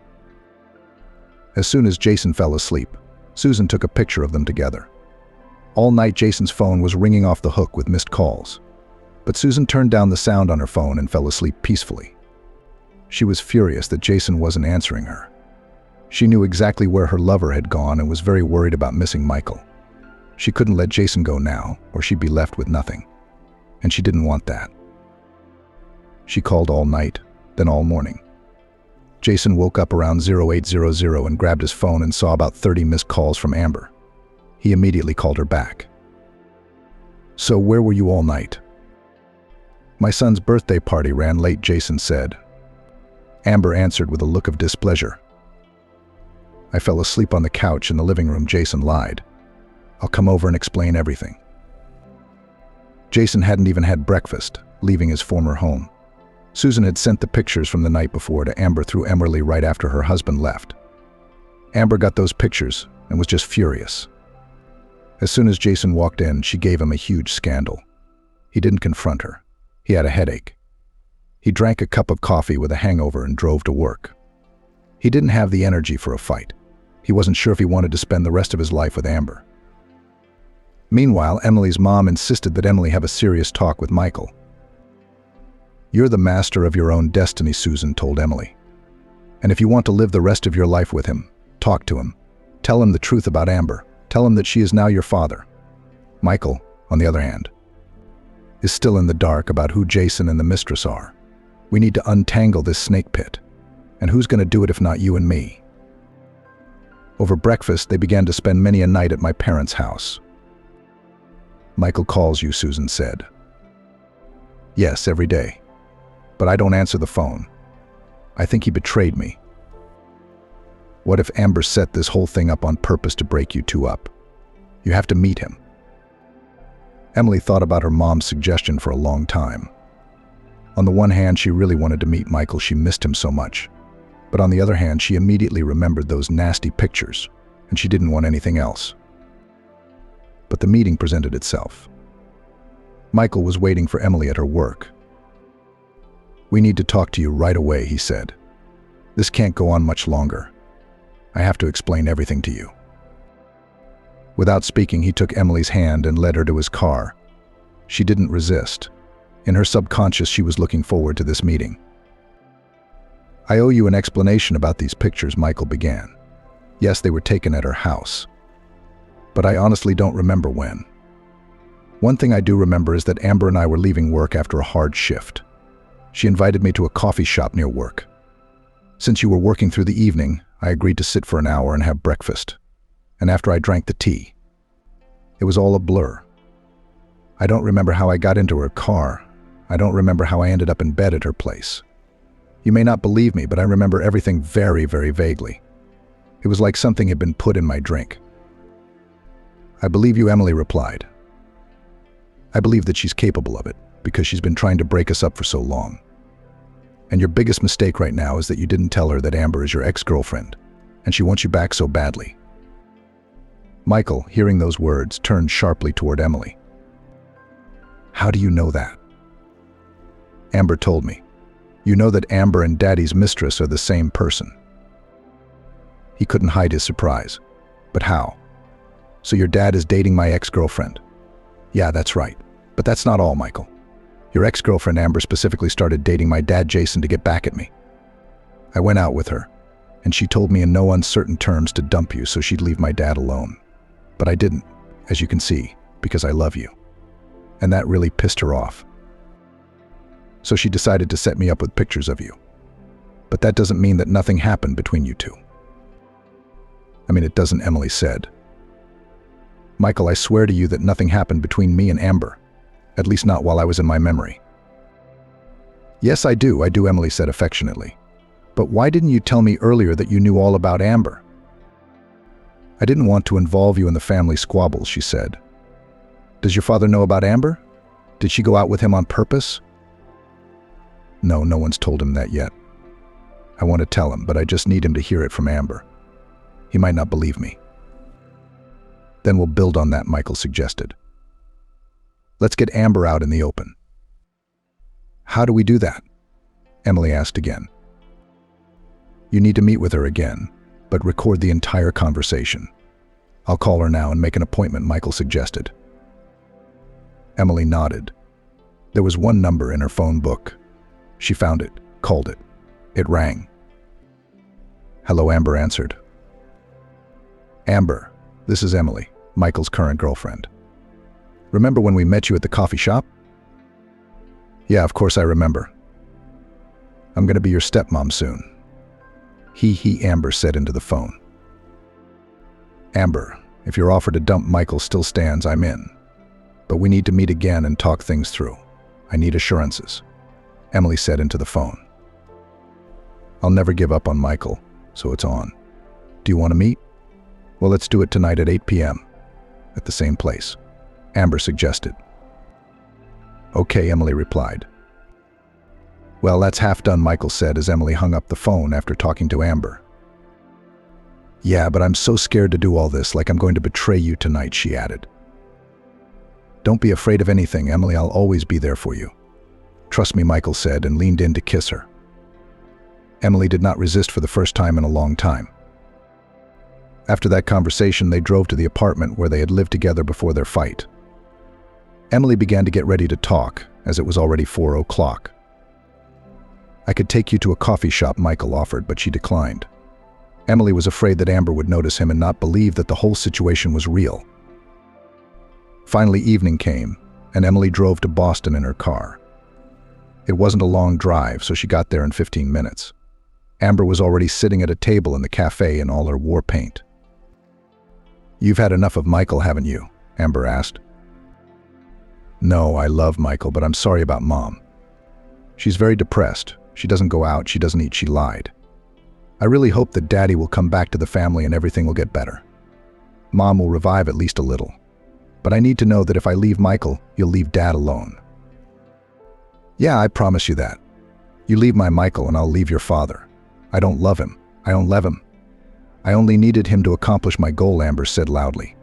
S2: As soon as Jason fell asleep, Susan took a picture of them together. All night Jason's phone was ringing off the hook with missed calls. But Susan turned down the sound on her phone and fell asleep peacefully. She was furious that Jason wasn't answering her. She knew exactly where her lover had gone and was very worried about missing Michael. She couldn't let Jason go now, or she'd be left with nothing. And she didn't want that. She called all night, then all morning. Jason woke up around 0800 and grabbed his phone and saw about 30 missed calls from Amber. He immediately called her back. So where were you all night? My son's birthday party ran late, Jason said. Amber answered with a look of displeasure. I fell asleep on the couch in the living room. Jason lied. I'll come over and explain everything. Jason hadn't even had breakfast, leaving his former home. Susan had sent the pictures from the night before to Amber through Emily right after her husband left. Amber got those pictures and was just furious. As soon as Jason walked in, she gave him a huge scandal. He didn't confront her. He had a headache. He drank a cup of coffee with a hangover and drove to work. He didn't have the energy for a fight. He wasn't sure if he wanted to spend the rest of his life with Amber. Meanwhile, Emily's mom insisted that Emily have a serious talk with Michael. You're the master of your own destiny, Susan told Emily. And if you want to live the rest of your life with him, talk to him. Tell him the truth about Amber. Tell him that she is now your father. Michael, on the other hand, is still in the dark about who Jason and the mistress are. We need to untangle this snake pit. And who's going to do it if not you and me? Over breakfast, they began to spend many a night at my parents' house. Michael calls you, Susan said. Yes, every day. But I don't answer the phone. I think he betrayed me. What if Amber set this whole thing up on purpose to break you two up? You have to meet him. Emily thought about her mom's suggestion for a long time. On the one hand, she really wanted to meet Michael. She missed him so much. But on the other hand, she immediately remembered those nasty pictures, and she didn't want anything else. But the meeting presented itself. Michael was waiting for Emily at her work. We need to talk to you right away, he said. This can't go on much longer. I have to explain everything to you. Without speaking, he took Emily's hand and led her to his car. She didn't resist. In her subconscious, she was looking forward to this meeting. I owe you an explanation about these pictures, Michael began. Yes, they were taken at her house. But I honestly don't remember when. One thing I do remember is that Amber and I were leaving work after a hard shift. She invited me to a coffee shop near work. Since you were working through the evening, I agreed to sit for an hour and have breakfast. And after I drank the tea, it was all a blur. I don't remember how I got into her car. I don't remember how I ended up in bed at her place. You may not believe me, but I remember everything very, very vaguely. It was like something had been put in my drink. I believe you, Emily replied. I believe that she's capable of it, because she's been trying to break us up for so long. And your biggest mistake right now is that you didn't tell her that Amber is your ex-girlfriend, and she wants you back so badly. Michael, hearing those words, turned sharply toward Emily. How do you know that? Amber told me. You know that Amber and Daddy's mistress are the same person. He couldn't hide his surprise. But how? So your dad is dating my ex-girlfriend? Yeah, that's right. But that's not all, Michael. Your ex-girlfriend Amber specifically started dating my dad Jason to get back at me. I went out with her, and she told me in no uncertain terms to dump you so she'd leave my dad alone. But I didn't, as you can see, because I love you. And that really pissed her off. So she decided to set me up with pictures of you. But that doesn't mean that nothing happened between you two. I mean, it doesn't, Emily said. Michael, I swear to you that nothing happened between me and Amber. At least not while I was in my memory. Yes, I do, Emily said affectionately. But why didn't you tell me earlier that you knew all about Amber? I didn't want to involve you in the family squabbles, she said. Does your father know about Amber? Did she go out with him on purpose? No, no one's told him that yet. I want to tell him, but I just need him to hear it from Amber. He might not believe me. Then we'll build on that, Michael suggested. Let's get Amber out in the open. How do we do that? Emily asked again. You need to meet with her again, but record the entire conversation. I'll call her now and make an appointment, Michael suggested. Emily nodded. There was one number in her phone book. She found it, called it. It rang. Hello, Amber answered. Amber, this is Emily, Michael's current girlfriend. Remember when we met you at the coffee shop? Yeah, of course I remember. I'm going to be your stepmom soon. Amber said into the phone. Amber, if your offer to dump Michael still stands, I'm in. But we need to meet again and talk things through. I need assurances, Emily said into the phone. I'll never give up on Michael, so it's on. Do you want to meet? Well, let's do it tonight at 8 p.m. at the same place, Amber suggested. Okay, Emily replied. Well, that's half done, Michael said as Emily hung up the phone after talking to Amber. Yeah, but I'm so scared to do all this, like I'm going to betray you tonight, she added. Don't be afraid of anything, Emily, I'll always be there for you. Trust me, Michael said and leaned in to kiss her. Emily did not resist for the first time in a long time. After that conversation, they drove to the apartment where they had lived together before their fight. Emily began to get ready to talk, as it was already 4 o'clock. I could take you to a coffee shop, Michael offered, but she declined. Emily was afraid that Amber would notice him and not believe that the whole situation was real. Finally, evening came, and Emily drove to Boston in her car. It wasn't a long drive, so she got there in 15 minutes. Amber was already sitting at a table in the cafe in all her war paint. You've had enough of Michael, haven't you? Amber asked. No, I love Michael, but I'm sorry about Mom. She's very depressed. She doesn't go out, she doesn't eat, she lied. I really hope that Daddy will come back to the family and everything will get better. Mom will revive at least a little. But I need to know that if I leave Michael, you'll leave Dad alone. Yeah, I promise you that. You leave my Michael and I'll leave your father. I don't love him. I don't love him. I only needed him to accomplish my goal, Amber said loudly.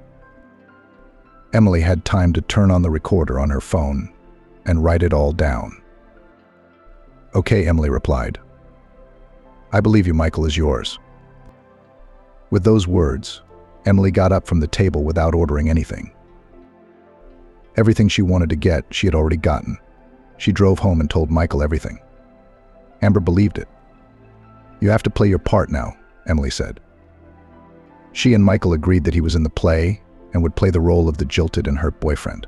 S2: Emily had time to turn on the recorder on her phone and write it all down. Okay, Emily replied. I believe you, Michael is yours. With those words, Emily got up from the table without ordering anything. Everything she wanted to get, she had already gotten. She drove home and told Michael everything. Amber believed it. You have to play your part now, Emily said. She and Michael agreed that he was in the play and would play the role of the jilted and hurt boyfriend.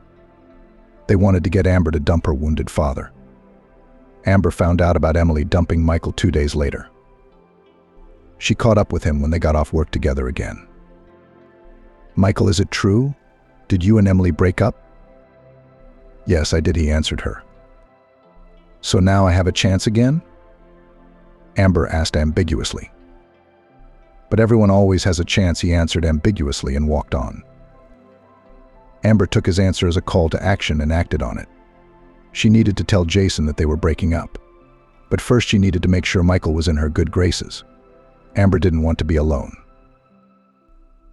S2: They wanted to get Amber to dump her wounded father. Amber found out about Emily dumping Michael 2 days later. She caught up with him when they got off work together again. Michael, is it true? Did you and Emily break up? Yes, I did, he answered her. So now I have a chance again? Amber asked ambiguously. But everyone always has a chance, he answered ambiguously and walked on. Amber took his answer as a call to action and acted on it. She needed to tell Jason that they were breaking up. But first she needed to make sure Michael was in her good graces. Amber didn't want to be alone.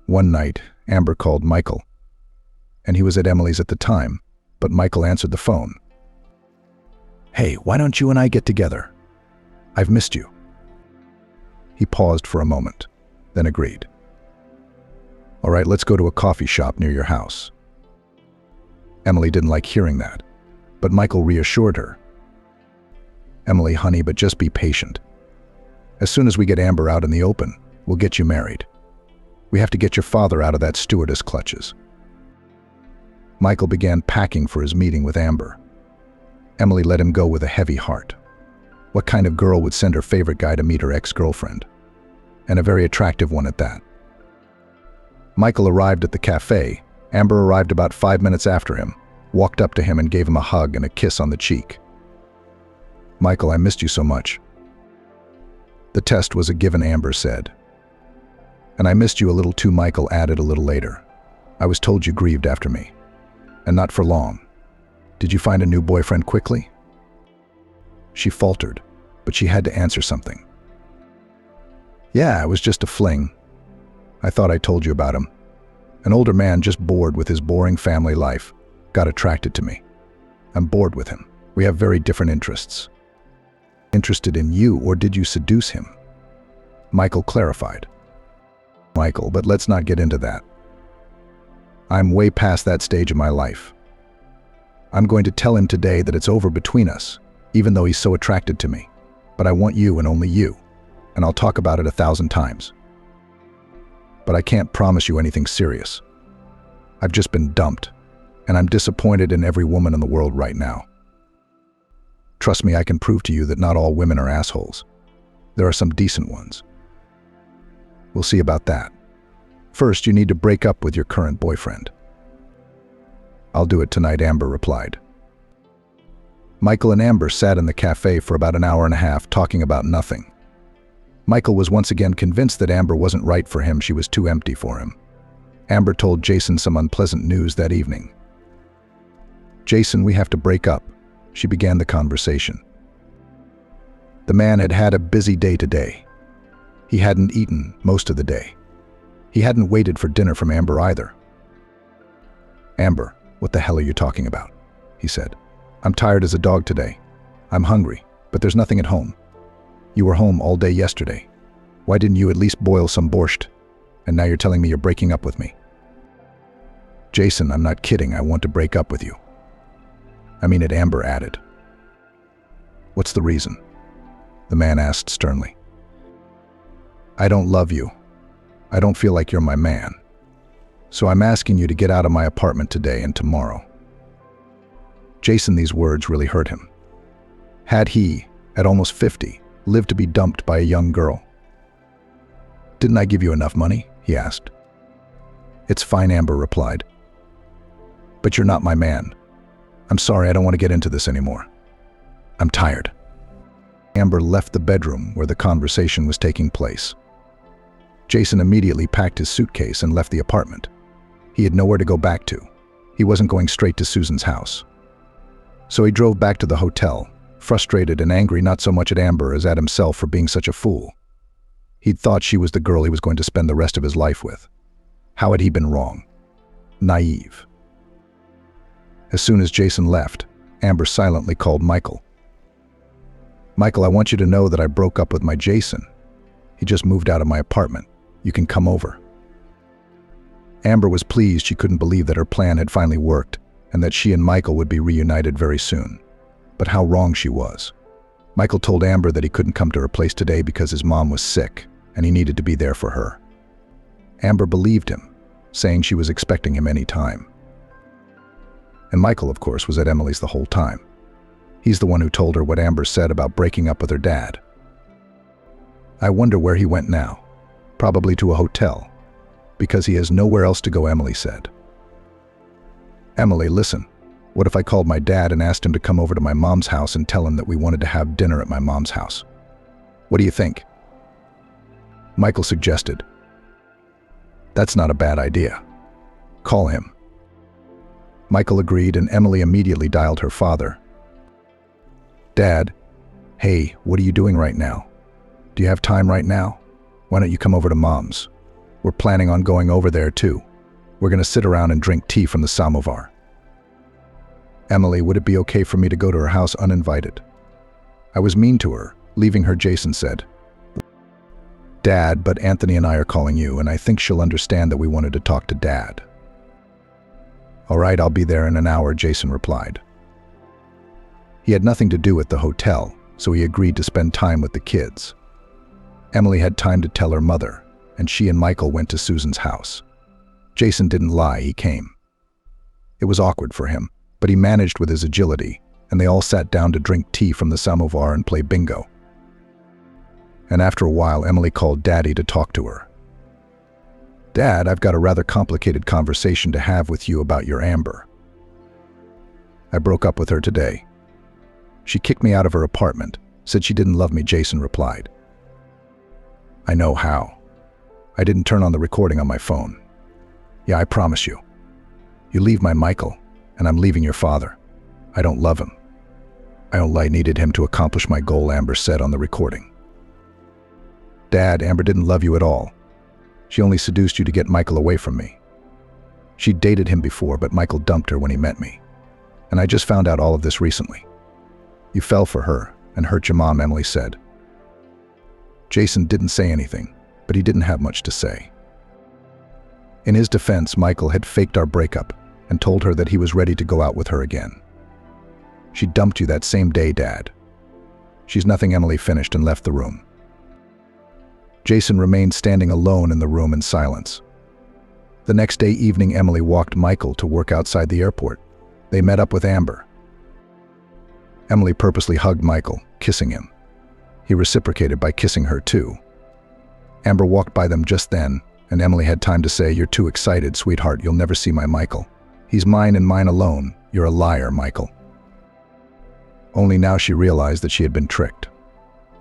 S2: One night, Amber called Michael, and he was at Emily's at the time, but Michael answered the phone. Hey, why don't you and I get together? I've missed you. He paused for a moment, then agreed. All right, let's go to a coffee shop near your house. Emily didn't like hearing that, but Michael reassured her. Emily, honey, but just be patient. As soon as we get Amber out in the open, we'll get you married. We have to get your father out of that stewardess clutches. Michael began packing for his meeting with Amber. Emily let him go with a heavy heart. What kind of girl would send her favorite guy to meet her ex-girlfriend? And a very attractive one at that. Michael arrived at the cafe. Amber arrived about 5 minutes after him, walked up to him and gave him a hug and a kiss on the cheek. Michael, I missed you so much. The test was a given, Amber said. And I missed you a little too, Michael added a little later. I was told you grieved after me. And not for long. Did you find a new boyfriend quickly? She faltered, but she had to answer something. Yeah, it was just a fling. I thought I told you about him. An older man just bored with his boring family life, got attracted to me. I'm bored with him. We have very different interests. Interested in you, or did you seduce him? Michael clarified. Michael, but let's not get into that. I'm way past that stage of my life. I'm going to tell him today that it's over between us, even though he's so attracted to me. But I want you and only you, and I'll talk about it 1,000 times. But I can't promise you anything serious. I've just been dumped, and I'm disappointed in every woman in the world right now. Trust me, I can prove to you that not all women are assholes. There are some decent ones. We'll see about that. First, you need to break up with your current boyfriend. I'll do it tonight, Amber replied. Michael and Amber sat in the cafe for about an hour and a half talking about nothing. Michael was once again convinced that Amber wasn't right for him. She was too empty for him. Amber told Jason some unpleasant news that evening. "Jason, we have to break up," she began the conversation. The man had had a busy day today. He hadn't eaten most of the day. He hadn't waited for dinner from Amber either. "Amber, what the hell are you talking about?" he said. "I'm tired as a dog today. I'm hungry, but there's nothing at home. You were home all day yesterday. Why didn't you at least boil some borscht? And now you're telling me you're breaking up with me." "Jason, I'm not kidding. I want to break up with you." "I mean it," Amber added. "What's the reason?" the man asked sternly. "I don't love you. I don't feel like you're my man. So I'm asking you to get out of my apartment today and tomorrow." Jason, these words really hurt him. Had he, at almost 50, lived to be dumped by a young girl? "Didn't I give you enough money?" he asked. "It's fine," Amber replied. "But you're not my man. I'm sorry, I don't want to get into this anymore. I'm tired." Amber left the bedroom where the conversation was taking place. Jason immediately packed his suitcase and left the apartment. He had nowhere to go back to. He wasn't going straight to Susan's house. So he drove back to the hotel, frustrated and angry not so much at Amber as at himself for being such a fool. He'd thought she was the girl he was going to spend the rest of his life with. How had he been wrong? Naive. As soon as Jason left, Amber silently called Michael. "Michael, I want you to know that I broke up with my Jason. He just moved out of my apartment. You can come over." Amber was pleased. She couldn't believe that her plan had finally worked and that she and Michael would be reunited very soon. But how wrong she was. Michael told Amber that he couldn't come to her place today because his mom was sick and he needed to be there for her. Amber believed him, saying she was expecting him any time. And Michael, of course, was at Emily's the whole time. He's the one who told her what Amber said about breaking up with her dad. "I wonder where he went now. Probably to a hotel, because he has nowhere else to go," Emily said. "Emily, listen. What if I called my dad and asked him to come over to my mom's house and tell him that we wanted to have dinner at my mom's house? What do you think?" Michael suggested. "That's not a bad idea. Call him." Michael agreed, and Emily immediately dialed her father. "Dad, hey, what are you doing right now? Do you have time right now? Why don't you come over to Mom's? We're planning on going over there too. We're going to sit around and drink tea from the samovar." "Emily, would it be okay for me to go to her house uninvited? I was mean to her, leaving her," Jason said. "Dad, but Anthony and I are calling you, and I think she'll understand that we wanted to talk to Dad." "All right, I'll be there in an hour," Jason replied. He had nothing to do at the hotel, so he agreed to spend time with the kids. Emily had time to tell her mother, and she and Michael went to Susan's house. Jason didn't lie, he came. It was awkward for him, but he managed with his agility, and they all sat down to drink tea from the samovar and play bingo. And after a while, Emily called Daddy to talk to her. "Dad, I've got a rather complicated conversation to have with you about your Amber. I broke up with her today. She kicked me out of her apartment, said she didn't love me," Jason replied. "I know how. I didn't turn on the recording on my phone. Yeah, I promise you. You leave my Michael, and I'm leaving your father. I don't love him. I only needed him to accomplish my goal," Amber said on the recording. "Dad, Amber didn't love you at all. She only seduced you to get Michael away from me. She dated him before, but Michael dumped her when he met me. And I just found out all of this recently. You fell for her and hurt your mom," Emily said. Jason didn't say anything, but he didn't have much to say. In his defense, Michael had faked our breakup and told her that he was ready to go out with her again. "She dumped you that same day, Dad." "She's nothing," Emily finished and left the room. Jason remained standing alone in the room in silence. The next day evening, Emily walked Michael to work outside the airport. They met up with Amber. Emily purposely hugged Michael, kissing him. He reciprocated by kissing her too. Amber walked by them just then, and Emily had time to say, "You're too excited, sweetheart. You'll never see my Michael. He's mine and mine alone. You're a liar, Michael." Only now she realized that she had been tricked.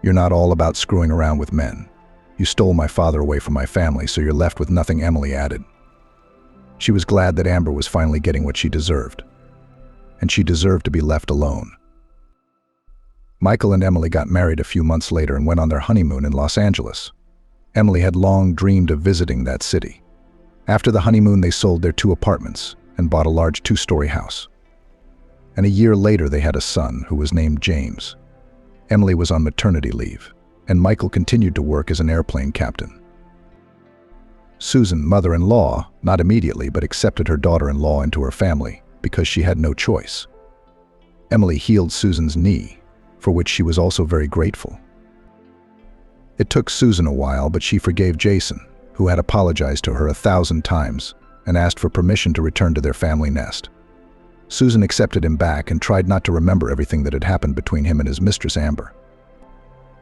S2: You're not all about screwing around with men. "You stole my father away from my family, so you're left with nothing," Emily added. She was glad that Amber was finally getting what she deserved. And she deserved to be left alone. Michael and Emily got married a few months later and went on their honeymoon in Los Angeles. Emily had long dreamed of visiting that city. After the honeymoon, they sold their 2 apartments and bought a large 2-story house. And a year later, they had a son who was named James. Emily was on maternity leave, and Michael continued to work as an airplane captain. Susan, mother-in-law, not immediately, but accepted her daughter-in-law into her family because she had no choice. Emily healed Susan's knee, for which she was also very grateful. It took Susan a while, but she forgave Jason, who had apologized to her 1,000 times and asked for permission to return to their family nest. Susan accepted him back and tried not to remember everything that had happened between him and his mistress Amber.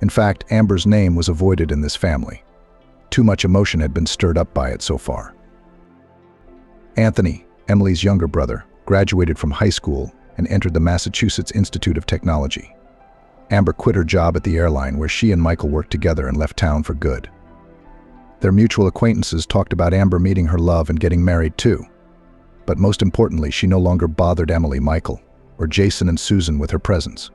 S2: In fact, Amber's name was avoided in this family. Too much emotion had been stirred up by it so far. Anthony, Emily's younger brother, graduated from high school and entered the Massachusetts Institute of Technology. Amber quit her job at the airline where she and Michael worked together and left town for good. Their mutual acquaintances talked about Amber meeting her love and getting married too. But most importantly, she no longer bothered Emily, Michael, or Jason and Susan with her presence.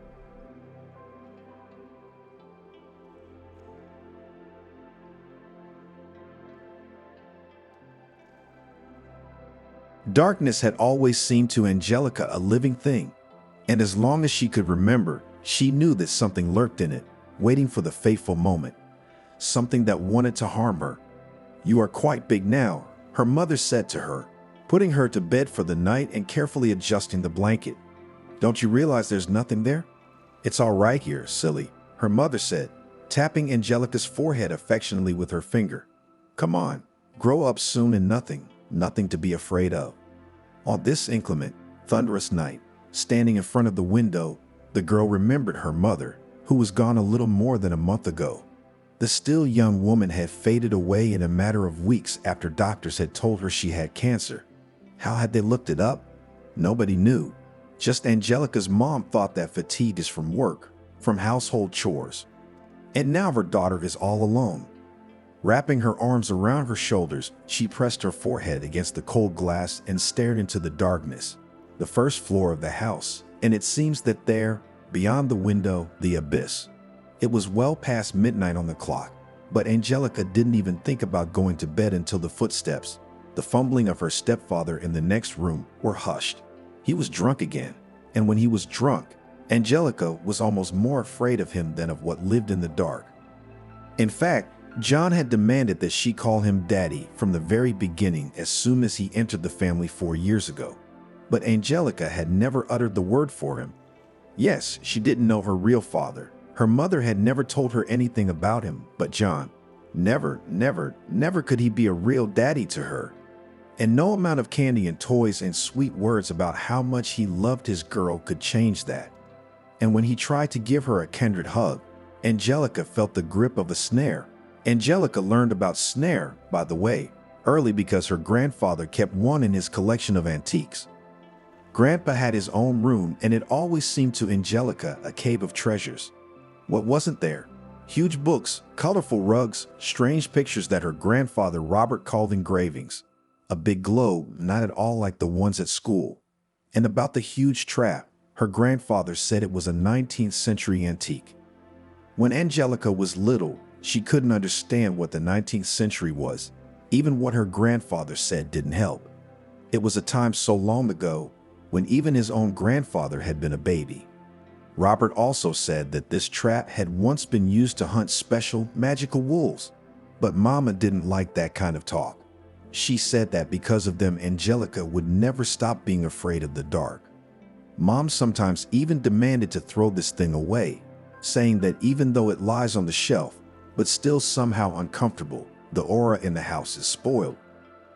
S3: Darkness had always seemed to Angelica a living thing, and as long as she could remember, she knew that something lurked in it, waiting for the fateful moment, something that wanted to harm her. "You are quite big now," her mother said to her, putting her to bed for the night and carefully adjusting the blanket. "Don't you realize there's nothing there?" "It's all right here, silly," her mother said, tapping Angelica's forehead affectionately with her finger. "Come on, grow up soon and nothing to be afraid of." On this inclement, thunderous night, standing in front of the window, the girl remembered her mother, who was gone a little more than a month ago. The still young woman had faded away in a matter of weeks after doctors had told her she had cancer. How had they looked it up? Nobody knew. Just Angelica's mom thought that fatigue is from work, from household chores. And now her daughter is all alone. Wrapping her arms around her shoulders, she pressed her forehead against the cold glass and stared into the darkness, the first floor of the house, and it seems that there, beyond the window, the abyss. It was well past midnight on the clock, but Angelica didn't even think about going to bed until the footsteps, the fumbling of her stepfather in the next room, were hushed. He was drunk again, and when he was drunk, Angelica was almost more afraid of him than of what lived in the dark. In fact, John had demanded that she call him Daddy from the very beginning as soon as he entered the family 4 years ago. But Angelica had never uttered the word for him. Yes, she didn't know her real father. Her mother had never told her anything about him, but John, never could he be a real daddy to her. And no amount of candy and toys and sweet words about how much he loved his girl could change that. And when he tried to give her a kindred hug, Angelica felt the grip of a snare. Angelica learned about snare, by the way, early because her grandfather kept one in his collection of antiques. Grandpa had his own room, and it always seemed to Angelica a cave of treasures. What wasn't there? Huge books, colorful rugs, strange pictures that her grandfather Robert called engravings. A big globe, not at all like the ones at school. And about the huge trap, her grandfather said it was a 19th century antique. When Angelica was little, she couldn't understand what the 19th century was. Even what her grandfather said didn't help. It was a time so long ago when even his own grandfather had been a baby. Robert also said that this trap had once been used to hunt special, magical wolves. But Mama didn't like that kind of talk. She said that because of them, Angelica would never stop being afraid of the dark. Mom sometimes even demanded to throw this thing away, saying that even though it lies on the shelf, but still somehow uncomfortable, the aura in the house is spoiled.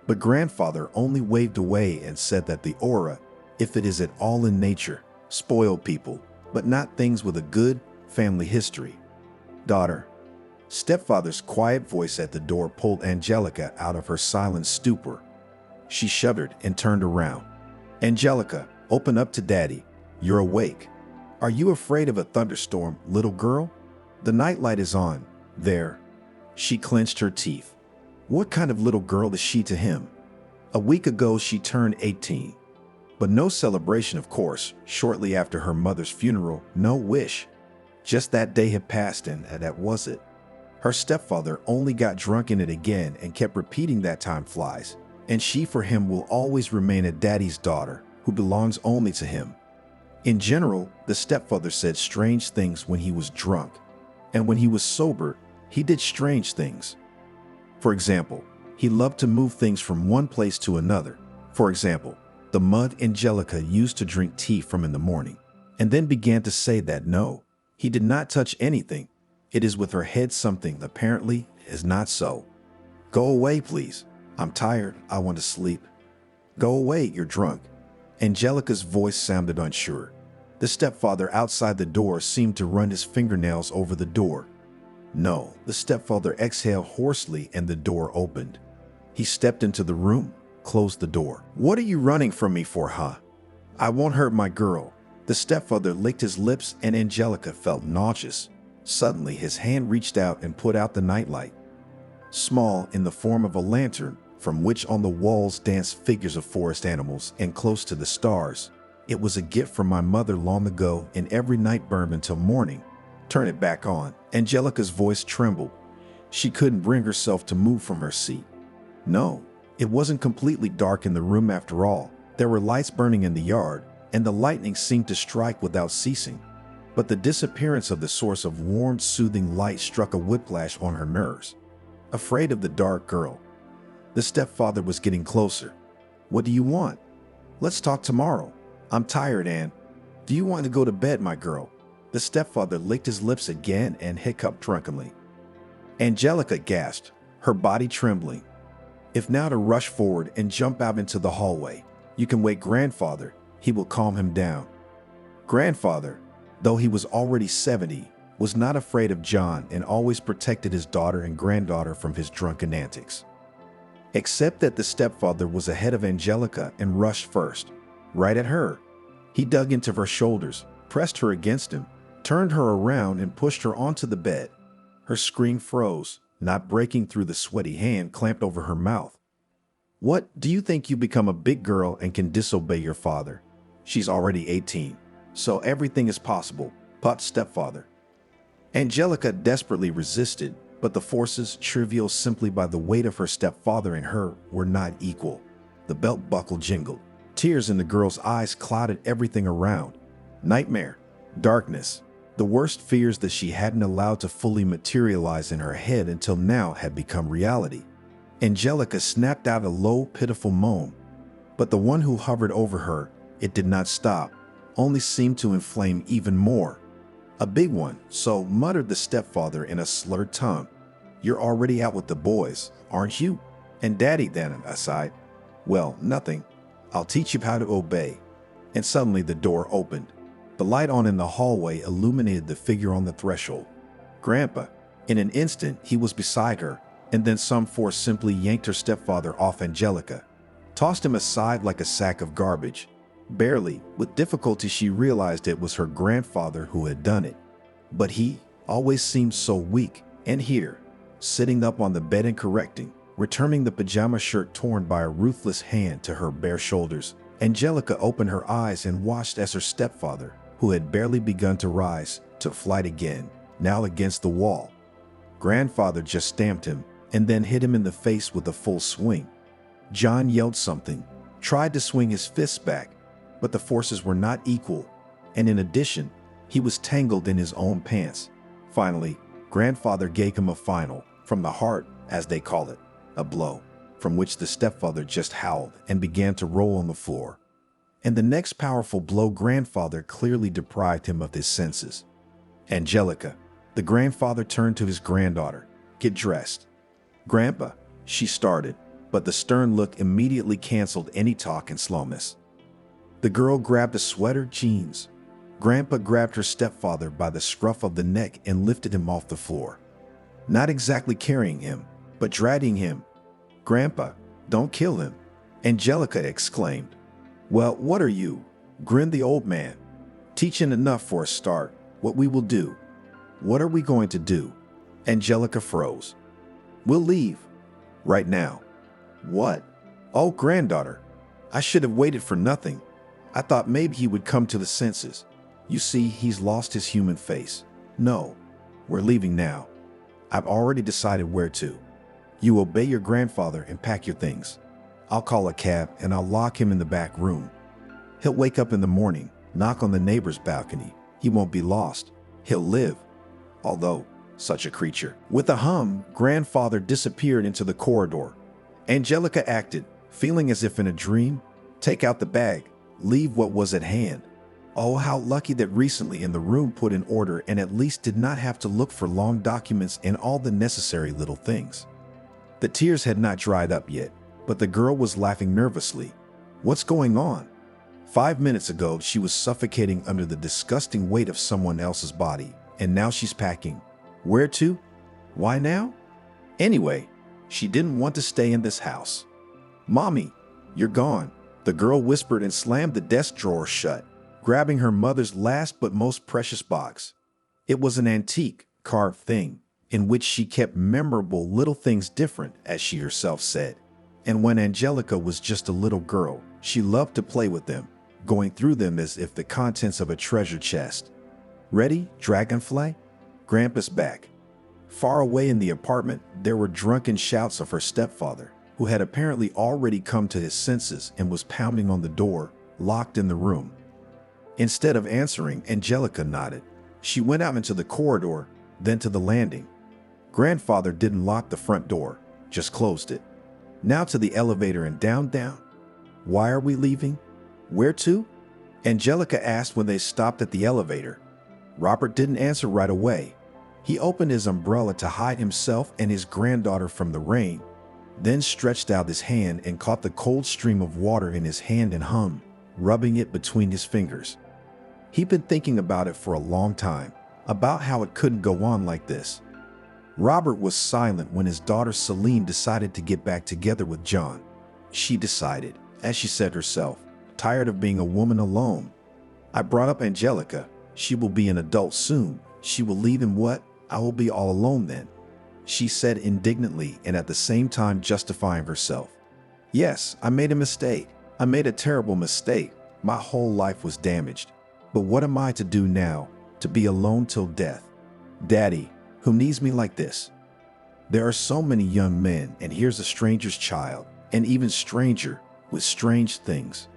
S3: But grandfather only waved away and said that the aura, if it is at all in nature, spoiled people, but not things with a good family history. "Daughter." Stepfather's quiet voice at the door pulled Angelica out of her silent stupor. She shuddered and turned around. "Angelica, open up to Daddy. You're awake. Are you afraid of a thunderstorm, little girl? The nightlight is on. There." She clenched her teeth. What kind of little girl is she to him? A week ago, she turned 18. But no celebration, of course. Shortly after her mother's funeral, no wish. Just that day had passed and that was it. Her stepfather only got drunk in it again and kept repeating that time flies. And she for him will always remain a daddy's daughter who belongs only to him. In general, the stepfather said strange things when he was drunk. And when he was sober, he did strange things. For example, he loved to move things from one place to another. For example, the mud Angelica used to drink tea from in the morning, and then began to say that no, he did not touch anything. It is with her head something apparently is not so. Go away, please. I'm tired. I want to sleep. Go away, you're drunk. Angelica's voice sounded unsure. The stepfather outside the door seemed to run his fingernails over the door. No, the stepfather exhaled hoarsely and the door opened. He stepped into the room, closed the door. What are you running from me for, huh? I won't hurt my girl. The stepfather licked his lips and Angelica felt nauseous. Suddenly, his hand reached out and put out the nightlight. Small in the form of a lantern, from which on the walls danced figures of forest animals and close to the stars. It was a gift from my mother long ago and every night burned until morning. Turn it back on. Angelica's voice trembled. She couldn't bring herself to move from her seat. No, it wasn't completely dark in the room after all. There were lights burning in the yard, and the lightning seemed to strike without ceasing. But the disappearance of the source of warm, soothing light struck a whiplash on her nerves. Afraid of the dark girl, the stepfather was getting closer. What do you want? Let's talk tomorrow. I'm tired, Anne. Do you want to go to bed, my girl? The stepfather licked his lips again and hiccuped drunkenly. Angelica gasped, her body trembling. If now to rush forward and jump out into the hallway. You can wake grandfather. He will calm him down. Grandfather, though he was already 70, was not afraid of John and always protected his daughter and granddaughter from his drunken antics. Except that the stepfather was ahead of Angelica and rushed first, right at her. He dug into her shoulders, pressed her against him, turned her around and pushed her onto the bed. Her scream froze, not breaking through the sweaty hand clamped over her mouth. What, do you think you become a big girl and can disobey your father? She's already 18, so everything is possible, popped stepfather. Angelica desperately resisted, but the forces, trivial simply by the weight of her stepfather and her, were not equal. The belt buckle jingled. Tears in the girl's eyes clouded everything around. Nightmare, darkness, the worst fears that she hadn't allowed to fully materialize in her head until now had become reality. Angelica snapped out a low, pitiful moan. But the one who hovered over her, it did not stop, only seemed to inflame even more. A big one, so muttered the stepfather in a slurred tongue. You're already out with the boys, aren't you? And Daddy then aside. Well, nothing. I'll teach you how to obey. And suddenly the door opened. The light on in the hallway illuminated the figure on the threshold. Grandpa. In an instant, he was beside her, and then some force simply yanked her stepfather off Angelica, tossed him aside like a sack of garbage. Barely, with difficulty, she realized it was her grandfather who had done it. But he always seemed so weak, and here, sitting up on the bed and correcting, returning the pajama shirt torn by a ruthless hand to her bare shoulders, Angelica opened her eyes and watched as her stepfather, who had barely begun to rise, took flight again, now against the wall. Grandfather just stamped him, and then hit him in the face with a full swing. John yelled something, tried to swing his fists back, but the forces were not equal, and in addition, he was tangled in his own pants. Finally, grandfather gave him a final, from the heart, as they call it, a blow, from which the stepfather just howled and began to roll on the floor. And the next powerful blow, grandfather clearly deprived him of his senses. Angelica, the grandfather turned to his granddaughter. Get dressed. Grandpa, she started, but the stern look immediately canceled any talk and slowness. The girl grabbed a sweater, jeans. Grandpa grabbed her stepfather by the scruff of the neck and lifted him off the floor. Not exactly carrying him, but dragging him. Grandpa, don't kill him, Angelica exclaimed. Well, what are you? Grinned the old man. Teaching enough for a start. What we will do. What are we going to do? Angelica froze. We'll leave. Right now. What? Oh, granddaughter. I should have waited for nothing. I thought maybe he would come to the senses. You see, he's lost his human face. No, we're leaving now. I've already decided where to. You obey your grandfather and pack your things. I'll call a cab and I'll lock him in the back room. He'll wake up in the morning, knock on the neighbor's balcony. He won't be lost. He'll live. Although, such a creature. With a hum, grandfather disappeared into the corridor. Angelica acted, feeling as if in a dream. Take out the bag. Leave what was at hand. Oh, how lucky that recently in the room put in order and at least did not have to look for long documents and all the necessary little things. The tears had not dried up yet, but the girl was laughing nervously. What's going on? 5 minutes ago, she was suffocating under the disgusting weight of someone else's body, and now she's packing. Where to? Why now? Anyway, she didn't want to stay in this house. Mommy, you're gone, the girl whispered and slammed the desk drawer shut, grabbing her mother's last but most precious box. It was an antique, carved thing, in which she kept memorable little things different, as she herself said. And when Angelica was just a little girl, she loved to play with them, going through them as if the contents of a treasure chest. Ready, Dragonfly? Grandpa's back. Far away in the apartment, there were drunken shouts of her stepfather, who had apparently already come to his senses and was pounding on the door, locked in the room. Instead of answering, Angelica nodded. She went out into the corridor, then to the landing. Grandfather didn't lock the front door, just closed it. Now to the elevator and down. Why are we leaving? Where to? Angelica asked when they stopped at the elevator. Robert didn't answer right away. He opened his umbrella to hide himself and his granddaughter from the rain, then stretched out his hand and caught the cold stream of water in his hand and hummed, rubbing it between his fingers. He'd been thinking about it for a long time, about how it couldn't go on like this. Robert was silent when his daughter Celine decided to get back together with John. She decided, as she said herself, tired of being a woman alone. I brought up Angelica. She will be an adult soon. She will leave and what? I will be all alone then, she said indignantly and at the same time justifying herself. Yes, I made a mistake. I made a terrible mistake. My whole life was damaged. But what am I to do now? To be alone till death? Daddy, who needs me like this? There are so many young men, and here's a stranger's child, and even stranger, with strange things.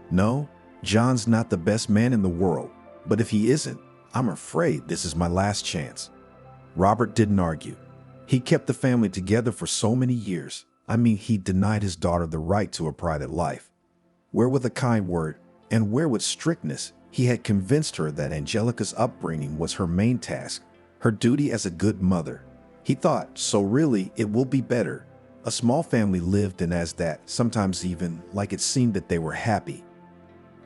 S3: No, John's not the best man in the world, but if he isn't, I'm afraid this is my last chance. Robert didn't argue. He kept the family together for so many years. I mean, he denied his daughter the right to a private life. Where with a kind word, and where with strictness, he had convinced her that Angelica's upbringing was her main task, her duty as a good mother. He thought, so really, it will be better. A small family lived and as that, sometimes even like it seemed that they were happy.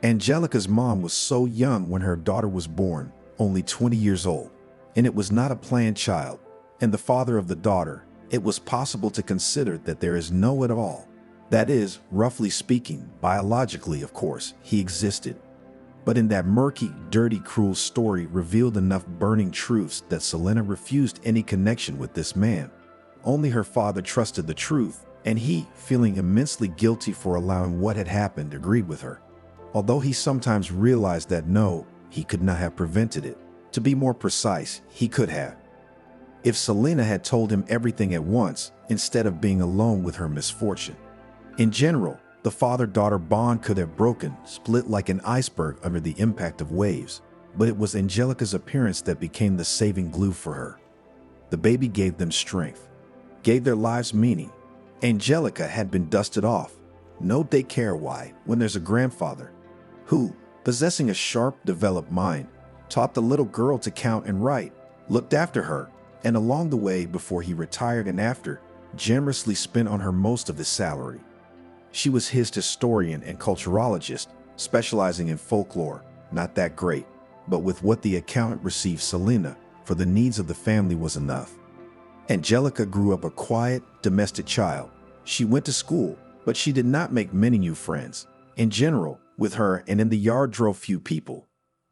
S3: Angelica's mom was so young when her daughter was born, only 20 years old, and it was not a planned child. And the father of the daughter, it was possible to consider that there is no at all. That is, roughly speaking, biologically, of course, he existed. But in that murky, dirty, cruel story revealed enough burning truths that Selena refused any connection with this man. Only her father trusted the truth, and he, feeling immensely guilty for allowing what had happened, agreed with her. Although he sometimes realized that no, he could not have prevented it. To be more precise, he could have. If Selena had told him everything at once, instead of being alone with her misfortune. In general, the father-daughter bond could have broken, split like an iceberg under the impact of waves, but it was Angelica's appearance that became the saving glue for her. The baby gave them strength, gave their lives meaning. Angelica had been dusted off. No daycare why, when there's a grandfather who, possessing a sharp, developed mind, taught the little girl to count and write, looked after her, and along the way before he retired and after, generously spent on her most of his salary. She was his historian and culturologist, specializing in folklore, not that great, but with what the accountant received Selena for the needs of the family was enough. Angelica grew up a quiet, domestic child. She went to school, but she did not make many new friends. In general, with her and in the yard drove few people.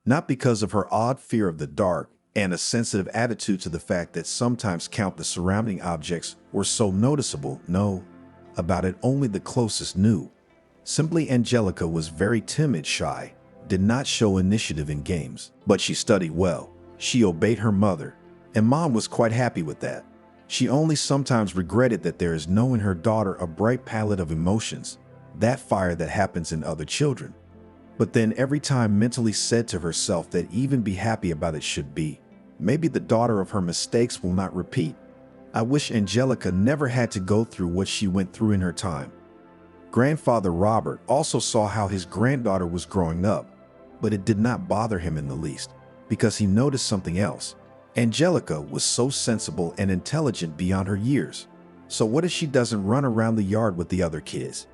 S3: Not because of her odd fear of the dark, and a sensitive attitude to the fact that sometimes count the surrounding objects were so noticeable. No, about it only the closest knew. Simply, Angelica was very timid, shy, did not show initiative in games, but she studied well. She obeyed her mother, and Mom was quite happy with that. She only sometimes regretted that there is no in her daughter a bright palette of emotions, that fire that happens in other children. But then every time mentally said to herself that even be happy about it should be. Maybe the daughter of her mistakes will not repeat. I wish Angelica never had to go through what she went through in her time. Grandfather Robert also saw how his granddaughter was growing up, but it did not bother him in the least, because he noticed something else. Angelica was so sensible and intelligent beyond her years. So what if she doesn't run around the yard with the other kids,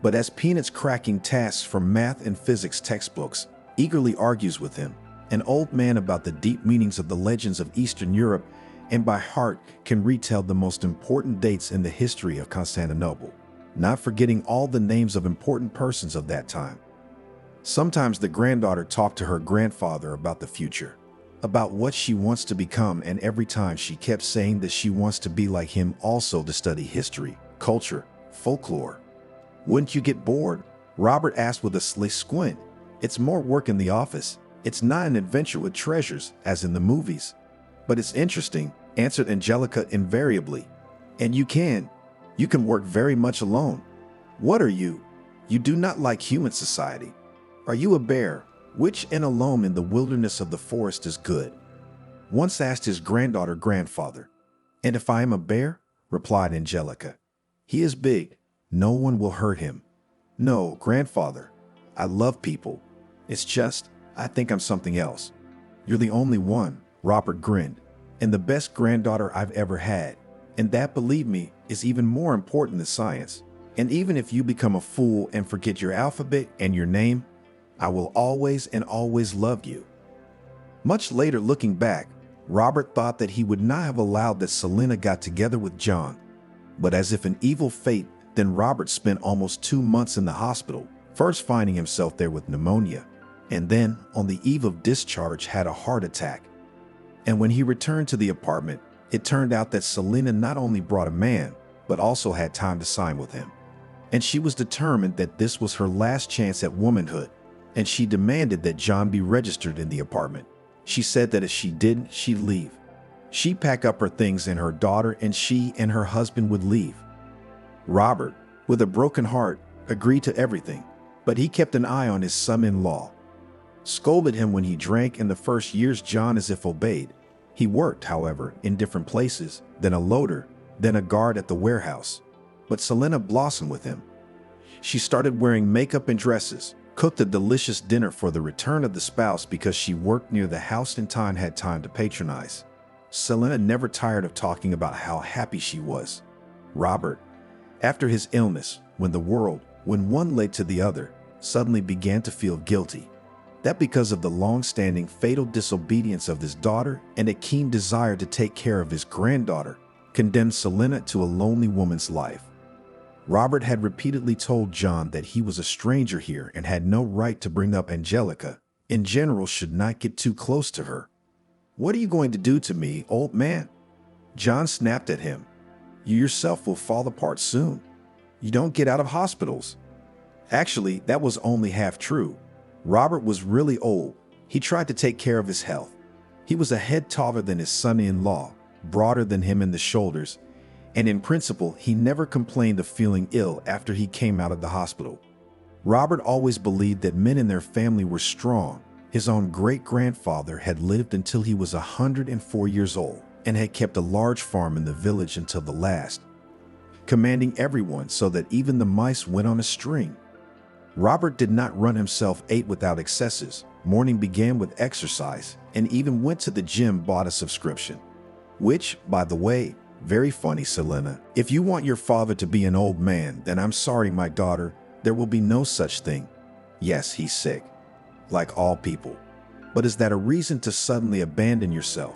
S3: but as Peanuts cracking tasks from math and physics textbooks, eagerly argues with him, an old man about the deep meanings of the legends of Eastern Europe, and by heart can retell the most important dates in the history of Constantinople, not forgetting all the names of important persons of that time. Sometimes the granddaughter talked to her grandfather about the future, about what she wants to become, and every time she kept saying that she wants to be like him, also to study history, culture, folklore. Wouldn't you get bored? Robert asked with a sly squint. It's more work in the office. It's not an adventure with treasures, as in the movies. But it's interesting, answered Angelica invariably. And you can work very much alone. What are you? You do not like human society. Are you a bear? Which and alone in the wilderness of the forest is good? Once asked his grandfather. And if I am a bear? Replied Angelica. He is big. No one will hurt him. No, grandfather. I love people. It's just, I think I'm something else. You're the only one, Robert grinned, and the best granddaughter I've ever had. And that, believe me, is even more important than science. And even if you become a fool and forget your alphabet and your name, I will always and always love you. Much later, looking back, Robert thought that he would not have allowed that Selena got together with John. But as if an evil fate, then Robert spent almost 2 months in the hospital, first finding himself there with pneumonia, and then, on the eve of discharge, had a heart attack. And when he returned to the apartment, it turned out that Selena not only brought a man, but also had time to sign with him. And she was determined that this was her last chance at womanhood, and she demanded that John be registered in the apartment. She said that if she didn't, she'd leave. She'd pack up her things and her daughter, and she and her husband would leave. Robert, with a broken heart, agreed to everything, but he kept an eye on his son-in-law. Scolded him when he drank in the first years. John as if obeyed. He worked, however, in different places, then a loader, then a guard at the warehouse. But Selena blossomed with him. She started wearing makeup and dresses, cooked a delicious dinner for the return of the spouse because she worked near the house and had time to patronize. Selena never tired of talking about how happy she was. Robert, after his illness, when one led to the other, suddenly began to feel guilty. That because of the long-standing fatal disobedience of his daughter and a keen desire to take care of his granddaughter, condemned Selena to a lonely woman's life. Robert had repeatedly told John that he was a stranger here and had no right to bring up Angelica, in general should not get too close to her. What are you going to do to me, old man? John snapped at him. You yourself will fall apart soon. You don't get out of hospitals. Actually, that was only half true. Robert was really old. He tried to take care of his health. He was a head taller than his son-in-law, broader than him in the shoulders, and in principle, he never complained of feeling ill after he came out of the hospital. Robert always believed that men in their family were strong. His own great-grandfather had lived until he was 104 years old and had kept a large farm in the village until the last, commanding everyone so that even the mice went on a string. Robert did not run himself, ate without excesses. Morning began with exercise and even went to the gym, bought a subscription. Which, by the way, very funny, Selena. If you want your father to be an old man, then I'm sorry, my daughter, there will be no such thing. Yes, he's sick, like all people. But is that a reason to suddenly abandon yourself?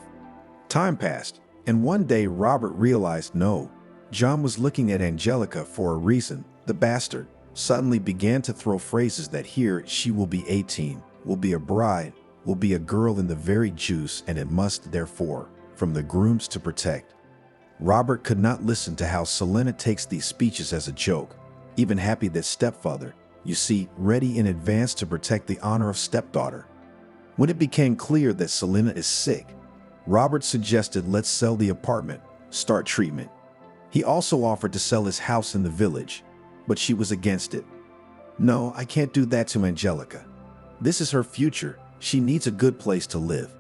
S3: Time passed, and one day Robert realized no. John was looking at Angelica for a reason. The bastard suddenly began to throw phrases that here she will be 18, will be a bride, will be a girl in the very juice, and it must, therefore, from the grooms to protect. Robert could not listen to how Selena takes these speeches as a joke, even happy that stepfather, you see, ready in advance to protect the honor of stepdaughter. When it became clear that Selena is sick, Robert suggested let's sell the apartment, start treatment. He also offered to sell his house in the village, but she was against it. No, I can't do that to Angelica. This is her future. She needs a good place to live.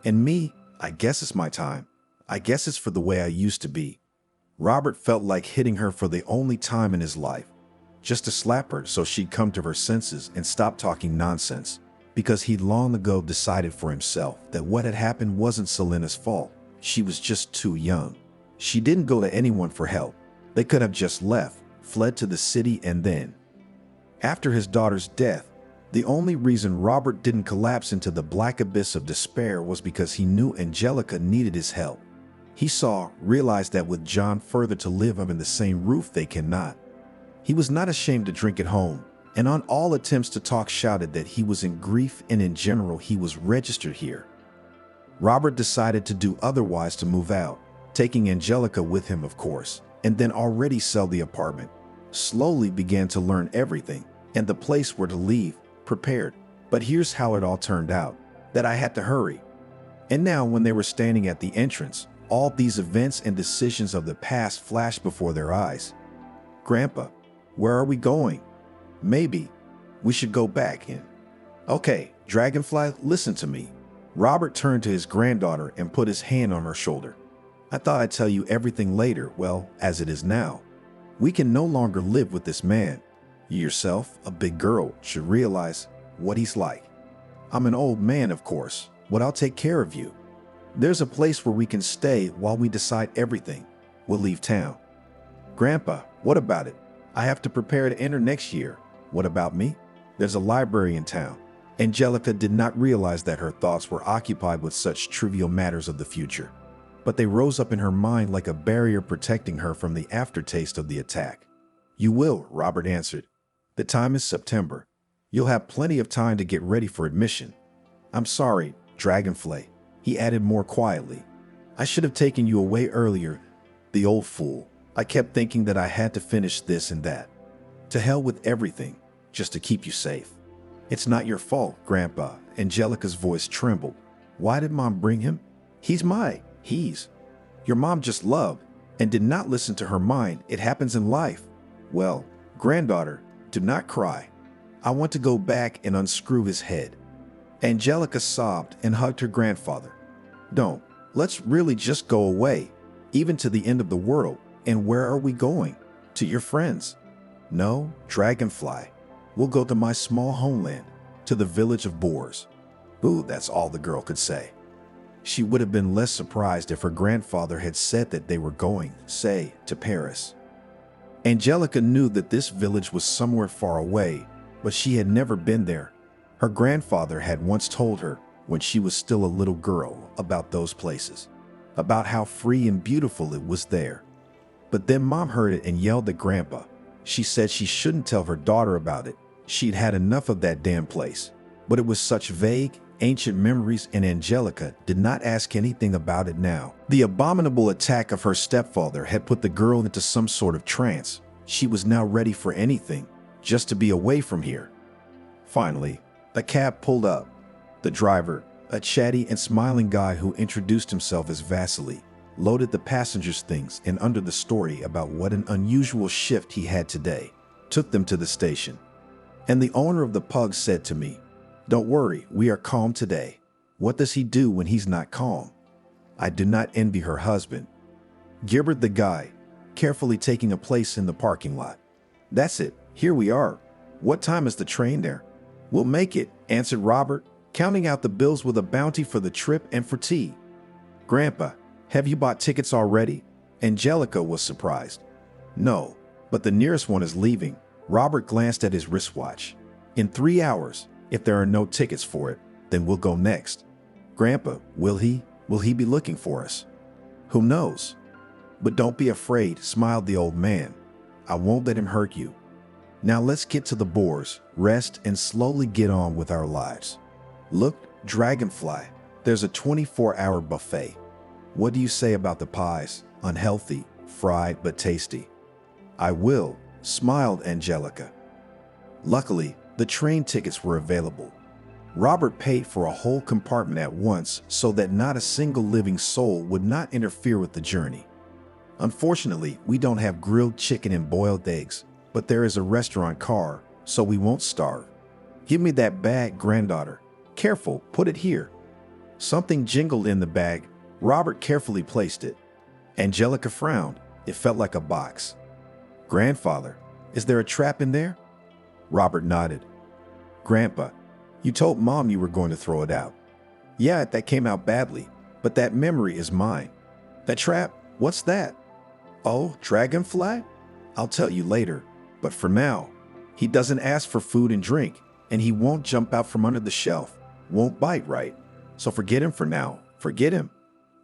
S3: And me, I guess it's my time. I guess it's for the way I used to be. Robert felt like hitting her for the only time in his life, just to slap her so she'd come to her senses and stop talking nonsense, because he'd long ago decided for himself that what had happened wasn't Selena's fault. She was just too young. She didn't go to anyone for help. They could have just left, fled to the city, and then. After his daughter's death, the only reason Robert didn't collapse into the black abyss of despair was because he knew Angelica needed his help. He realized that with John further to live under the same roof they cannot. He was not ashamed to drink at home, and on all attempts to talk shouted that he was in grief and in general he was registered here. Robert decided to do otherwise, to move out, taking Angelica with him of course, and then already sell the apartment. Slowly began to learn everything, and the place where to leave, prepared. But here's how it all turned out, that I had to hurry. And now when they were standing at the entrance, all these events and decisions of the past flashed before their eyes. Grandpa, where are we going? Maybe we should go back in. Okay, Dragonfly, listen to me. Robert turned to his granddaughter and put his hand on her shoulder. I thought I'd tell you everything later, well, as it is now. We can no longer live with this man. You yourself, a big girl, should realize what he's like. I'm an old man, of course, but I'll take care of you. There's a place where we can stay while we decide everything. We'll leave town. Grandpa, what about it? I have to prepare to enter next year. What about me? There's a library in town. Angelica did not realize that her thoughts were occupied with such trivial matters of the future, but they rose up in her mind like a barrier protecting her from the aftertaste of the attack. You will, Robert answered. The time is September. You'll have plenty of time to get ready for admission. I'm sorry, Dragonfly, he added more quietly. I should have taken you away earlier. The old fool. I kept thinking that I had to finish this and that. To hell with everything, just to keep you safe. It's not your fault, Grandpa. Angelica's voice trembled. Why did Mom bring him? He's your mom just loved and did not listen to her mind. It happens in life. Well, granddaughter, do not cry. I want to go back and unscrew his head. Angelica sobbed and hugged her grandfather. Don't. Let's really just go away, even to the end of the world. And where are we going? To your friends? No, Dragonfly. We'll go to my small homeland, to the village of Boars. Boo, that's all the girl could say. She would have been less surprised if her grandfather had said that they were going, say, to Paris. Angelica knew that this village was somewhere far away, but she had never been there. Her grandfather had once told her, when she was still a little girl, about those places, about how free and beautiful it was there. But then Mom heard it and yelled at Grandpa. She said she shouldn't tell her daughter about it. She'd had enough of that damn place. But it was such vague, ancient memories, and Angelica did not ask anything about it now. The abominable attack of her stepfather had put the girl into some sort of trance. She was now ready for anything, just to be away from here. Finally, the cab pulled up. The driver, a chatty and smiling guy who introduced himself as Vasily, loaded the passengers' things and under the story about what an unusual shift he had today, took them to the station. And the owner of the pug said to me, "Don't worry, we are calm today. What does he do when he's not calm?" I do not envy her husband. Gibbered the guy, carefully taking a place in the parking lot. That's it, here we are. What time is the train there? We'll make it, answered Robert, counting out the bills with a bounty for the trip and for tea. Grandpa, have you bought tickets already? Angelica was surprised. No, but the nearest one is leaving. Robert glanced at his wristwatch. In 3 hours, if there are no tickets for it, then we'll go next. Grandpa, will he be looking for us? Who knows? But don't be afraid, smiled the old man. I won't let him hurt you. Now let's get to the Boars, rest, and slowly get on with our lives. Look, Dragonfly. There's a 24-hour buffet. What do you say about the pies? Unhealthy, fried, but tasty. I will, smiled Angelica. Luckily, the train tickets were available. Robert paid for a whole compartment at once so that not a single living soul would not interfere with the journey. Unfortunately, we don't have grilled chicken and boiled eggs, but there is a restaurant car, so we won't starve. Give me that bag, granddaughter. Careful, put it here. Something jingled in the bag. Robert carefully placed it. Angelica frowned. It felt like a box. Grandfather, is there a trap in there? Robert nodded. Grandpa, you told Mom you were going to throw it out. Yeah, that came out badly, but that memory is mine. That trap, what's that? Oh, dragonfly? I'll tell you later, but for now, he doesn't ask for food and drink, and he won't jump out from under the shelf. Won't bite, right? So forget him for now. Forget him.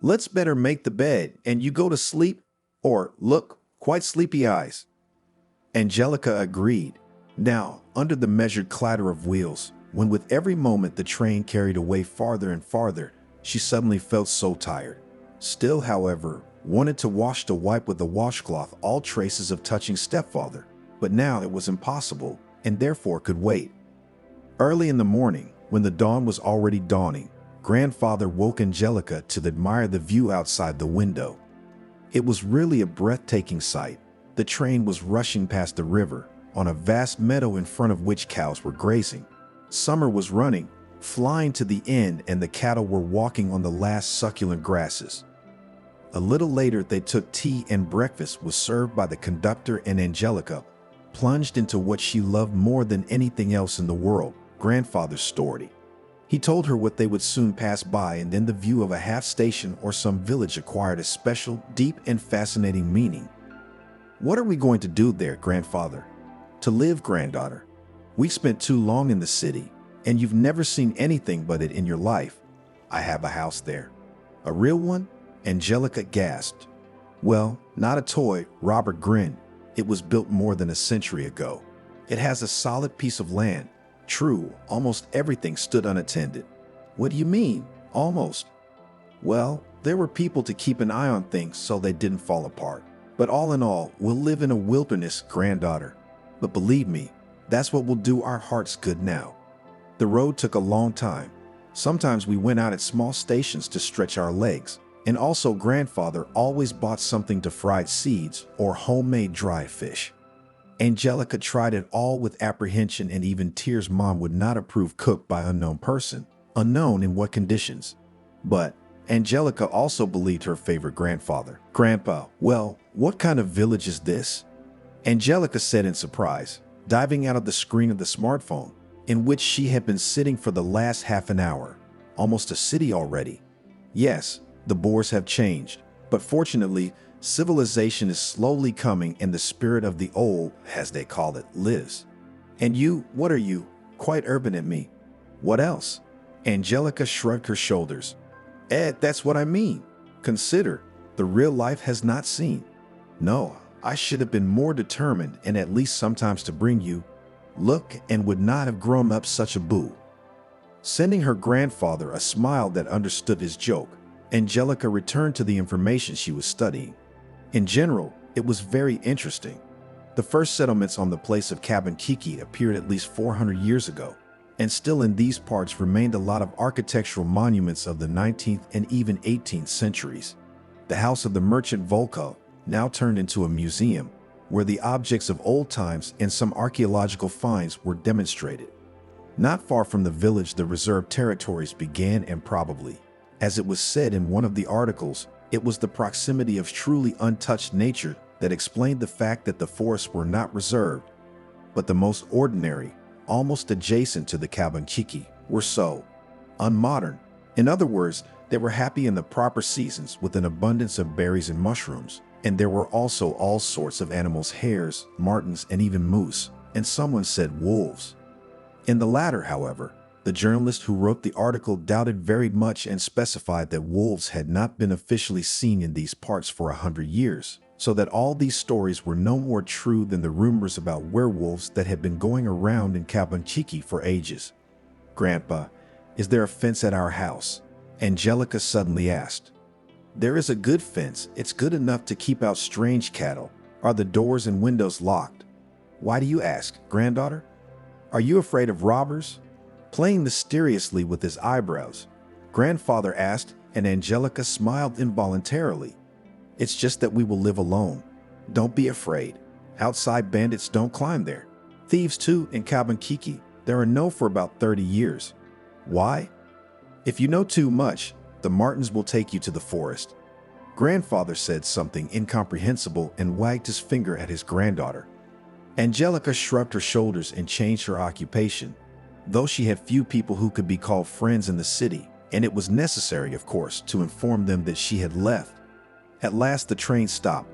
S3: Let's better make the bed and you go to sleep, or look, quite sleepy eyes. Angelica agreed. Now, under the measured clatter of wheels, when with every moment the train carried away farther and farther, she suddenly felt so tired. Still, however, wanted to wash to wipe with a washcloth all traces of touching stepfather, but now it was impossible and therefore could wait. Early in the morning, when the dawn was already dawning, grandfather woke Angelica to admire the view outside the window. It was really a breathtaking sight. The train was rushing past the river, on a vast meadow in front of which cows were grazing. Summer was running, flying to the end, and the cattle were walking on the last succulent grasses. A little later, they took tea and breakfast was served by the conductor, and Angelica plunged into what she loved more than anything else in the world, grandfather's story. He told her what they would soon pass by, and then the view of a half station or some village acquired a special, deep, and fascinating meaning. What are we going to do there, grandfather? To live, granddaughter. We spent too long in the city, and you've never seen anything but it in your life. I have a house there. A real one? Angelica gasped. Well, not a toy, Robert grinned. It was built more than a century ago. It has a solid piece of land. True, almost everything stood unattended. What do you mean, almost? Well, there were people to keep an eye on things so they didn't fall apart. But all in all, we'll live in a wilderness, granddaughter. But believe me, that's what will do our hearts good now. The road took a long time. Sometimes we went out at small stations to stretch our legs. And also grandfather always bought something to fried seeds or homemade dry fish. Angelica tried it all with apprehension and even tears. Mom would not approve cooked by unknown person, unknown in what conditions. But Angelica also believed her favorite grandfather. Grandpa, well, what kind of village is this? Angelica said in surprise, diving out of the screen of the smartphone, in which she had been sitting for the last half an hour. Almost a city already. Yes, the Boers have changed, but fortunately, civilization is slowly coming and the spirit of the old, as they call it, lives. And you, what are you? Quite urban at me. What else? Angelica shrugged her shoulders. Ed, that's what I mean. Consider, the real life has not seen. No, I should have been more determined and at least sometimes to bring you. Look, and would not have grown up such a boo. Sending her grandfather a smile that understood his joke, Angelica returned to the information she was studying. In general, it was very interesting. The first settlements on the place of Kabankiki appeared at least 400 years ago, and still in these parts remained a lot of architectural monuments of the 19th and even 18th centuries. The house of the merchant Volko, now turned into a museum, where the objects of old times and some archaeological finds were demonstrated. Not far from the village, the reserved territories began, and probably, as it was said in one of the articles, it was the proximity of truly untouched nature that explained the fact that the forests were not reserved, but the most ordinary, almost adjacent to the Kabankiki, were so unmodern. In other words, they were happy in the proper seasons with an abundance of berries and mushrooms, and there were also all sorts of animals, hares, martens, and even moose, and someone said wolves. In the latter, however, the journalist who wrote the article doubted very much and specified that wolves had not been officially seen in these parts for 100 years, so that all these stories were no more true than the rumors about werewolves that had been going around in Kabankiki for ages. Grandpa, "Is there a fence at our house?" Angelica suddenly asked. "There is a good fence. It's good enough to keep out strange cattle. Are the doors and windows locked?" "Why do you ask, granddaughter? Are you afraid of robbers?" Playing mysteriously with his eyebrows, grandfather asked, and Angelica smiled involuntarily. "It's just that we will live alone. Don't be afraid. Outside bandits don't climb there. Thieves too in Kabankiki. There are no for about 30 years. Why? If you know too much, the Martins will take you to the forest." Grandfather said something incomprehensible and wagged his finger at his granddaughter. Angelica shrugged her shoulders and changed her occupation, though she had few people who could be called friends in the city, and it was necessary, of course, to inform them that she had left. At last the train stopped.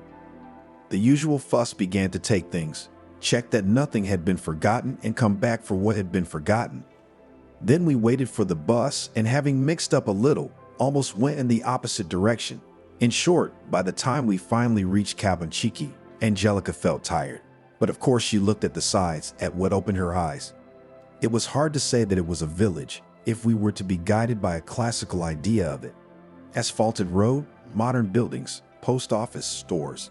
S3: The usual fuss began to take things, check that nothing had been forgotten and come back for what had been forgotten. Then we waited for the bus and, having mixed up a little, almost went in the opposite direction. In short, by the time we finally reached Kabanchiki, Angelica felt tired. But of course she looked at the sides, at what opened her eyes. It was hard to say that it was a village if we were to be guided by a classical idea of it. Asphalted road, modern buildings, post office, stores.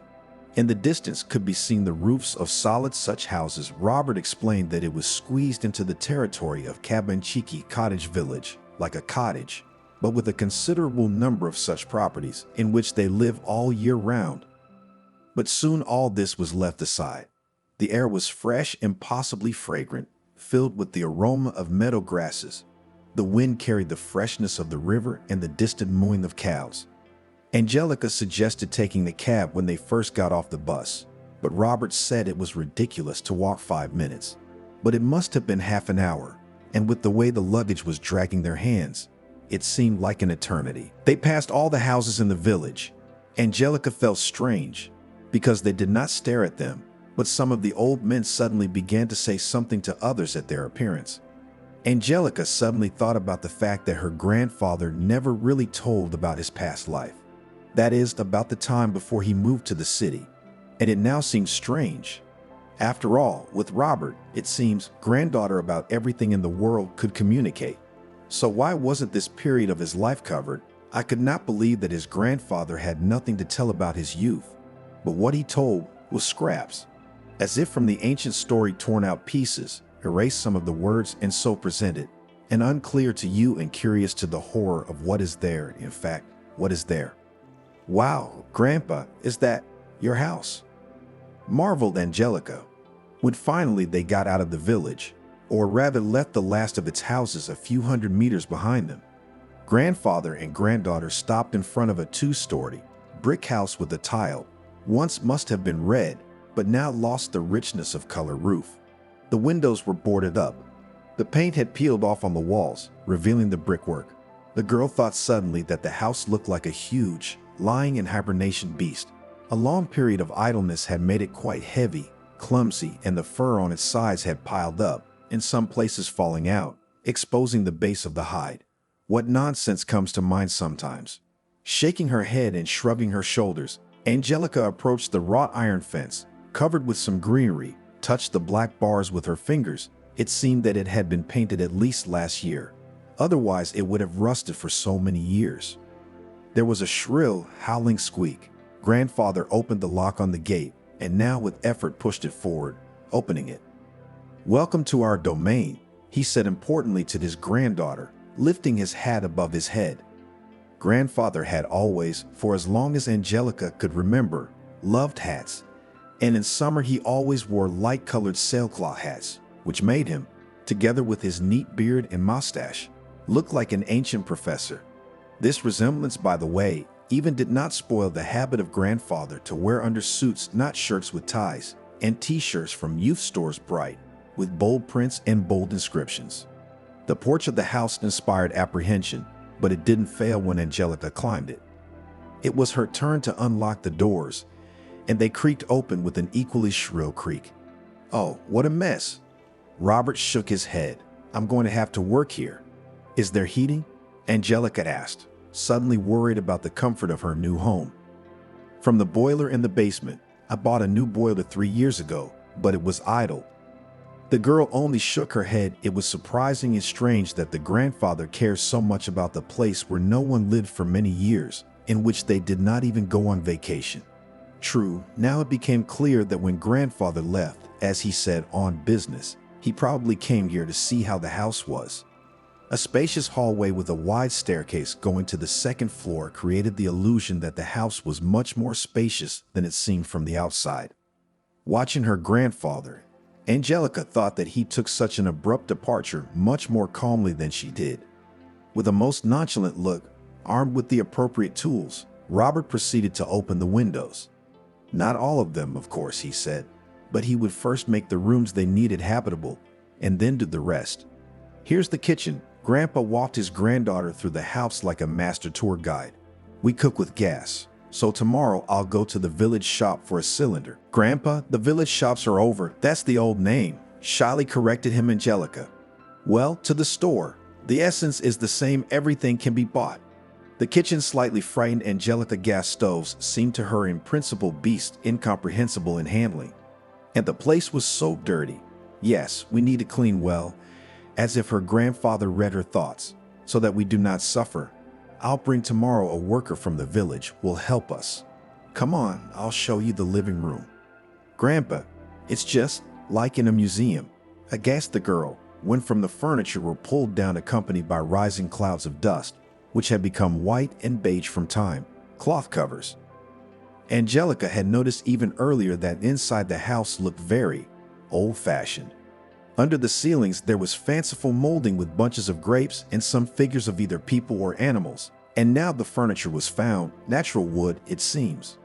S3: In the distance could be seen the roofs of solid such houses. Robert explained that it was squeezed into the territory of Kabanchiki Cottage Village, like a cottage, but with a considerable number of such properties in which they live all year round. But soon all this was left aside. The air was fresh and possibly fragrant, filled with the aroma of meadow grasses. The wind carried the freshness of the river and the distant mooing of cows. Angelica suggested taking the cab when they first got off the bus, but Robert said it was ridiculous to walk 5 minutes. But it must have been half an hour, and with the way the luggage was dragging their hands, it seemed like an eternity. They passed all the houses in the village. Angelica felt strange, because they did not stare at them, but some of the old men suddenly began to say something to others at their appearance. Angelica suddenly thought about the fact that her grandfather never really told about his past life. That is, about the time before he moved to the city, and it now seemed strange. After all, with Robert, it seems, granddaughter about everything in the world could communicate. So why wasn't this period of his life covered? I could not believe that his grandfather had nothing to tell about his youth, but what he told was scraps, as if from the ancient story torn out pieces, erased some of the words and so presented, and unclear to you and curious to the horror of what is there, in fact, what is there. "Wow, Grandpa, is that your house?" marveled Angelica, when finally they got out of the village, or rather left the last of its houses a few hundred meters behind them. Grandfather and granddaughter stopped in front of a 2-story brick house with a tile, once must have been red, but now lost the richness of color roof. The windows were boarded up. The paint had peeled off on the walls, revealing the brickwork. The girl thought suddenly that the house looked like a huge, lying in hibernation beast. A long period of idleness had made it quite heavy, clumsy, and the fur on its sides had piled up, in some places falling out, exposing the base of the hide. What nonsense comes to mind sometimes. Shaking her head and shrugging her shoulders, Angelica approached the wrought iron fence, covered with some greenery, touched the black bars with her fingers. It seemed that it had been painted at least last year. Otherwise, it would have rusted for so many years. There was a shrill, howling squeak. Grandfather opened the lock on the gate, and now with effort pushed it forward, opening it. "Welcome to our domain," he said importantly to his granddaughter, lifting his hat above his head. Grandfather had always, for as long as Angelica could remember, loved hats, and in summer he always wore light-colored sailcloth hats, which made him, together with his neat beard and mustache, look like an ancient professor. This resemblance, by the way, even did not spoil the habit of grandfather to wear under suits not shirts with ties, and t-shirts from youth stores bright, with bold prints and bold inscriptions. The porch of the house inspired apprehension, but it didn't fail when Angelica climbed it. It was her turn to unlock the doors, and they creaked open with an equally shrill creak. "Oh, what a mess." Robert shook his head. "I'm going to have to work here." "Is there heating?" Angelica asked, suddenly worried about the comfort of her new home. "From the boiler in the basement. I bought a new boiler 3 years ago, but it was idle." The girl only shook her head. It was surprising and strange that the grandfather cares so much about the place where no one lived for many years, in which they did not even go on vacation. True, now it became clear that when grandfather left, as he said, on business, he probably came here to see how the house was. A spacious hallway with a wide staircase going to the second floor created the illusion that the house was much more spacious than it seemed from the outside. Watching her grandfather, Angelica thought that he took such an abrupt departure much more calmly than she did. With a most nonchalant look, armed with the appropriate tools, Robert proceeded to open the windows. Not all of them, of course, he said, but he would first make the rooms they needed habitable and then do the rest. Here's the kitchen. Grandpa walked his granddaughter through the house like a master tour guide. We cook with gas, so tomorrow I'll go to the village shop for a cylinder. Grandpa, the village shops are over. That's the old name, shyly corrected him Angelica. Well, to the store. The essence is the same. Everything can be bought. The kitchen slightly frightened Angelica. Gas stoves seemed to her in principle beasts, incomprehensible in handling. And the place was so dirty. Yes, we need to clean well. As if her grandfather read her thoughts, so that we do not suffer. I'll bring tomorrow a worker from the village will help us. Come on, I'll show you the living room. Grandpa, it's just like in a museum. Aghast, the girl, when from the furniture were pulled down accompanied by rising clouds of dust, which had become white and beige from time, cloth covers. Angelica had noticed even earlier that inside the house looked very old-fashioned. Under the ceilings, there was fanciful molding with bunches of grapes and some figures of either people or animals. And now the furniture was found, natural wood, it seems.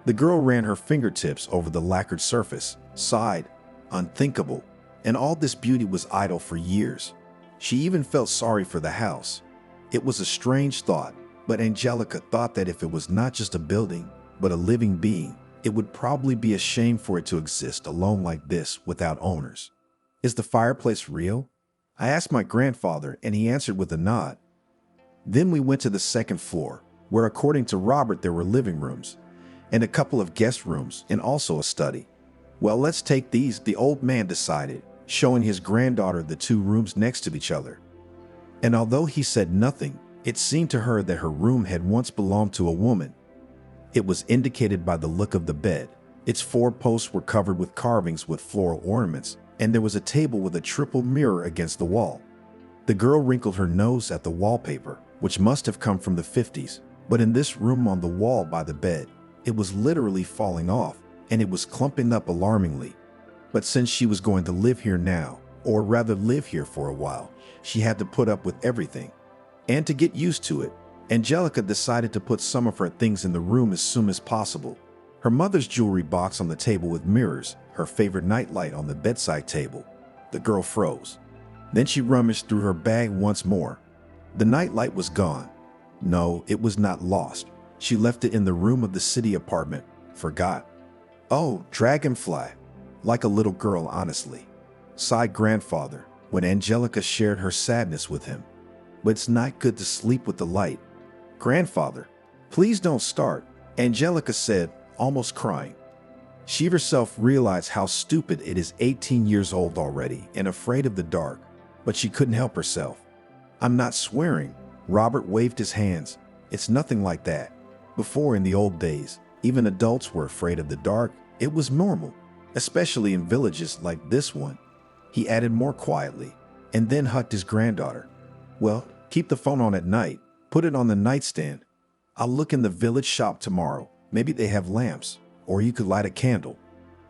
S3: The girl ran her fingertips over the lacquered surface, sighed, unthinkable, and all this beauty was idle for years. She even felt sorry for the house. It was a strange thought, but Angelica thought that if it was not just a building, but a living being, it would probably be a shame for it to exist alone like this without owners. Is the fireplace real? I asked my grandfather, and he answered with a nod. Then we went to the second floor, where according to Robert there were living rooms, and a couple of guest rooms, and also a study. Well, let's take these, the old man decided, showing his granddaughter the two rooms next to each other. And although he said nothing, it seemed to her that her room had once belonged to a woman. It was indicated by the look of the bed. Its four posts were covered with carvings with floral ornaments, and there was a table with a triple mirror against the wall. The girl wrinkled her nose at the wallpaper, which must have come from the 50s, but in this room on the wall by the bed, it was literally falling off, and it was clumping up alarmingly. But since she was going to live here now, or rather live here for a while, she had to put up with everything. And to get used to it, Angelica decided to put some of her things in the room as soon as possible. Her mother's jewelry box on the table with mirrors, her favorite nightlight on the bedside table. The girl froze. Then she rummaged through her bag once more. The nightlight was gone. No, it was not lost. She left it in the room of the city apartment. Forgot. Oh, dragonfly. Like a little girl, honestly. Sighed grandfather, when Angelica shared her sadness with him. But it's not good to sleep with the light. Grandfather, please don't start, Angelica said, almost crying. She herself realized how stupid it is, 18 years old already and afraid of the dark, but she couldn't help herself. I'm not swearing. Robert waved his hands. It's nothing like that. Before, in the old days, even adults were afraid of the dark. It was normal, especially in villages like this one. He added more quietly, and then hugged his granddaughter. Well, keep the phone on at night. Put it on the nightstand. I'll look in the village shop tomorrow. Maybe they have lamps, or you could light a candle.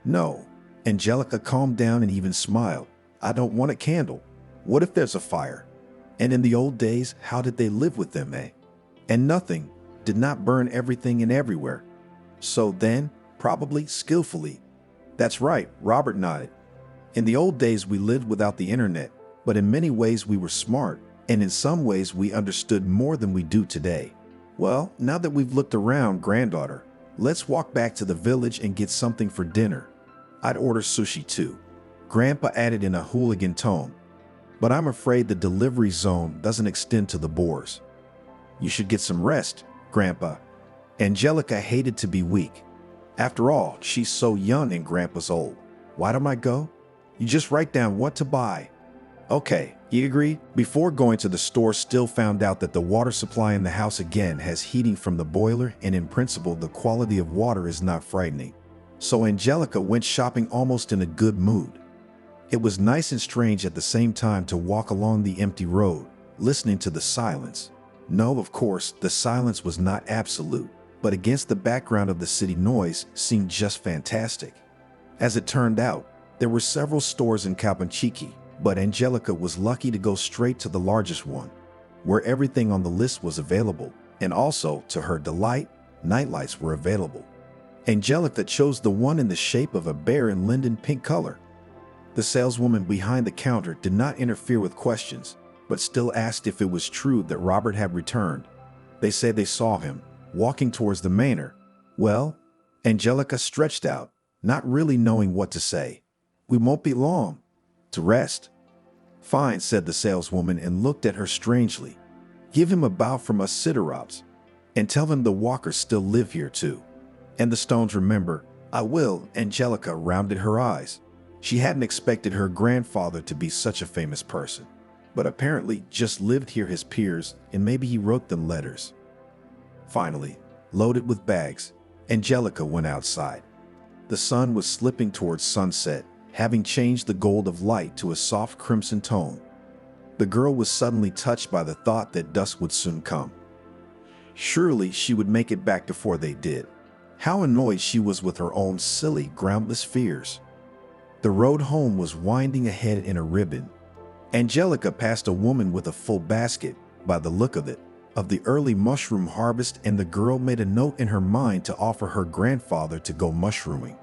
S3: No. Angelica calmed down and even smiled. I don't want a candle. What if there's a fire? And in the old days, how did they live with them, eh? And nothing did not burn everything and everywhere. So then, probably skillfully. That's right, Robert nodded. In the old days, we lived without the internet, but in many ways we were smart, and in some ways we understood more than we do today. Well, now that we've looked around, granddaughter, let's walk back to the village and get something for dinner. I'd order sushi too. Grandpa added in a hooligan tone. But I'm afraid the delivery zone doesn't extend to the Boers. You should get some rest, Grandpa. Angelica hated to be weak. After all, she's so young and Grandpa's old. Why don't I go? You just write down what to buy. Okay, you agree? Before going to the store, Still found out that the water supply in the house again has heating from the boiler, and in principle, the quality of water is not frightening. So Angelica went shopping almost in a good mood. It was nice and strange at the same time to walk along the empty road, listening to the silence. No, of course, the silence was not absolute, but against the background of the city noise seemed just fantastic. As it turned out, there were several stores in Capanchichi, but Angelica was lucky to go straight to the largest one, where everything on the list was available, and also, to her delight, nightlights were available. Angelica chose the one in the shape of a bear in linden pink color. The saleswoman behind the counter did not interfere with questions, but still asked if it was true that Robert had returned. They said they saw him, walking towards the manor. Well, Angelica stretched out, not really knowing what to say. We won't be long. To rest? Fine, said the saleswoman and looked at her strangely. Give him a bow from us Sidorops, and tell him the walkers still live here too. And the stones remember. I will, Angelica rounded her eyes. She hadn't expected her grandfather to be such a famous person, but apparently just lived here his peers, and maybe he wrote them letters. Finally, loaded with bags, Angelica went outside. The sun was slipping towards sunset, having changed the gold of light to a soft crimson tone. The girl was suddenly touched by the thought that dusk would soon come. Surely she would make it back before they did. How annoyed she was with her own silly, groundless fears. The road home was winding ahead in a ribbon. Angelica passed a woman with a full basket, by the look of it, of the early mushroom harvest, and the girl made a note in her mind to offer her grandfather to go mushrooming.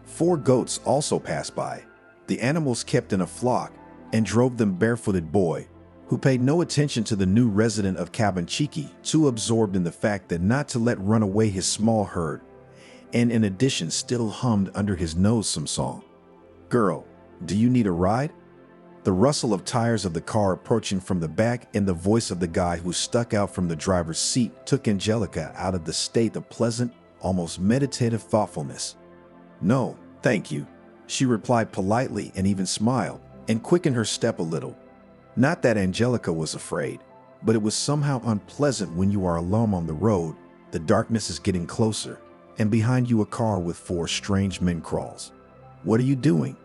S3: 4 goats also passed by. The animals kept in a flock, and drove them barefooted boy, who paid no attention to the new resident of Capanchichi, too absorbed in the fact that not to let run away his small herd, and in addition still hummed under his nose some song. Girl, do you need a ride? The rustle of tires of the car approaching from the back and the voice of the guy who stuck out from the driver's seat took Angelica out of the state of pleasant, almost meditative thoughtfulness. No, thank you, she replied politely and even smiled, and quickened her step a little. Not that Angelica was afraid, but it was somehow unpleasant when you are alone on the road, the darkness is getting closer, and behind you a car with 4 strange men crawls. What are you doing?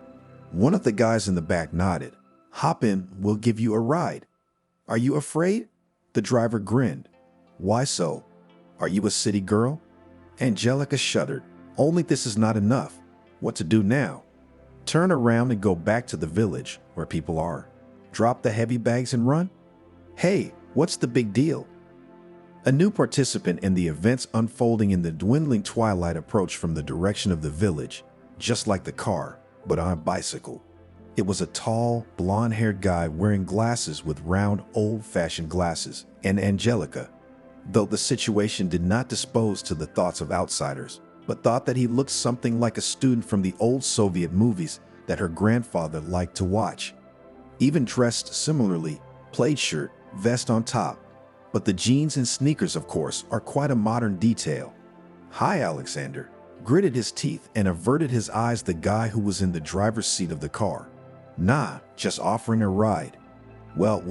S3: One of the guys in the back nodded. Hop in, we'll give you a ride. Are you afraid? The driver grinned. Why so? Are you a city girl? Angelica shuddered. Only this is not enough. What to do now? Turn around and go back to the village where people are. Drop the heavy bags and run? Hey, what's the big deal? A new participant in the events unfolding in the dwindling twilight approached from the direction of the village, just like the car, but on a bicycle. It was a tall, blonde-haired guy wearing glasses with round, old-fashioned glasses, and Angelica, though the situation did not dispose to the thoughts of outsiders, but thought that he looked something like a student from the old Soviet movies that her grandfather liked to watch. Even dressed similarly, plaid shirt, vest on top, but the jeans and sneakers, of course, are quite a modern detail. Hi, Alexander, gritted his teeth and averted his eyes the guy who was in the driver's seat of the car. Nah, just offering a ride. Well,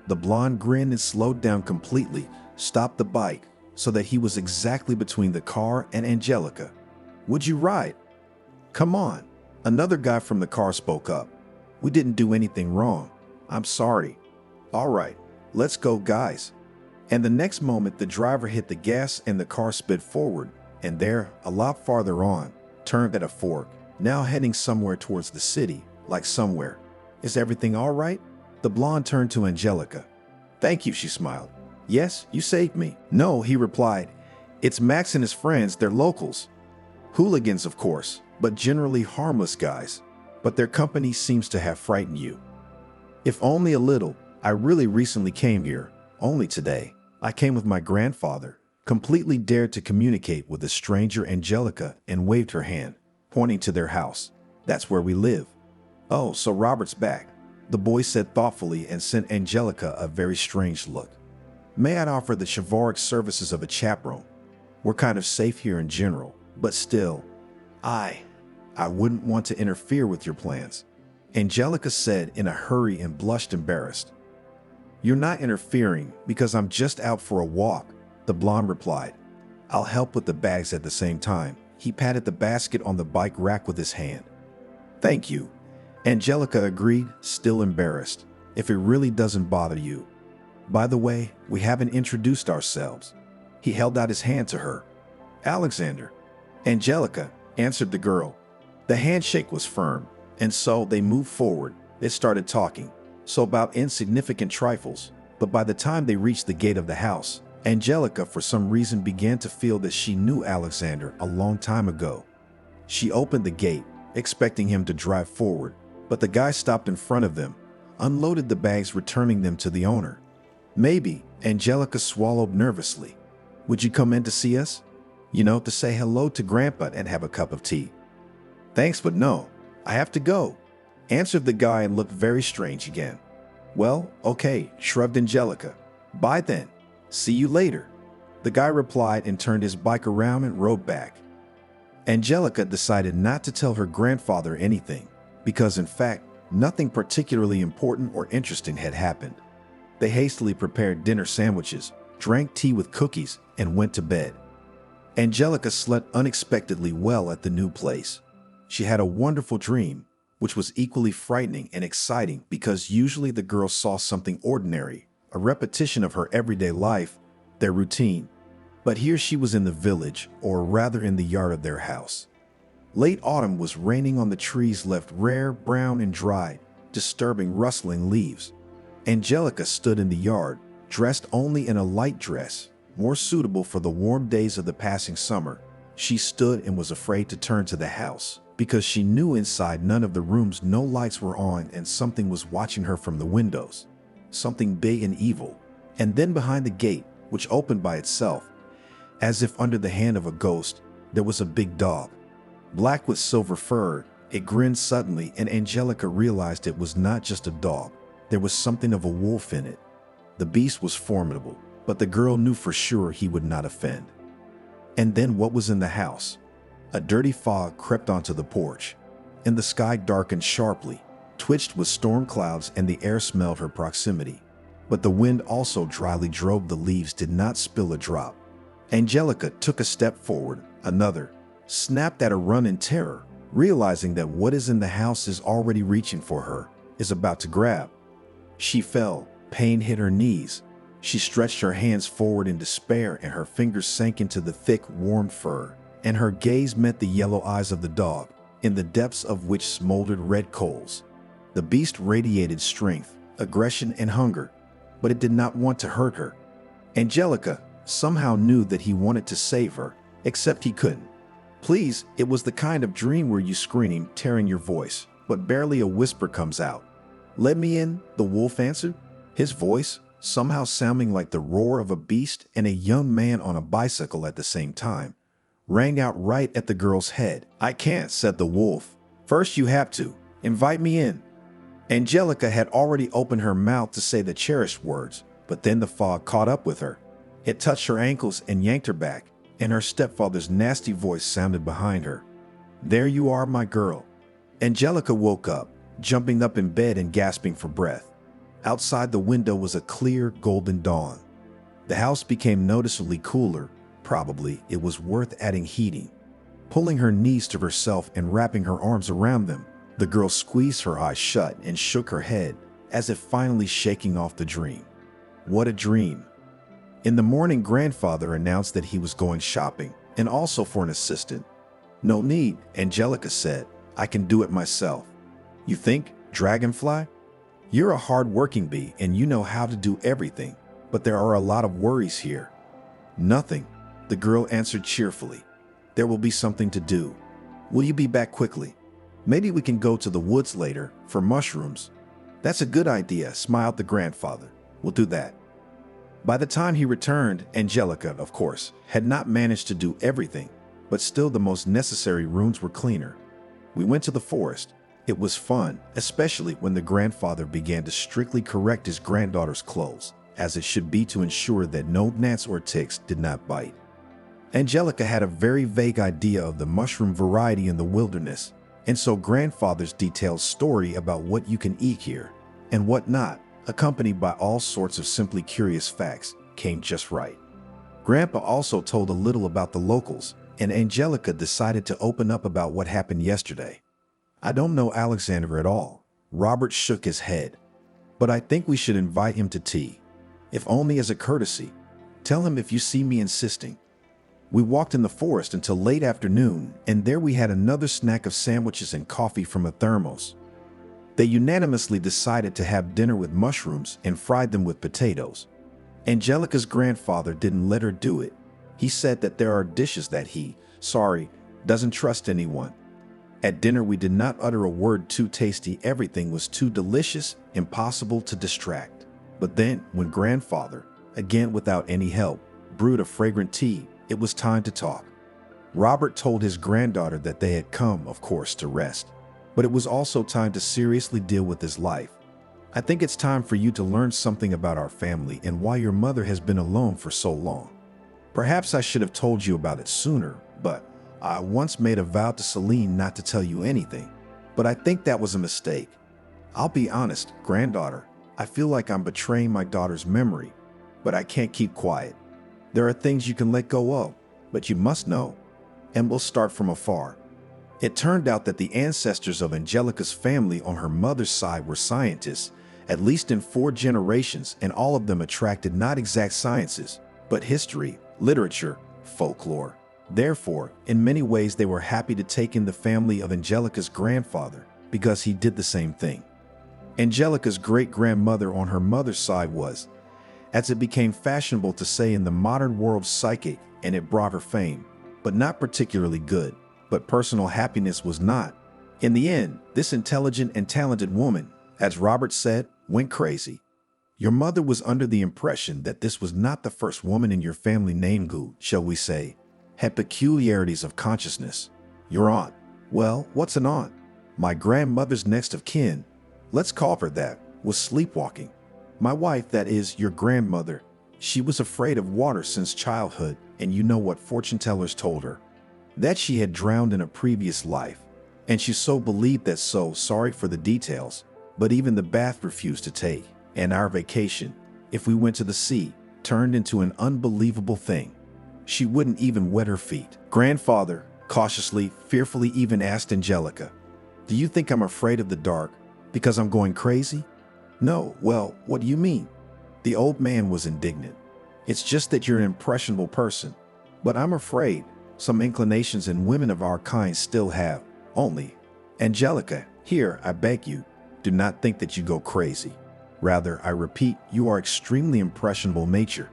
S3: the blonde grinned and slowed down completely, stopped the bike, so that he was exactly between the car and Angelica. Would you ride? Come on. Another guy from the car spoke up. We didn't do anything wrong. I'm sorry. All right, let's go, guys. And the next moment, the driver hit the gas and the car sped forward, and there, a lot farther on, turned at a fork, now heading somewhere towards the city, like somewhere. Is everything all right? The blonde turned to Angelica. Thank you, she smiled. Yes, you saved me. No, he replied. It's Max and his friends, they're locals. Hooligans, of course, but generally harmless guys. But their company seems to have frightened you. If only a little. I really recently came here, only today. I came with my grandfather, completely dared to communicate with the stranger Angelica and waved her hand, pointing to their house. That's where we live. Oh, so Robert's back, the boy said thoughtfully and sent Angelica a very strange look. May I offer the chivalric services of a chaperone? We're kind of safe here in general, but still, I I wouldn't want to interfere with your plans," Angelica said in a hurry and blushed embarrassed. "You're not interfering because I'm just out for a walk," the blonde replied. "I'll help with the bags at the same time." He patted the basket on the bike rack with his hand. "Thank you," Angelica agreed, still embarrassed. "If it really doesn't bother you. By the way, we haven't introduced ourselves." He held out his hand to her. "Alexander." "Angelica," answered the girl. The handshake was firm, and so they moved forward. They started talking, so about insignificant trifles, but by the time they reached the gate of the house, Angelica for some reason began to feel that she knew Alexander a long time ago. She opened the gate, expecting him to drive forward, but the guy stopped in front of them, unloaded the bags, returning them to the owner. "Maybe," Angelica swallowed nervously. "Would you come in to see us? You know, to say hello to Grandpa and have a cup of tea." "Thanks, but no. I have to go," answered the guy and looked very strange again. "Well, okay," shrugged Angelica. "Bye then. See you later." The guy replied and turned his bike around and rode back. Angelica decided not to tell her grandfather anything, because in fact, nothing particularly important or interesting had happened. They hastily prepared dinner sandwiches, drank tea with cookies, and went to bed. Angelica slept unexpectedly well at the new place. She had a wonderful dream, which was equally frightening and exciting because usually the girl saw something ordinary, a repetition of her everyday life, their routine. But here she was in the village, or rather in the yard of their house. Late autumn was raining on the trees left rare, brown, and dried, disturbing rustling leaves. Angelica stood in the yard, dressed only in a light dress, more suitable for the warm days of the passing summer. She stood and was afraid to turn to the house, because she knew inside none of the rooms no lights were on and something was watching her from the windows. Something big and evil. And then behind the gate, which opened by itself, as if under the hand of a ghost, there was a big dog. Black with silver fur, it grinned suddenly and Angelica realized it was not just a dog. There was something of a wolf in it. The beast was formidable, but the girl knew for sure he would not offend. And then what was in the house? A dirty fog crept onto the porch, and the sky darkened sharply, twitched with storm clouds, and the air smelled her proximity. But the wind also dryly drove the leaves, did not spill a drop. Angelica took a step forward, another, snapped at a run in terror, realizing that what is in the house is already reaching for her, is about to grab. She fell, pain hit her knees. She stretched her hands forward in despair and her fingers sank into the thick, warm fur, and her gaze met the yellow eyes of the dog, in the depths of which smoldered red coals. The beast radiated strength, aggression, and hunger, but it did not want to hurt her. Angelica somehow knew that he wanted to save her, except he couldn't. Please, it was the kind of dream where you scream, tearing your voice, but barely a whisper comes out. "Let me in," the wolf answered, his voice somehow sounding like the roar of a beast, and a young man on a bicycle at the same time rang out right at the girl's head. "I can't," said the wolf. "First you have to invite me in." Angelica had already opened her mouth to say the cherished words, but then the fog caught up with her. It touched her ankles and yanked her back, and her stepfather's nasty voice sounded behind her. "There you are, my girl." Angelica woke up, jumping up in bed and gasping for breath. Outside the window was a clear, golden dawn. The house became noticeably cooler. Probably it was worth adding heating. Pulling her knees to herself and wrapping her arms around them, the girl squeezed her eyes shut and shook her head, as if finally shaking off the dream. What a dream! In the morning, grandfather announced that he was going shopping, and also for an assistant. "No need," Angelica said. "I can do it myself." "You think, Dragonfly? You're a hard-working bee and you know how to do everything, but there are a lot of worries here." "Nothing," the girl answered cheerfully. "There will be something to do. Will you be back quickly? Maybe we can go to the woods later for mushrooms." "That's a good idea," smiled the grandfather. "We'll do that." By the time he returned, Angelica, of course, had not managed to do everything, but still the most necessary rooms were cleaner. "We went to the forest. It was fun, especially when the grandfather began to strictly correct his granddaughter's clothes, as it should be, to ensure that no gnats or ticks did not bite. Angelica had a very vague idea of the mushroom variety in the wilderness, And so grandfather's detailed story about what you can eat here and what not, accompanied by all sorts of simply curious facts, came just right. Grandpa also told a little about the locals, and Angelica decided to open up about what happened yesterday. I don't know Alexander at all. Robert shook his head. But I think we should invite him to tea, if only as a courtesy. Tell him if you see me insisting. We walked in the forest until late afternoon, and there we had another snack of sandwiches and coffee from a thermos. They unanimously decided to have dinner with mushrooms and fried them with potatoes. Angelica's grandfather didn't let her do it. He said that there are dishes that he, doesn't trust anyone. At dinner, we did not utter a word too tasty. Everything was too delicious, impossible to distract. But then, when grandfather, again without any help, brewed a fragrant tea, it was time to talk. Robert told his granddaughter that they had come, of course, to rest. But it was also time to seriously deal with his life. I think it's time for you to learn something about our family and why your mother has been alone for so long. Perhaps I should have told you about it sooner, but I once made a vow to Celine not to tell you anything. But I think that was a mistake. I'll be honest, granddaughter, I feel like I'm betraying my daughter's memory, but I can't keep quiet. There are things you can let go of, but you must know. And we'll start from afar. It turned out that the ancestors of Angelica's family on her mother's side were scientists, at least in 4 generations, and all of them attracted not exact sciences, but history, literature, folklore. Therefore, in many ways they were happy to take in the family of Angelica's grandfather, because he did the same thing. Angelica's great-grandmother on her mother's side was, as it became fashionable to say in the modern world, psychic, and it brought her fame, but not particularly good. But personal happiness was not. In the end, this intelligent and talented woman, as Robert said, went crazy. Your mother was under the impression that this was not the first woman in your family named who, shall we say, had peculiarities of consciousness. Your aunt. Well, what's an aunt? My grandmother's next of kin, let's call her that, was sleepwalking. My wife, that is, your grandmother, she was afraid of water since childhood, and you know what fortune tellers told her? That she had drowned in a previous life, and she so believed that. So sorry for the details, but even the bath refused to take, and our vacation, if we went to the sea, turned into an unbelievable thing. She wouldn't even wet her feet. Grandfather, cautiously, fearfully even asked Angelica, "Do you think I'm afraid of the dark because I'm going crazy?" "No, well, what do you mean?" The old man was indignant. "It's just that you're an impressionable person, but I'm afraid some inclinations in women of our kind still have. Only, Angelica, here, I beg you, do not think that you go crazy. Rather, I repeat, you are extremely impressionable nature,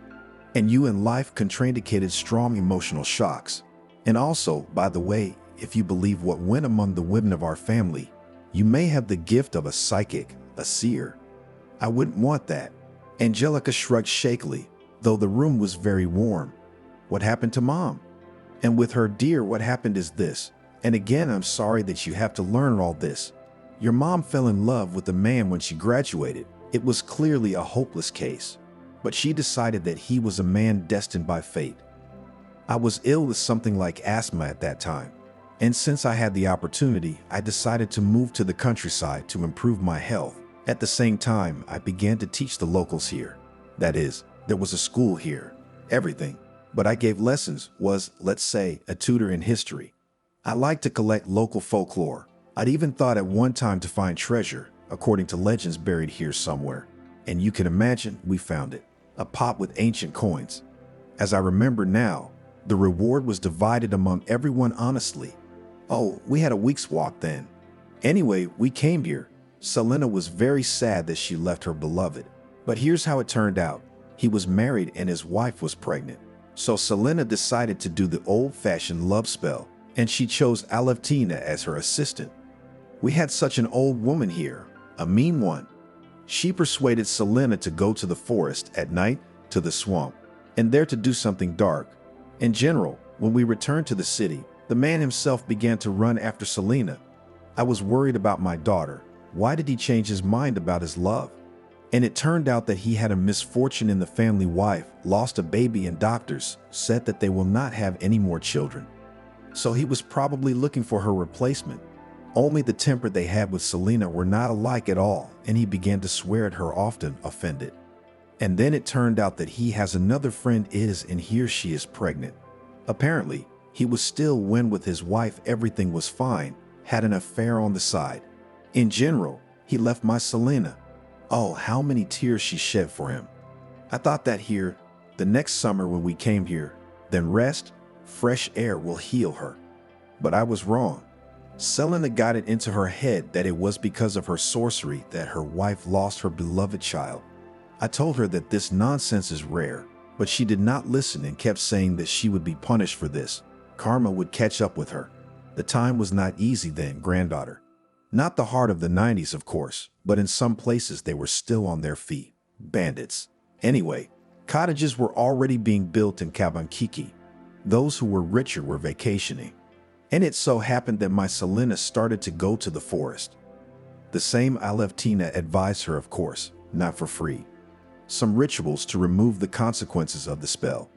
S3: and you in life contraindicated strong emotional shocks. And also, by the way, if you believe what went among the women of our family, you may have the gift of a psychic, a seer. I wouldn't want that." Angelica shrugged shakily, though the room was very warm. "What happened to Mom?" "And with her, dear, what happened is this, and again I'm sorry that you have to learn all this. Your mom fell in love with a man when she graduated. It was clearly a hopeless case, but she decided that he was a man destined by fate. I was ill with something like asthma at that time, and since I had the opportunity, I decided to move to the countryside to improve my health. At the same time, I began to teach the locals here. That is, there was a school here, everything. But I gave lessons, was, let's say, a tutor in history. I liked to collect local folklore. I'd even thought at one time to find treasure, according to legends buried here somewhere. And you can imagine, we found it. A pot with ancient coins. As I remember now, the reward was divided among everyone honestly. Oh, we had a week's walk then. Anyway, we came here. Selena was very sad that she left her beloved. But here's how it turned out. He was married and his wife was pregnant. So Selena decided to do the old-fashioned love spell, and she chose Alevtina as her assistant. We had such an old woman here, a mean one. She persuaded Selena to go to the forest at night, to the swamp, and there to do something dark. In general, when we returned to the city, the man himself began to run after Selena. I was worried about my daughter. Why did he change his mind about his love? And it turned out that he had a misfortune in the family. Wife lost a baby and doctors said that they will not have any more children. So he was probably looking for her replacement. Only the temper they had with Selena were not alike at all, and he began to swear at her often, offended. And then it turned out that he has another friend and here she is pregnant. Apparently, he was still when with his wife everything was fine, had an affair on the side. In general, he left my Selena. Oh, how many tears she shed for him. I thought that here, the next summer when we came here, then rest, fresh air will heal her. But I was wrong. Selena got it into her head that it was because of her sorcery that her wife lost her beloved child. I told her that this nonsense is rare, but she did not listen and kept saying that she would be punished for this. Karma would catch up with her. The time was not easy then, granddaughter. Not the heart of the 90s, of course, but in some places they were still on their feet. Bandits. Anyway, cottages were already being built in Kabankiki. Those who were richer were vacationing. And it so happened that my Selena started to go to the forest. The same Alevtina advised her, of course, not for free. Some rituals to remove the consequences of the spell.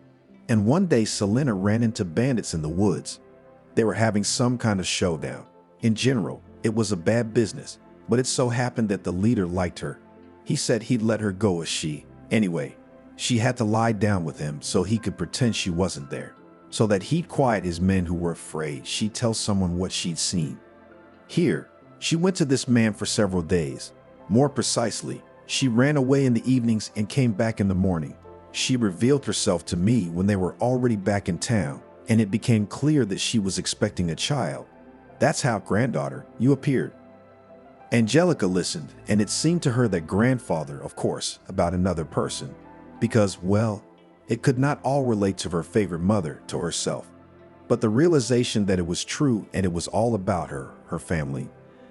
S3: And one day Selena ran into bandits in the woods. They were having some kind of showdown. In general, it was a bad business, but it so happened that the leader liked her. He said he'd let her go as anyway, she had to lie down with him so he could pretend she wasn't there, so that he'd quiet his men who were afraid she'd tell someone what she'd seen. Here, she went to this man for several days. More precisely, she ran away in the evenings and came back in the morning. She revealed herself to me when they were already back in town, and it became clear that she was expecting a child. That's how, granddaughter, you appeared. Angelica listened, and it seemed to her that grandfather, of course, about another person, because, well, it could not all relate to her favorite mother, to herself. But the realization that it was true and it was all about her family,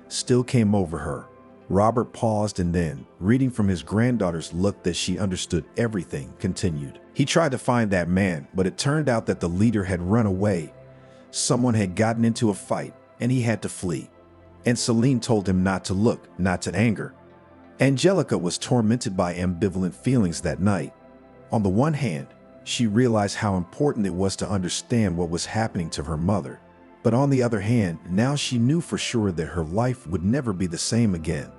S3: still came over her. Robert paused and then, reading from his granddaughter's look that she understood everything, continued. He tried to find that man, but it turned out that the leader had run away. Someone had gotten into a fight, and he had to flee. And Celine told him not to look, not to anger. Angelica was tormented by ambivalent feelings that night. On the one hand, she realized how important it was to understand what was happening to her mother. But on the other hand, now she knew for sure that her life would never be the same again.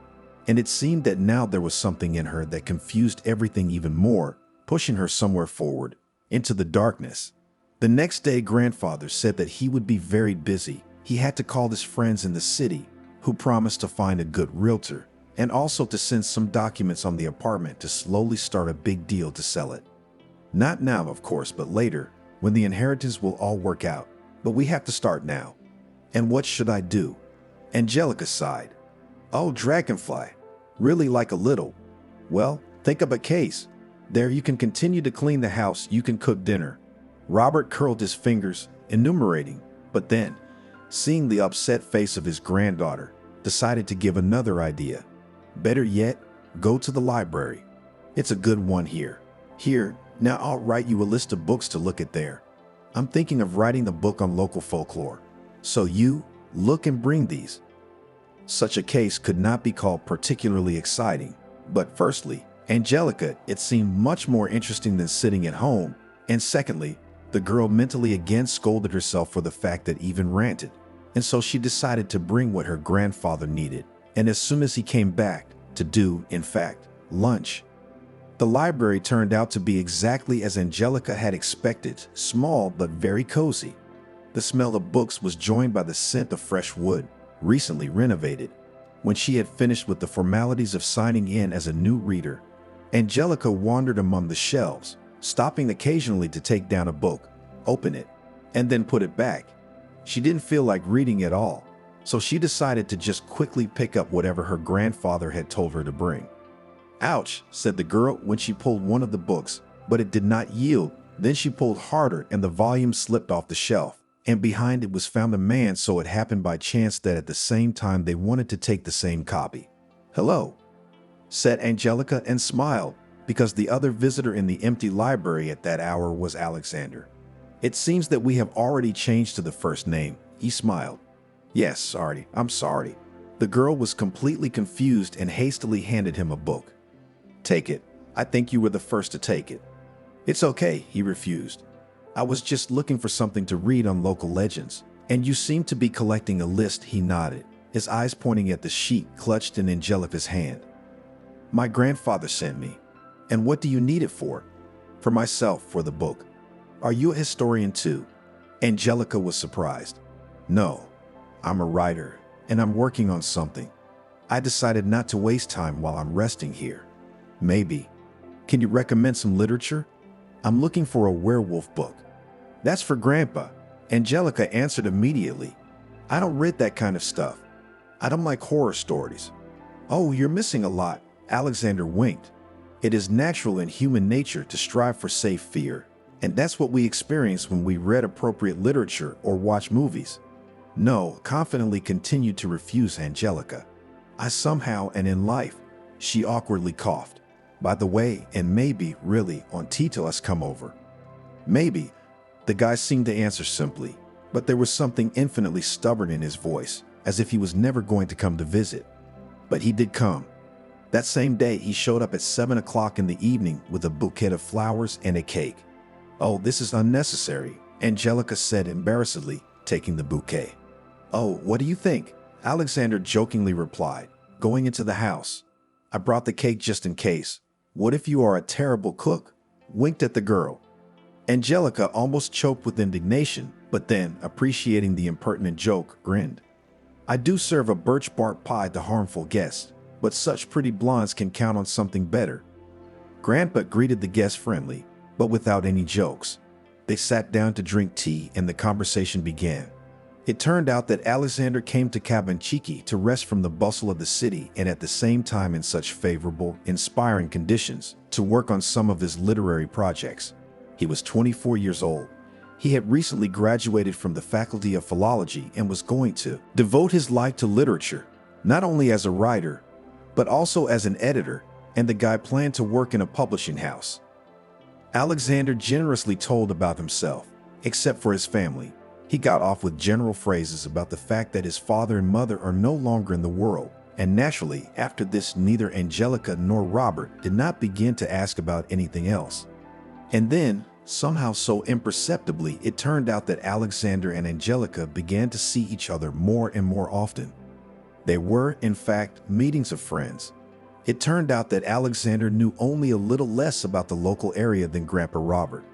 S3: And it seemed that now there was something in her that confused everything even more, pushing her somewhere forward, into the darkness. The next day, grandfather said that he would be very busy. He had to call his friends in the city, who promised to find a good realtor, and also to send some documents on the apartment to slowly start a big deal to sell it. Not now, of course, but later, when the inheritance will all work out. But we have to start now. And what should I do? Angelica sighed. Oh, dragonfly. Really like a little. Well, think of a case. There you can continue to clean the house, you can cook dinner. Robert curled his fingers, enumerating, but then, seeing the upset face of his granddaughter, decided to give another idea. Better yet, go to the library. It's a good one here. Here, now I'll write you a list of books to look at there. I'm thinking of writing a book on local folklore. So you, look and bring these. Such a case could not be called particularly exciting. But firstly, Angelica, it seemed much more interesting than sitting at home. And secondly, the girl mentally again scolded herself for the fact that even ranted. And so she decided to bring what her grandfather needed. And as soon as he came back, to do, in fact, lunch. The library turned out to be exactly as Angelica had expected, small but very cozy. The smell of books was joined by the scent of fresh wood, recently renovated. When she had finished with the formalities of signing in as a new reader, Angelica wandered among the shelves, stopping occasionally to take down a book, open it, and then put it back. She didn't feel like reading at all, so she decided to just quickly pick up whatever her grandfather had told her to bring. Ouch, said the girl when she pulled one of the books, but it did not yield. Then she pulled harder and the volume slipped off the shelf, and behind it was found a man, so it happened by chance that at the same time they wanted to take the same copy. Hello, said Angelica and smiled, because the other visitor in the empty library at that hour was Alexander. It seems that we have already changed to the first name, he smiled. Yes, sorry, I'm sorry. The girl was completely confused and hastily handed him a book. Take it. I think you were the first to take it. It's okay, he refused. I was just looking for something to read on local legends, and you seem to be collecting a list, he nodded. his eyes pointing at the sheet clutched in Angelica's hand. My grandfather sent me. And what do you need it for? For myself, for the book. Are you a historian too? Angelica was surprised. No, I'm a writer, and I'm working on something. I decided not to waste time while I'm resting here. Maybe. Can you recommend some literature? I'm looking for a werewolf book. That's for Grandpa. Angelica answered immediately. I don't read that kind of stuff. I don't like horror stories. Oh, you're missing a lot. Alexander winked. It is natural in human nature to strive for safe fear, and that's what we experience when we read appropriate literature or watch movies. No, confidently continued to refuse Angelica. I somehow and in life, she awkwardly coughed. By the way, and maybe, really, on Tito has come over. Maybe, the guy seemed to answer simply, but there was something infinitely stubborn in his voice, as if he was never going to come to visit. But he did come. That same day, he showed up at 7 o'clock in the evening with a bouquet of flowers and a cake. Oh, this is unnecessary, Angelica said embarrassedly, taking the bouquet. Oh, what do you think? Alexander jokingly replied, going into the house. I brought the cake just in case. What if you are a terrible cook? Winked at the girl. Angelica almost choked with indignation, but then, appreciating the impertinent joke, grinned. I do serve a birch bark pie to harmful guests, but such pretty blondes can count on something better. Grandpa greeted the guests friendly, but without any jokes. They sat down to drink tea and the conversation began. It turned out that Alexander came to Cabanchichi to rest from the bustle of the city and at the same time in such favorable, inspiring conditions to work on some of his literary projects. He was 24 years old. He had recently graduated from the Faculty of Philology and was going to devote his life to literature, not only as a writer, but also as an editor, and the guy planned to work in a publishing house. Alexander generously told about himself, except for his family. He got off with general phrases about the fact that his father and mother are no longer in the world, and naturally, after this, neither Angelica nor Robert did not begin to ask about anything else. And then, somehow so imperceptibly, it turned out that Alexander and Angelica began to see each other more and more often. They were, in fact, meetings of friends. It turned out that Alexander knew only a little less about the local area than Grandpa Robert.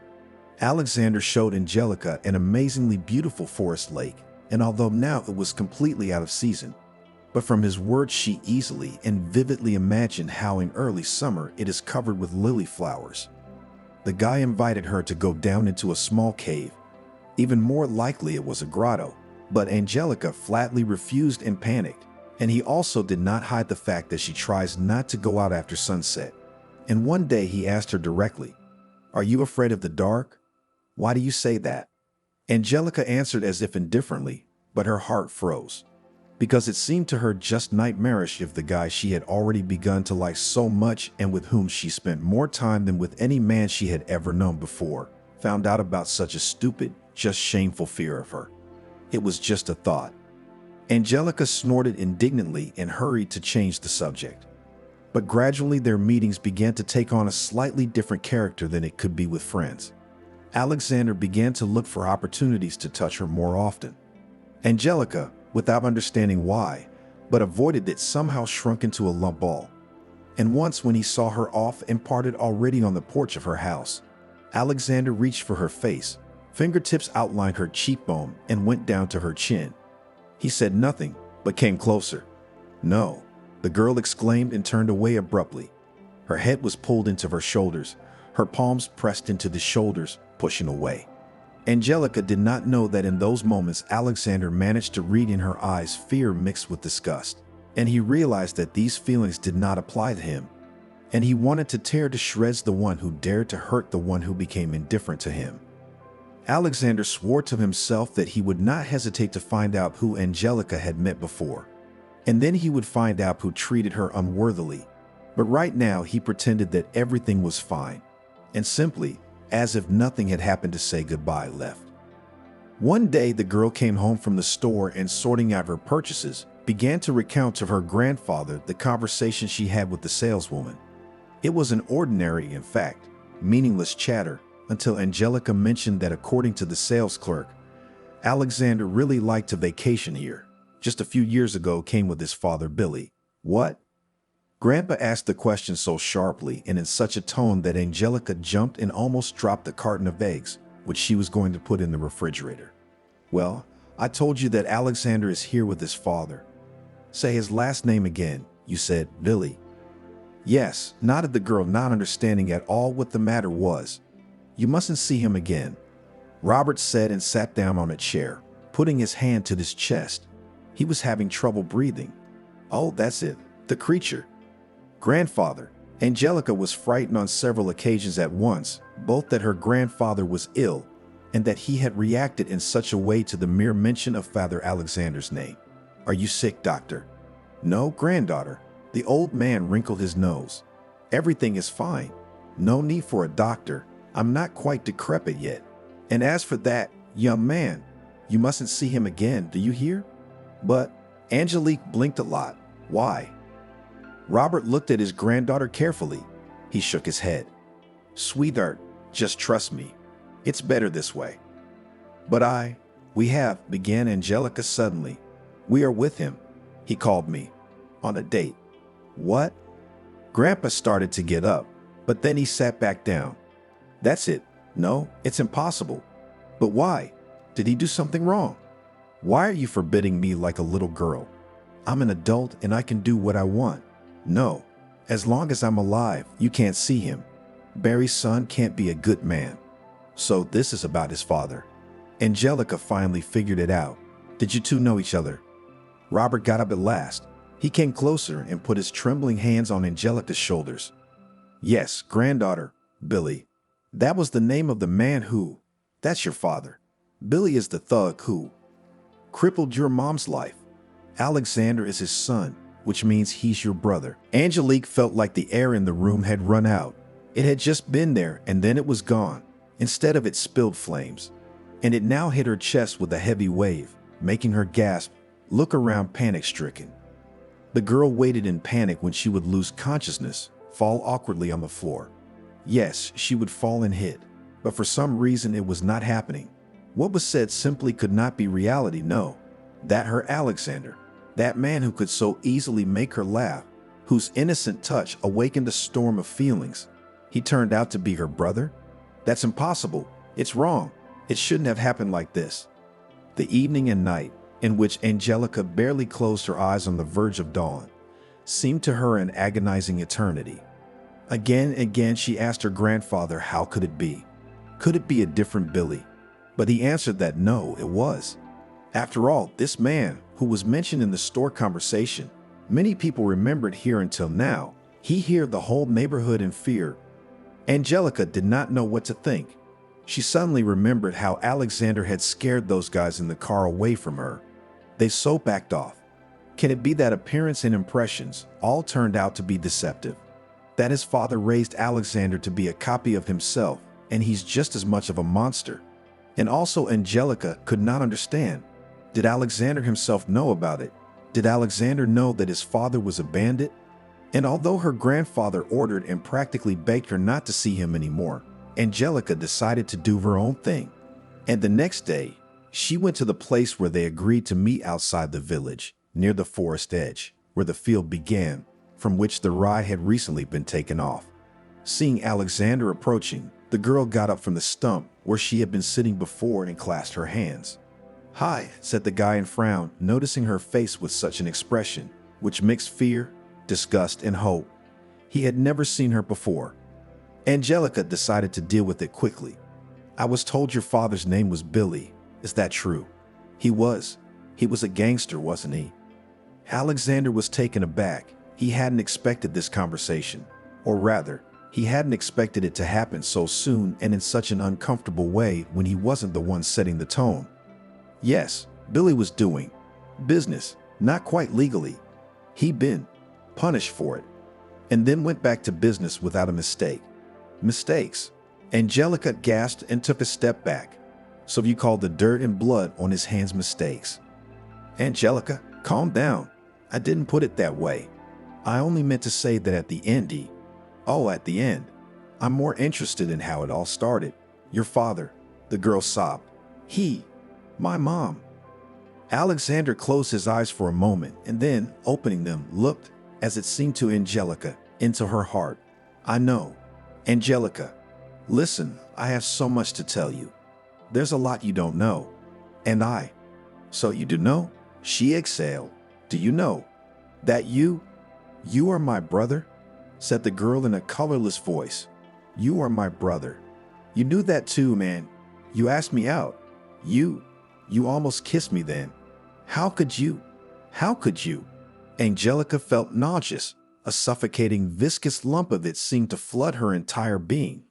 S3: Alexander showed Angelica an amazingly beautiful forest lake, and although now it was completely out of season, but from his words she easily and vividly imagined how in early summer it is covered with lily flowers. The guy invited her to go down into a small cave. Even more likely it was a grotto, but Angelica flatly refused and panicked, and he also did not hide the fact that she tries not to go out after sunset. And one day he asked her directly, "Are you afraid of the dark? Why do you say that?" Angelica answered as if indifferently, but her heart froze, because it seemed to her just nightmarish if the guy she had already begun to like so much and with whom she spent more time than with any man she had ever known before, found out about such a stupid, just shameful fear of her. It was just a thought. Angelica snorted indignantly and hurried to change the subject. But gradually their meetings began to take on a slightly different character than it could be with friends. Alexander began to look for opportunities to touch her more often. Angelica, without understanding why, but avoided it, somehow shrunk into a lump ball. And once when he saw her off and parted already on the porch of her house, Alexander reached for her face, fingertips outlined her cheekbone and went down to her chin. He said nothing, but came closer. "No," the girl exclaimed and turned away abruptly. Her head was pulled into her shoulders, her palms pressed into the shoulders, pushing away. Angelica did not know that in those moments Alexander managed to read in her eyes fear mixed with disgust, and he realized that these feelings did not apply to him, and he wanted to tear to shreds the one who dared to hurt the one who became indifferent to him. Alexander swore to himself that he would not hesitate to find out who Angelica had met before, and then he would find out who treated her unworthily. But right now he pretended that everything was fine, and simply, as if nothing had happened to say goodbye, left. One day the girl came home from the store and, sorting out her purchases, began to recount to her grandfather the conversation she had with the saleswoman. It was an ordinary, in fact, meaningless chatter, until Angelica mentioned that according to the sales clerk, Alexander really liked to vacation here. just a few years ago came with his father, Billy. What? Grandpa asked the question so sharply and in such a tone that Angelica jumped and almost dropped the carton of eggs, which she was going to put in the refrigerator. Well, I told you that Alexander is here with his father. Say his last name again. You said Billy. Yes, nodded the girl, not understanding at all what the matter was. You mustn't see him again, Robert said and sat down on a chair, putting his hand to his chest. He was having trouble breathing. Oh, that's it, the creature. Grandfather. Angelica was frightened on several occasions at once, both that her grandfather was ill and that he had reacted in such a way to the mere mention of Father Alexander's name. Are you sick, doctor? No, granddaughter. The old man wrinkled his nose. Everything is fine. No need for a doctor. I'm not quite decrepit yet. And as for that young man, you mustn't see him again, do you hear? But Angelique blinked a lot. Why? Robert looked at his granddaughter carefully. He shook his head. Sweetheart, just trust me. It's better this way. But we have, began Angelica suddenly. We are with him. He called me. On a date. What? Grandpa started to get up, but then he sat back down. That's it. No, it's impossible. But why? Did he do something wrong? Why are you forbidding me like a little girl? I'm an adult and I can do what I want. No, as long as I'm alive, you can't see him. Barry's son can't be a good man. So this is about his father. Angelica finally figured it out. Did you two know each other? Robert got up at last. He came closer and put his trembling hands on Angelica's shoulders. Yes, granddaughter, Billy. That was the name of the man who, that's your father. Billy is the thug who crippled your mom's life. Alexander is his son, which means he's your brother. Angelique felt like the air in the room had run out. It had just been there and then it was gone. Instead of it spilled flames. And it now hit her chest with a heavy wave, making her gasp, look around panic-stricken. The girl waited in panic when she would lose consciousness, fall awkwardly on the floor. Yes, she would fall and hit, but for some reason it was not happening. What was said simply could not be reality, no. That her Alexander, that man who could so easily make her laugh, whose innocent touch awakened a storm of feelings, he turned out to be her brother? That's impossible. It's wrong. It shouldn't have happened like this. The evening and night, in which Angelica barely closed her eyes on the verge of dawn, seemed to her an agonizing eternity. Again and again she asked her grandfather how could it be? Could it be a different Billy? But he answered that no, it was. After all, this man, who was mentioned in the store conversation, many people remembered here until now, he heard the whole neighborhood in fear. Angelica did not know what to think. She suddenly remembered how Alexander had scared those guys in the car away from her. They so backed off. Can it be that appearance and impressions all turned out to be deceptive? That his father raised Alexander to be a copy of himself, and he's just as much of a monster? And also Angelica could not understand. Did Alexander himself know about it? Did Alexander know that his father was a bandit? And although her grandfather ordered and practically begged her not to see him anymore, Angelica decided to do her own thing. And the next day, she went to the place where they agreed to meet outside the village, near the forest edge, where the field began, from which the rye had recently been taken off. Seeing Alexander approaching, the girl got up from the stump where she had been sitting before and clasped her hands. Hi, said the guy and frowned, noticing her face with such an expression, which mixed fear, disgust, and hope. He had never seen her before. Angelica decided to deal with it quickly. I was told your father's name was Billy. Is that true? He was a gangster, wasn't he? Alexander was taken aback. He hadn't expected this conversation. Or rather, he hadn't expected it to happen so soon and in such an uncomfortable way when he wasn't the one setting the tone. Yes, Billy was doing business, not quite legally. He'd been punished for it, and then went back to business without a mistake. Mistakes. Angelica gasped and took a step back. So you called the dirt and blood on his hands mistakes? Angelica, calm down. I didn't put it that way. I only meant to say that at the end at the end. I'm more interested in how it all started. Your father, the girl sobbed. My mom. Alexander closed his eyes for a moment and then, opening them, looked, as it seemed to Angelica, into her heart. I know. Angelica, listen, I have so much to tell you. There's a lot you don't know. And I. So you do know? She exhaled. Do you know that you are my brother? Said the girl in a colorless voice. You are my brother. You knew that too, man. You asked me out. You almost kissed me then. How could you? How could you? Angelica felt nauseous. A suffocating, viscous lump of it seemed to flood her entire being.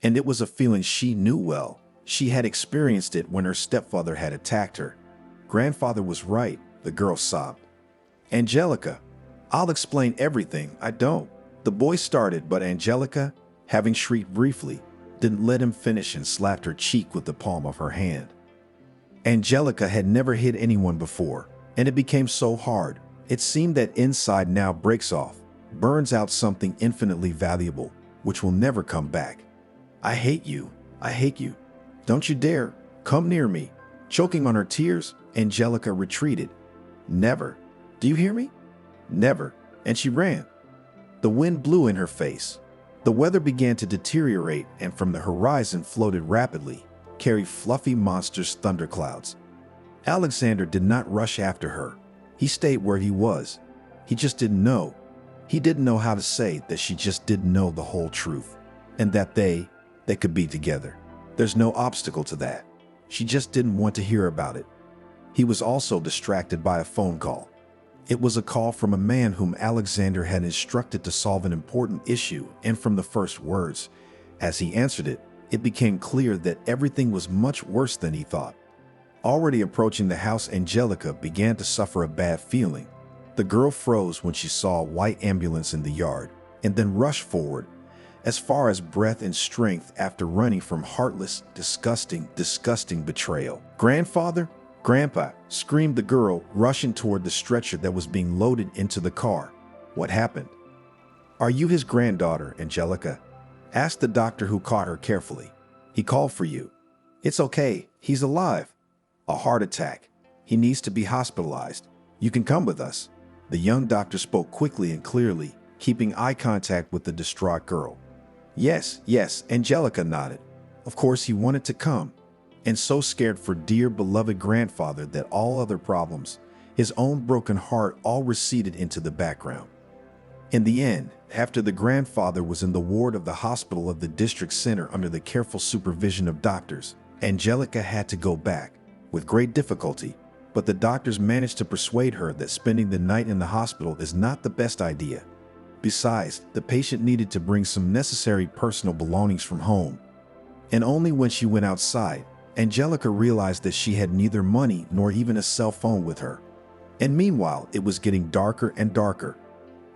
S3: And it was a feeling she knew well. She had experienced it when her stepfather had attacked her. Grandfather was right, the girl sobbed. Angelica, I'll explain everything. I don't. The boy started, but Angelica, having shrieked briefly, didn't let him finish and slapped her cheek with the palm of her hand. Angelica had never hit anyone before, and it became so hard. It seemed that inside now breaks off, burns out something infinitely valuable, which will never come back. I hate you. I hate you. Don't you dare. Come near me. Choking on her tears, Angelica retreated. Never. Do you hear me? Never. And she ran. The wind blew in her face. The weather began to deteriorate, and from the horizon floated rapidly, carried fluffy monstrous thunderclouds. Alexander did not rush after her. He stayed where he was. He just didn't know. He didn't know how to say that she just didn't know the whole truth, and that they could be together. There's no obstacle to that. She just didn't want to hear about it. He was also distracted by a phone call. It was a call from a man whom Alexander had instructed to solve an important issue, and from the first words, as he answered it, it became clear that everything was much worse than he thought. Already approaching the house, Angelica began to suffer a bad feeling. The girl froze when she saw a white ambulance in the yard, and then rushed forward, as far as breath and strength after running from heartless, disgusting betrayal. Grandfather? Grandpa, screamed the girl, rushing toward the stretcher that was being loaded into the car. What happened? Are you his granddaughter, Angelica? Asked the doctor, who caught her carefully. He called for you. It's okay. He's alive. A heart attack. He needs to be hospitalized. You can come with us. The young doctor spoke quickly and clearly, keeping eye contact with the distraught girl. Yes, Angelica nodded. Of course he wanted to come, and so scared for dear beloved grandfather that all other problems, his own broken heart, all receded into the background. In the end, after the grandfather was in the ward of the hospital of the district center under the careful supervision of doctors, Angelica had to go back, with great difficulty, but the doctors managed to persuade her that spending the night in the hospital is not the best idea. Besides, the patient needed to bring some necessary personal belongings from home. And only when she went outside, Angelica realized that she had neither money nor even a cell phone with her. And meanwhile, it was getting darker and darker.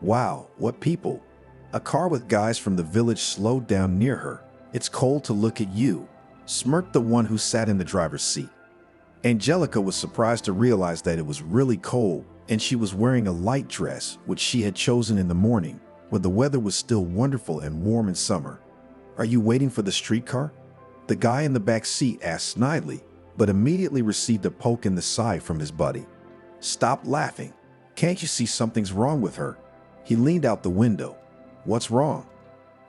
S3: Wow, what people! A car with guys from the village slowed down near her. It's cold to look at you, smirked the one who sat in the driver's seat. Angelica was surprised to realize that it was really cold, and she was wearing a light dress, which she had chosen in the morning, when the weather was still wonderful and warm in summer. Are you waiting for the streetcar? The guy in the back seat asked snidely, but immediately received a poke in the side from his buddy. Stop laughing. Can't you see something's wrong with her? He leaned out the window. What's wrong?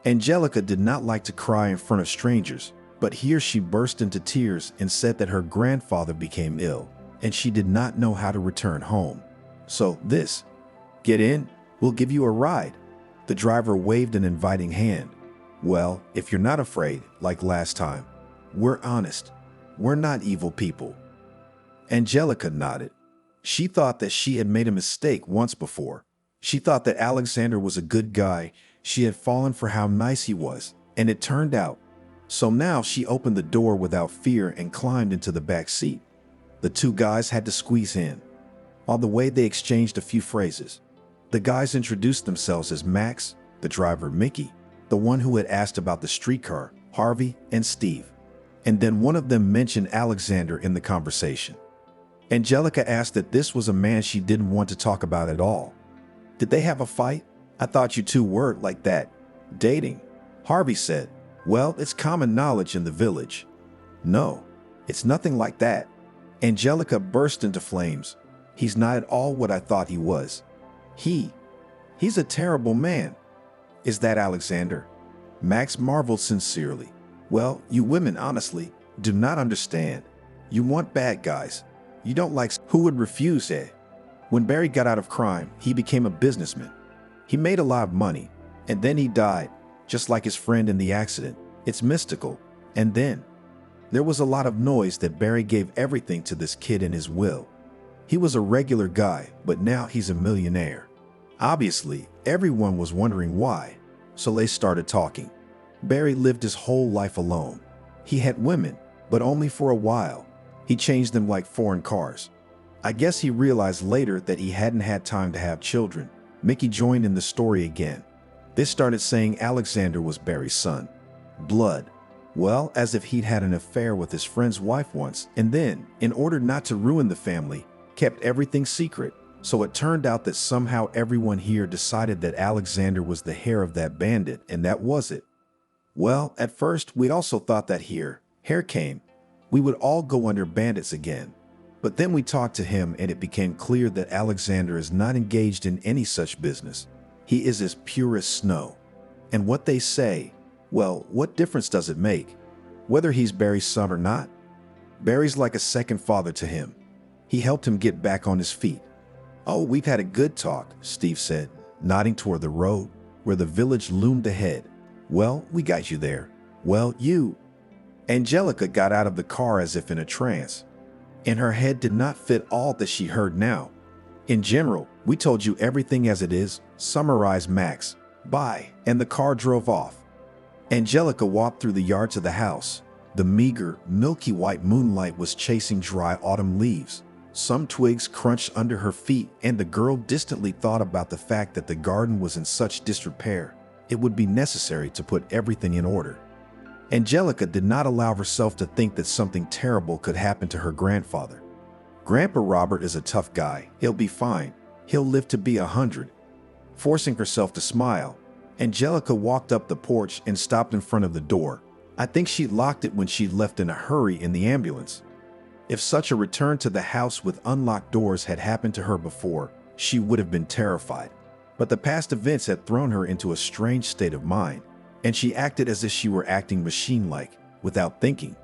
S3: Angelica did not like to cry in front of strangers, but here she burst into tears and said that her grandfather became ill, and she did not know how to return home. So get in, we'll give you a ride. The driver waved an inviting hand. Well, if you're not afraid, like last time, we're honest. We're not evil people. Angelica nodded. She thought that she had made a mistake once before. She thought that Alexander was a good guy. She had fallen for how nice he was, and it turned out. So now she opened the door without fear and climbed into the back seat. The two guys had to squeeze in. On the way, they exchanged a few phrases. The guys introduced themselves as Max, the driver Mickey, the one who had asked about the streetcar, Harvey, and Steve. And then one of them mentioned Alexander in the conversation. Angelica asked that this was a man she didn't want to talk about at all. Did they have a fight? I thought you two were like that. Dating. Harvey said, well, it's common knowledge in the village. No, it's nothing like that. Angelica burst into flames. He's not at all what I thought he was. He's a terrible man. Is that Alexander? Max marveled sincerely. Well, you women honestly do not understand. You want bad guys. You don't like who would refuse, eh? When Barry got out of crime, he became a businessman. He made a lot of money, and then he died, just like his friend in the accident. It's mystical. And then there was a lot of noise that Barry gave everything to this kid in his will. He was a regular guy, but now he's a millionaire. Obviously, everyone was wondering why, so they started talking. Barry lived his whole life alone. He had women, but only for a while. He changed them like foreign cars. I guess he realized later that he hadn't had time to have children. Mickey joined in the story again. They started saying Alexander was Barry's son. Blood. Well, as if he'd had an affair with his friend's wife once, and then, in order not to ruin the family, kept everything secret. So it turned out that somehow everyone here decided that Alexander was the heir of that bandit, and that was it. Well, at first, we'd also thought that hair came, we would all go under bandits again. But then we talked to him and it became clear that Alexander is not engaged in any such business. He is as pure as snow. And what they say, well, what difference does it make? Whether he's Barry's son or not? Barry's like a second father to him. He helped him get back on his feet. Oh, we've had a good talk, Steve said, nodding toward the road, where the village loomed ahead. Well, we got you there. Well, you. Angelica got out of the car as if in a trance, and her head did not fit all that she heard now. In general, we told you everything as it is, summarized Max. Bye, and the car drove off. Angelica walked through the yard to the house. The meager, milky white moonlight was chasing dry autumn leaves. Some twigs crunched under her feet, and the girl distantly thought about the fact that the garden was in such disrepair. It would be necessary to put everything in order. Angelica did not allow herself to think that something terrible could happen to her grandfather. Grandpa Robert is a tough guy. He'll be fine. He'll live to be 100. Forcing herself to smile, Angelica walked up the porch and stopped in front of the door. I think she locked it when she left in a hurry in the ambulance. If such a return to the house with unlocked doors had happened to her before, she would have been terrified. But the past events had thrown her into a strange state of mind, and she acted as if she were acting machine-like, without thinking.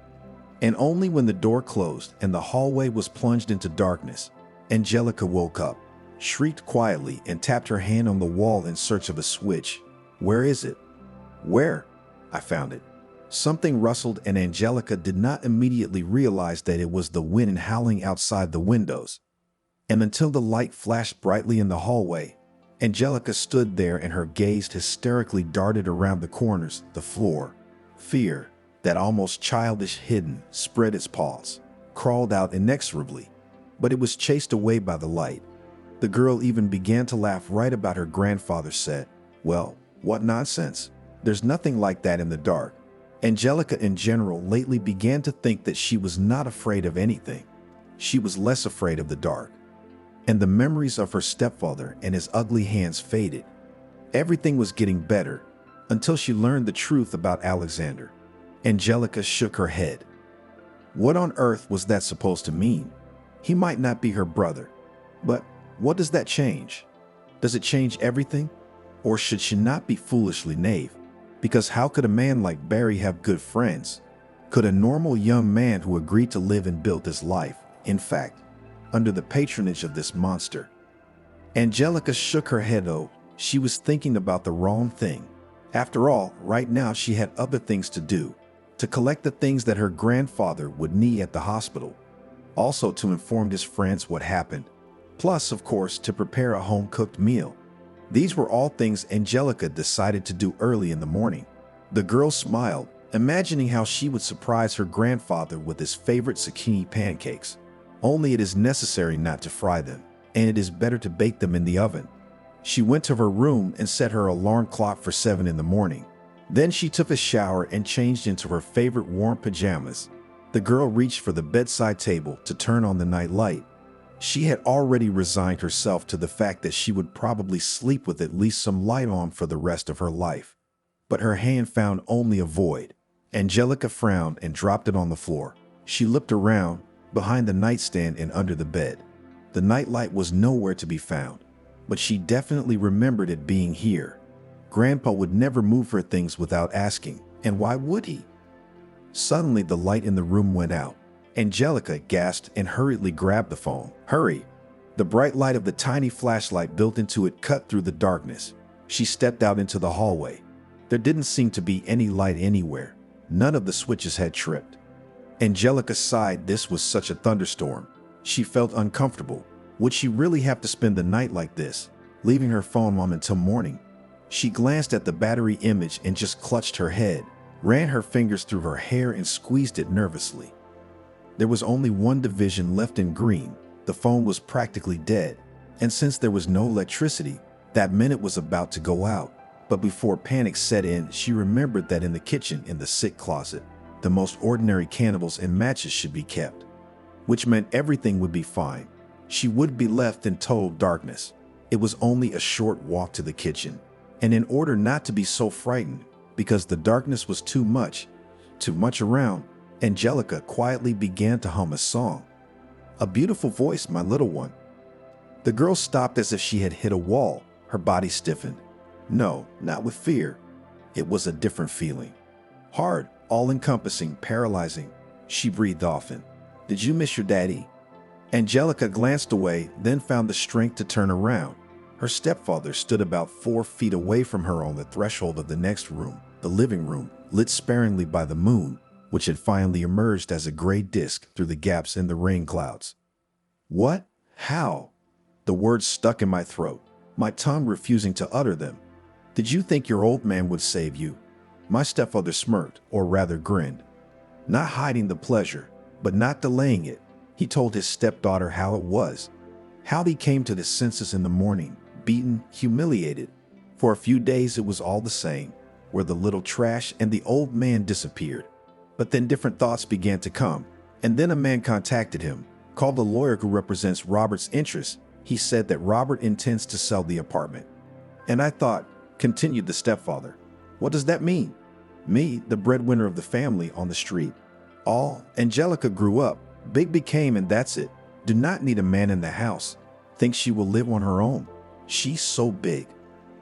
S3: And only when the door closed and the hallway was plunged into darkness, Angelica woke up, shrieked quietly, and tapped her hand on the wall in search of a switch. Where is it? Where? I found it. Something rustled, and Angelica did not immediately realize that it was the wind howling outside the windows. And until the light flashed brightly in the hallway, Angelica stood there and her gaze hysterically darted around the corners, the floor. Fear, that almost childish hidden, spread its paws, crawled out inexorably, but it was chased away by the light. The girl even began to laugh right about her grandfather said, "Well, what nonsense. There's nothing like that in the dark." Angelica in general lately began to think that she was not afraid of anything. She was less afraid of the dark. And the memories of her stepfather and his ugly hands faded. Everything was getting better until she learned the truth about Alexander. Angelica shook her head. What on earth was that supposed to mean? He might not be her brother, but what does that change? Does it change everything? Or should she not be foolishly naive? Because how could a man like Barry have good friends? Could a normal young man who agreed to live and build his life, in fact, under the patronage of this monster? Angelica shook her head. Oh, she was thinking about the wrong thing. After all, right now she had other things to do, to collect the things that her grandfather would need at the hospital, also to inform his friends what happened, plus, of course, to prepare a home-cooked meal. These were all things Angelica decided to do early in the morning. The girl smiled, imagining how she would surprise her grandfather with his favorite zucchini pancakes. Only it is necessary not to fry them, and it is better to bake them in the oven. She went to her room and set her alarm clock for 7 in the morning. Then she took a shower and changed into her favorite warm pajamas. The girl reached for the bedside table to turn on the night light. She had already resigned herself to the fact that she would probably sleep with at least some light on for the rest of her life. But her hand found only a void. Angelica frowned and dropped it on the floor. She looked around, behind the nightstand and under the bed. The nightlight was nowhere to be found, but she definitely remembered it being here. Grandpa would never move her things without asking, and why would he? Suddenly, the light in the room went out. Angelica gasped and hurriedly grabbed the phone. Hurry! The bright light of the tiny flashlight built into it cut through the darkness. She stepped out into the hallway. There didn't seem to be any light anywhere. None of the switches had tripped. Angelica sighed. This was such a thunderstorm. She felt uncomfortable. Would she really have to spend the night like this, leaving her phone on until morning? She glanced at the battery image and just clutched her head, ran her fingers through her hair and squeezed it nervously. There was only one division left in green. The phone was practically dead, and since there was no electricity, that meant it was about to go out. But before panic set in, she remembered that in the kitchen, in the sick closet, the most ordinary candles and matches should be kept, which meant everything would be fine. She would be left in total darkness. It was only a short walk to the kitchen, and in order not to be so frightened, because the darkness was too much around, Angelica quietly began to hum a song. A beautiful voice, my little one. The girl stopped as if she had hit a wall. Her body stiffened. No, not with fear. It was a different feeling. Hard, all-encompassing, paralyzing. She breathed often. Did you miss your daddy? Angelica glanced away, then found the strength to turn around. Her stepfather stood about 4 feet away from her on the threshold of the next room, the living room, lit sparingly by the moon, which had finally emerged as a gray disk through the gaps in the rain clouds. What? How? The words stuck in my throat, my tongue refusing to utter them. Did you think your old man would save you? My stepfather smirked, or rather grinned, not hiding the pleasure, but not delaying it. He told his stepdaughter how it was, how he came to his senses in the morning, beaten, humiliated. For a few days it was all the same, where the little trash and the old man disappeared. But then different thoughts began to come, and then a man contacted him, called the lawyer who represents Robert's interests. He said that Robert intends to sell the apartment. And I thought, continued the stepfather, what does that mean? Me, the breadwinner of the family, on the street. All Angelica grew up, big became, and that's it. Do not need a man in the house. Thinks she will live on her own. She's so big.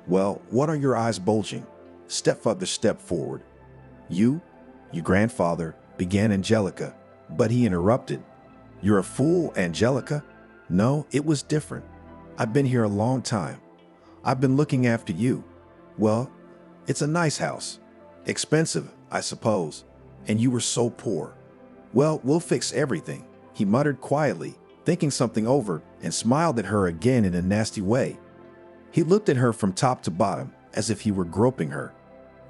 S3: Well, what are your eyes bulging? Stepfather stepped forward. You grandfather, began Angelica, but he interrupted. You're a fool, Angelica. No, it was different. I've been here a long time. I've been looking after you. Well, it's a nice house. Expensive, I suppose. And you were so poor. Well, we'll fix everything, he muttered quietly, thinking something over, and smiled at her again in a nasty way. He looked at her from top to bottom, as if he were groping her.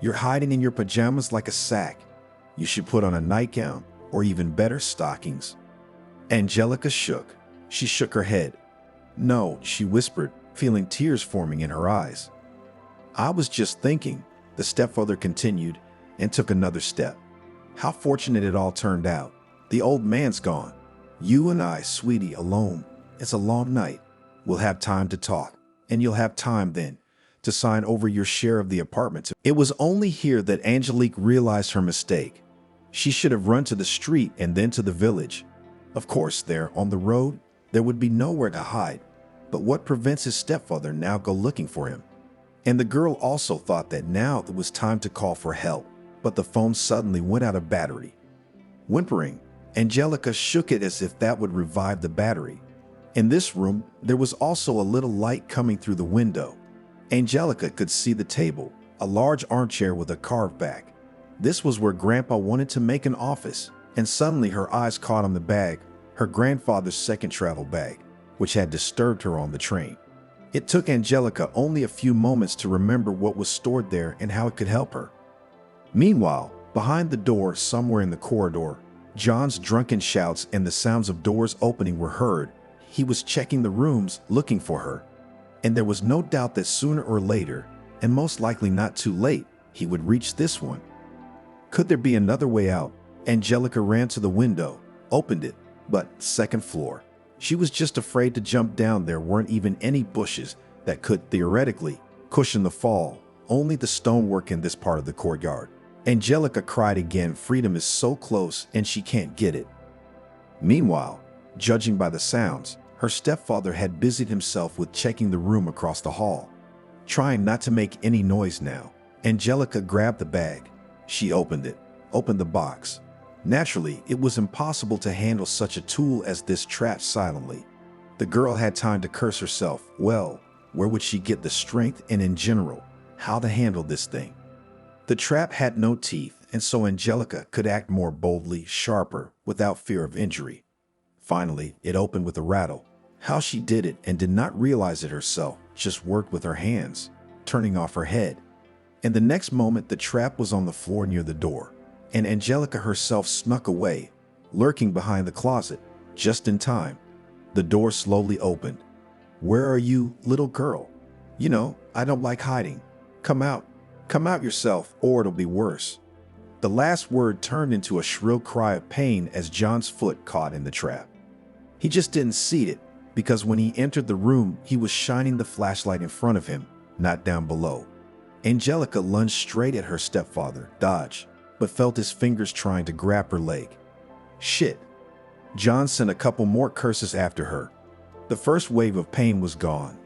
S3: You're hiding in your pajamas like a sack. You should put on a nightgown, or even better, stockings. Angelica shook. She shook her head. No, she whispered, feeling tears forming in her eyes. I was just thinking, the stepfather continued, and took another step. How fortunate it all turned out. The old man's gone. You and I, sweetie, alone. It's a long night. We'll have time to talk, and you'll have time then to sign over your share of the apartment. It was only here that Angelique realized her mistake. She should have run to the street and then to the village. Of course, there, on the road, there would be nowhere to hide. But what prevents his stepfather now go looking for him? And the girl also thought that now it was time to call for help, but the phone suddenly went out of battery. Whimpering, Angelica shook it as if that would revive the battery. In this room, there was also a little light coming through the window. Angelica could see the table, a large armchair with a carved back. This was where Grandpa wanted to make an office, and suddenly her eyes caught on the bag, her grandfather's second travel bag, which had disturbed her on the train. It took Angelica only a few moments to remember what was stored there and how it could help her. Meanwhile, behind the door, somewhere in the corridor, John's drunken shouts and the sounds of doors opening were heard. He was checking the rooms, looking for her. And there was no doubt that sooner or later, and most likely not too late, he would reach this one. Could there be another way out? Angelica ran to the window, opened it, but second floor. She was just afraid to jump down. There weren't even any bushes that could theoretically cushion the fall, only the stonework in this part of the courtyard. Angelica cried again. Freedom is so close and she can't get it. Meanwhile, judging by the sounds, her stepfather had busied himself with checking the room across the hall. Trying not to make any noise now, Angelica grabbed the bag. She opened the box. Naturally, it was impossible to handle such a tool as this trap silently. The girl had time to curse herself. Well, where would she get the strength and in general, how to handle this thing? The trap had no teeth, and so Angelica could act more boldly, sharper, without fear of injury. Finally, it opened with a rattle. How she did it and did not realize it herself, just worked with her hands, turning off her head. And the next moment, the trap was on the floor near the door, and Angelica herself snuck away, lurking behind the closet, just in time. The door slowly opened. "Where are you, little girl? You know, I don't like hiding. Come out yourself, or it'll be worse." The last word turned into a shrill cry of pain as John's foot caught in the trap. He just didn't see it, because when he entered the room, he was shining the flashlight in front of him, not down below. Angelica lunged straight at her stepfather, dodged, but felt his fingers trying to grab her leg. Shit. John sent a couple more curses after her. The first wave of pain was gone,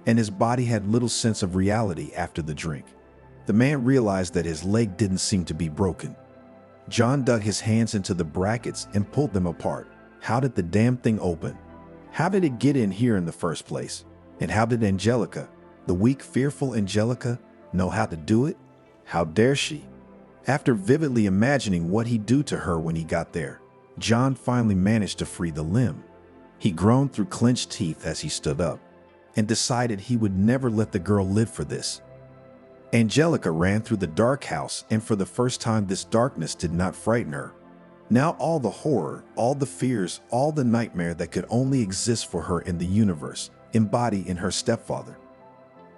S3: and his body had little sense of reality after the drink. The man realized that his leg didn't seem to be broken. John dug his hands into the brackets and pulled them apart. How did the damn thing open? How did it get in here in the first place? And how did Angelica, the weak, fearful Angelica, know how to do it? How dare she? After vividly imagining what he'd do to her when he got there, John finally managed to free the limb. He groaned through clenched teeth as he stood up, and decided he would never let the girl live for this. Angelica ran through the dark house, and for the first time this darkness did not frighten her. Now all the horror, all the fears, all the nightmare that could only exist for her in the universe, embodied in her stepfather.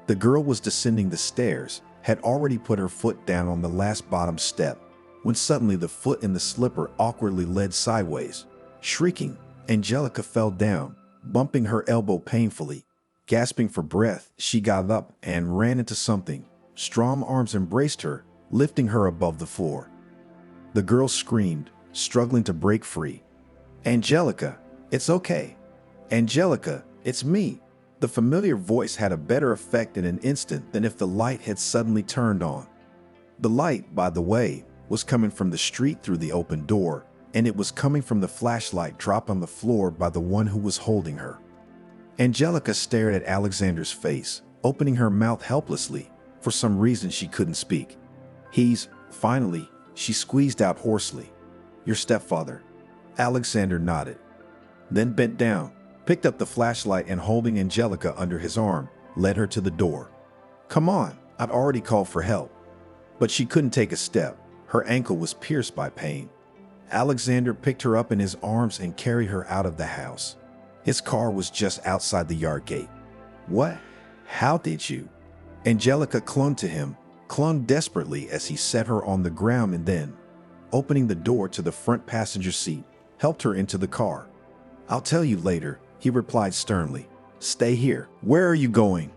S3: The girl was descending the stairs, had already put her foot down on the last bottom step, when suddenly the foot in the slipper awkwardly led sideways. Shrieking, Angelica fell down, bumping her elbow painfully. Gasping for breath, she got up and ran into something. Strong arms embraced her, lifting her above the floor. The girl screamed, struggling to break free. "Angelica, it's okay. Angelica, it's me." The familiar voice had a better effect in an instant than if the light had suddenly turned on. The light, by the way, was coming from the street through the open door, and it was coming from the flashlight dropped on the floor by the one who was holding her. Angelica stared at Alexander's face, opening her mouth helplessly. For some reason she couldn't speak. Finally, she squeezed out hoarsely. "Your stepfather." Alexander nodded, then bent down, picked up the flashlight, and holding Angelica under his arm, led her to the door. "Come on, I'd already called for help." But she couldn't take a step. Her ankle was pierced by pain. Alexander picked her up in his arms and carried her out of the house. His car was just outside the yard gate. "What? How did you?" Angelica clung to him, clung desperately as he set her on the ground, and then, opening the door to the front passenger seat, helped her into the car. "I'll tell you later," he replied sternly. "Stay here." "Where are you going?"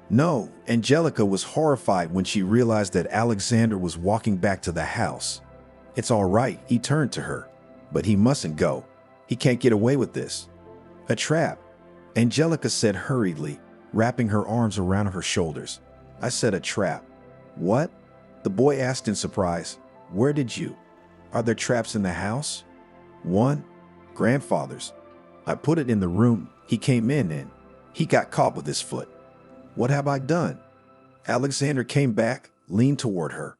S3: "No." Angelica was horrified when she realized that Alexander was walking back to the house. "It's all right," he turned to her. "But he mustn't go. He can't get away with this." "A trap," Angelica said hurriedly, wrapping her arms around her shoulders. "I said a trap." "What?" the boy asked in surprise. "Where did you? Are there traps in the house?" "One. Grandfather's. I put it in the room he came in and he got caught with his foot." "What have I done?" Alexander came back, leaned toward her.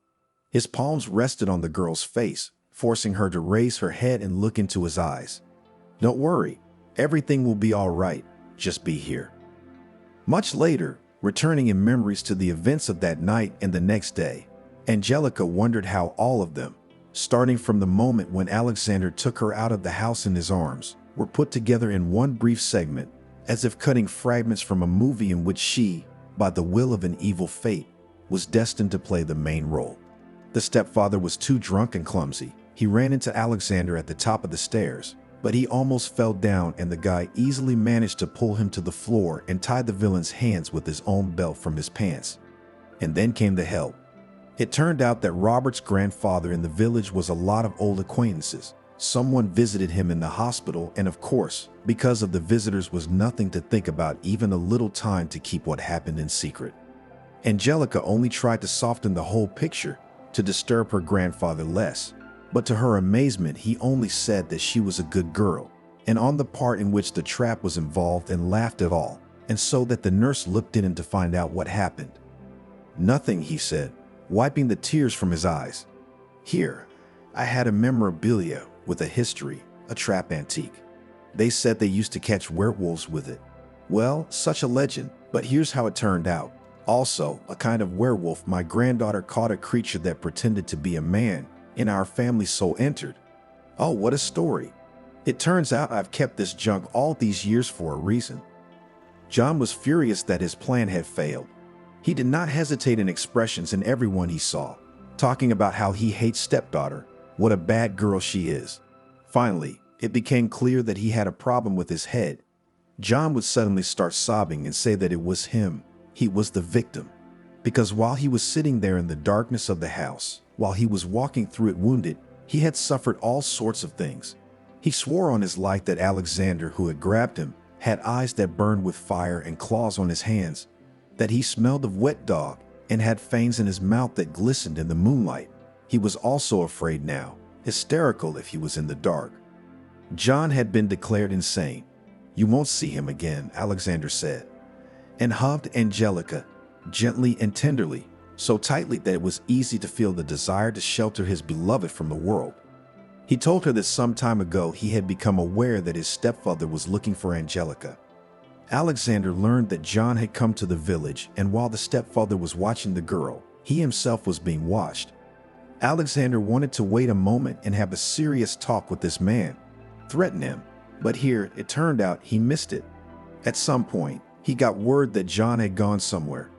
S3: His palms rested on the girl's face, forcing her to raise her head and look into his eyes. "Don't worry. Everything will be all right. Just be here." Much later, returning in memories to the events of that night and the next day, Angelica wondered how all of them, starting from the moment when Alexander took her out of the house in his arms, were put together in one brief segment, as if cutting fragments from a movie in which she, by the will of an evil fate, was destined to play the main role. The stepfather was too drunk and clumsy. He ran into Alexander at the top of the stairs, but he almost fell down, and the guy easily managed to pull him to the floor and tie the villain's hands with his own belt from his pants. And then came the help. It turned out that Robert's grandfather in the village was a lot of old acquaintances, Someone visited him in the hospital, and of course, because of the visitors was nothing to think about, even a little time to keep what happened in secret. Angelica only tried to soften the whole picture to disturb her grandfather less, but to her amazement, he only said that she was a good girl, and on the part in which the trap was involved, and laughed at all, and so that the nurse looked in to find out what happened. "Nothing," he said, wiping the tears from his eyes. "Here, I had a memorabilia with a history, a trap antique. They said they used to catch werewolves with it. Well, such a legend, but here's how it turned out. Also, a kind of werewolf, my granddaughter caught a creature that pretended to be a man, and our family's soul entered. Oh, what a story. It turns out I've kept this junk all these years for a reason." John was furious that his plan had failed. He did not hesitate in expressions in everyone he saw, talking about how he hates stepdaughter, what a bad girl she is. Finally, it became clear that he had a problem with his head. John would suddenly start sobbing and say that it was him. He was the victim. Because while he was sitting there in the darkness of the house, while he was walking through it wounded, he had suffered all sorts of things. He swore on his life that Alexander, who had grabbed him, had eyes that burned with fire and claws on his hands, that he smelled of wet dog and had fangs in his mouth that glistened in the moonlight. He was also afraid now, hysterical if he was in the dark. John had been declared insane. "You won't see him again," Alexander said, and hugged Angelica gently and tenderly, so tightly that it was easy to feel the desire to shelter his beloved from the world. He told her that some time ago he had become aware that his stepfather was looking for Angelica. Alexander learned that John had come to the village, and while the stepfather was watching the girl, he himself was being watched. Alexander wanted to wait a moment and have a serious talk with this man, threaten him, but here it turned out he missed it. At some point, he got word that John had gone somewhere.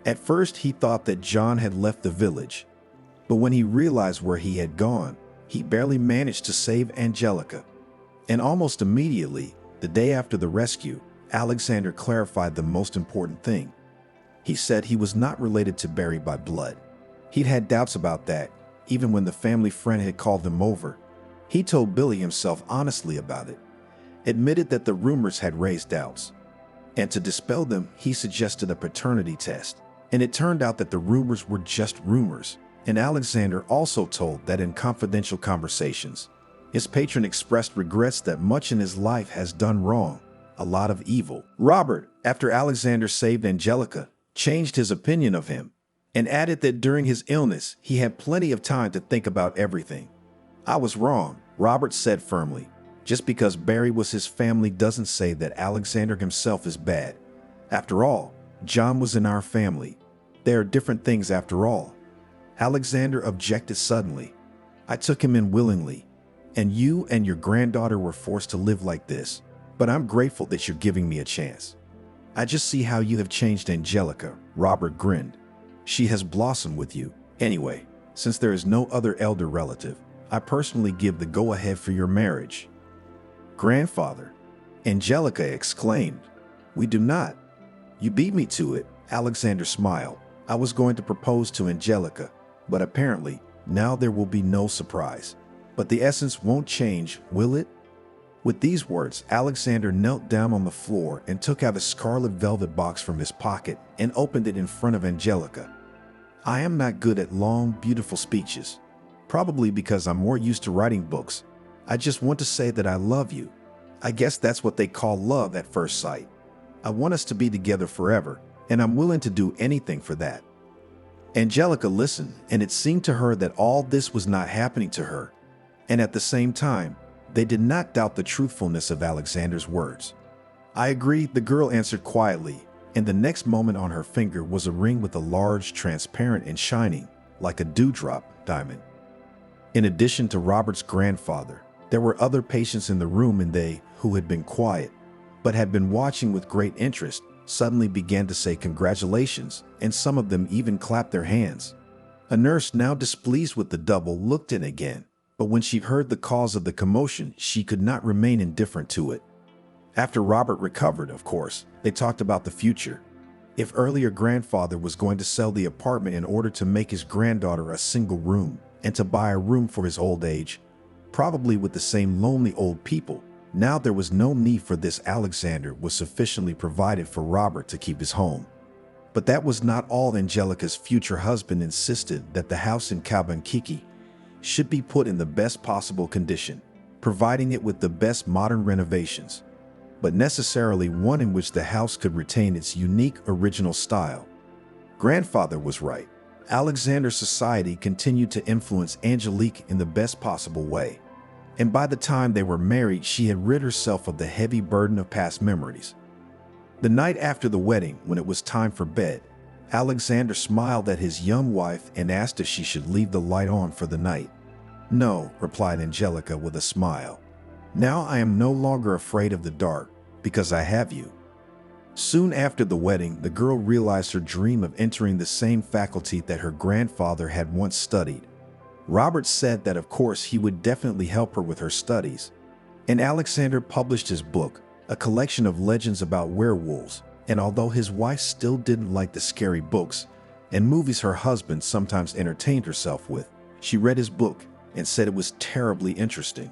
S3: At first, he thought that John had left the village, but when he realized where he had gone, he barely managed to save Angelica. And almost immediately, the day after the rescue, Alexander clarified the most important thing. He said he was not related to Barry by blood. He'd had doubts about that, even when the family friend had called them over. He told Billy himself honestly about it, admitted that the rumors had raised doubts. And to dispel them, he suggested a paternity test. And it turned out that the rumors were just rumors. And Alexander also told that in confidential conversations, his patron expressed regrets that much in his life has done wrong, a lot of evil. Robert, after Alexander saved Angelica, changed his opinion of him and added that during his illness, he had plenty of time to think about everything. "I was wrong," Robert said firmly. "Just because Barry was his family doesn't say that Alexander himself is bad. After all, John was in our family. There are different things after all." Alexander objected suddenly. "I took him in willingly, and you and your granddaughter were forced to live like this. But I'm grateful that you're giving me a chance. I just see how you have changed Angelica," Robert grinned. "She has blossomed with you. Anyway, since there is no other elder relative, I personally give the go-ahead for your marriage." "Grandfather," Angelica exclaimed. "We do not." "You beat me to it," Alexander smiled. "I was going to propose to Angelica, but apparently now there will be no surprise. But the essence won't change, will it?" With these words, Alexander knelt down on the floor and took out a scarlet velvet box from his pocket and opened it in front of Angelica. "I am not good at long, beautiful speeches, probably because I'm more used to writing books. I just want to say that I love you. I guess that's what they call love at first sight. I want us to be together forever, and I'm willing to do anything for that." Angelica listened, and it seemed to her that all this was not happening to her. And at the same time, they did not doubt the truthfulness of Alexander's words. "I agree," the girl answered quietly, and the next moment on her finger was a ring with a large, transparent and shining, like a dewdrop, diamond. In addition to Robert's grandfather, there were other patients in the room, and they, who had been quiet, but had been watching with great interest, suddenly began to say congratulations, and some of them even clapped their hands. A nurse, now displeased with the double, looked in again, but when she heard the cause of the commotion, she could not remain indifferent to it. After Robert recovered, of course, they talked about the future. If earlier grandfather was going to sell the apartment in order to make his granddaughter a single room and to buy a room for his old age, probably with the same lonely old people. Now there was no need for this. Alexander was sufficiently provided for Robert to keep his home. But that was not all. Angelica's future husband insisted that the house in Kabankiki should be put in the best possible condition, providing it with the best modern renovations, but necessarily one in which the house could retain its unique original style. Grandfather was right. Alexander's society continued to influence Angelique in the best possible way, and by the time they were married, she had rid herself of the heavy burden of past memories. The night after the wedding, when it was time for bed, Alexander smiled at his young wife and asked if she should leave the light on for the night. "No," replied Angelica with a smile. "Now I am no longer afraid of the dark, because I have you." Soon after the wedding, the girl realized her dream of entering the same faculty that her grandfather had once studied. Robert said that of course he would definitely help her with her studies, and Alexander published his book, a collection of legends about werewolves. And although his wife still didn't like the scary books and movies her husband sometimes entertained herself with, she read his book and said it was terribly interesting.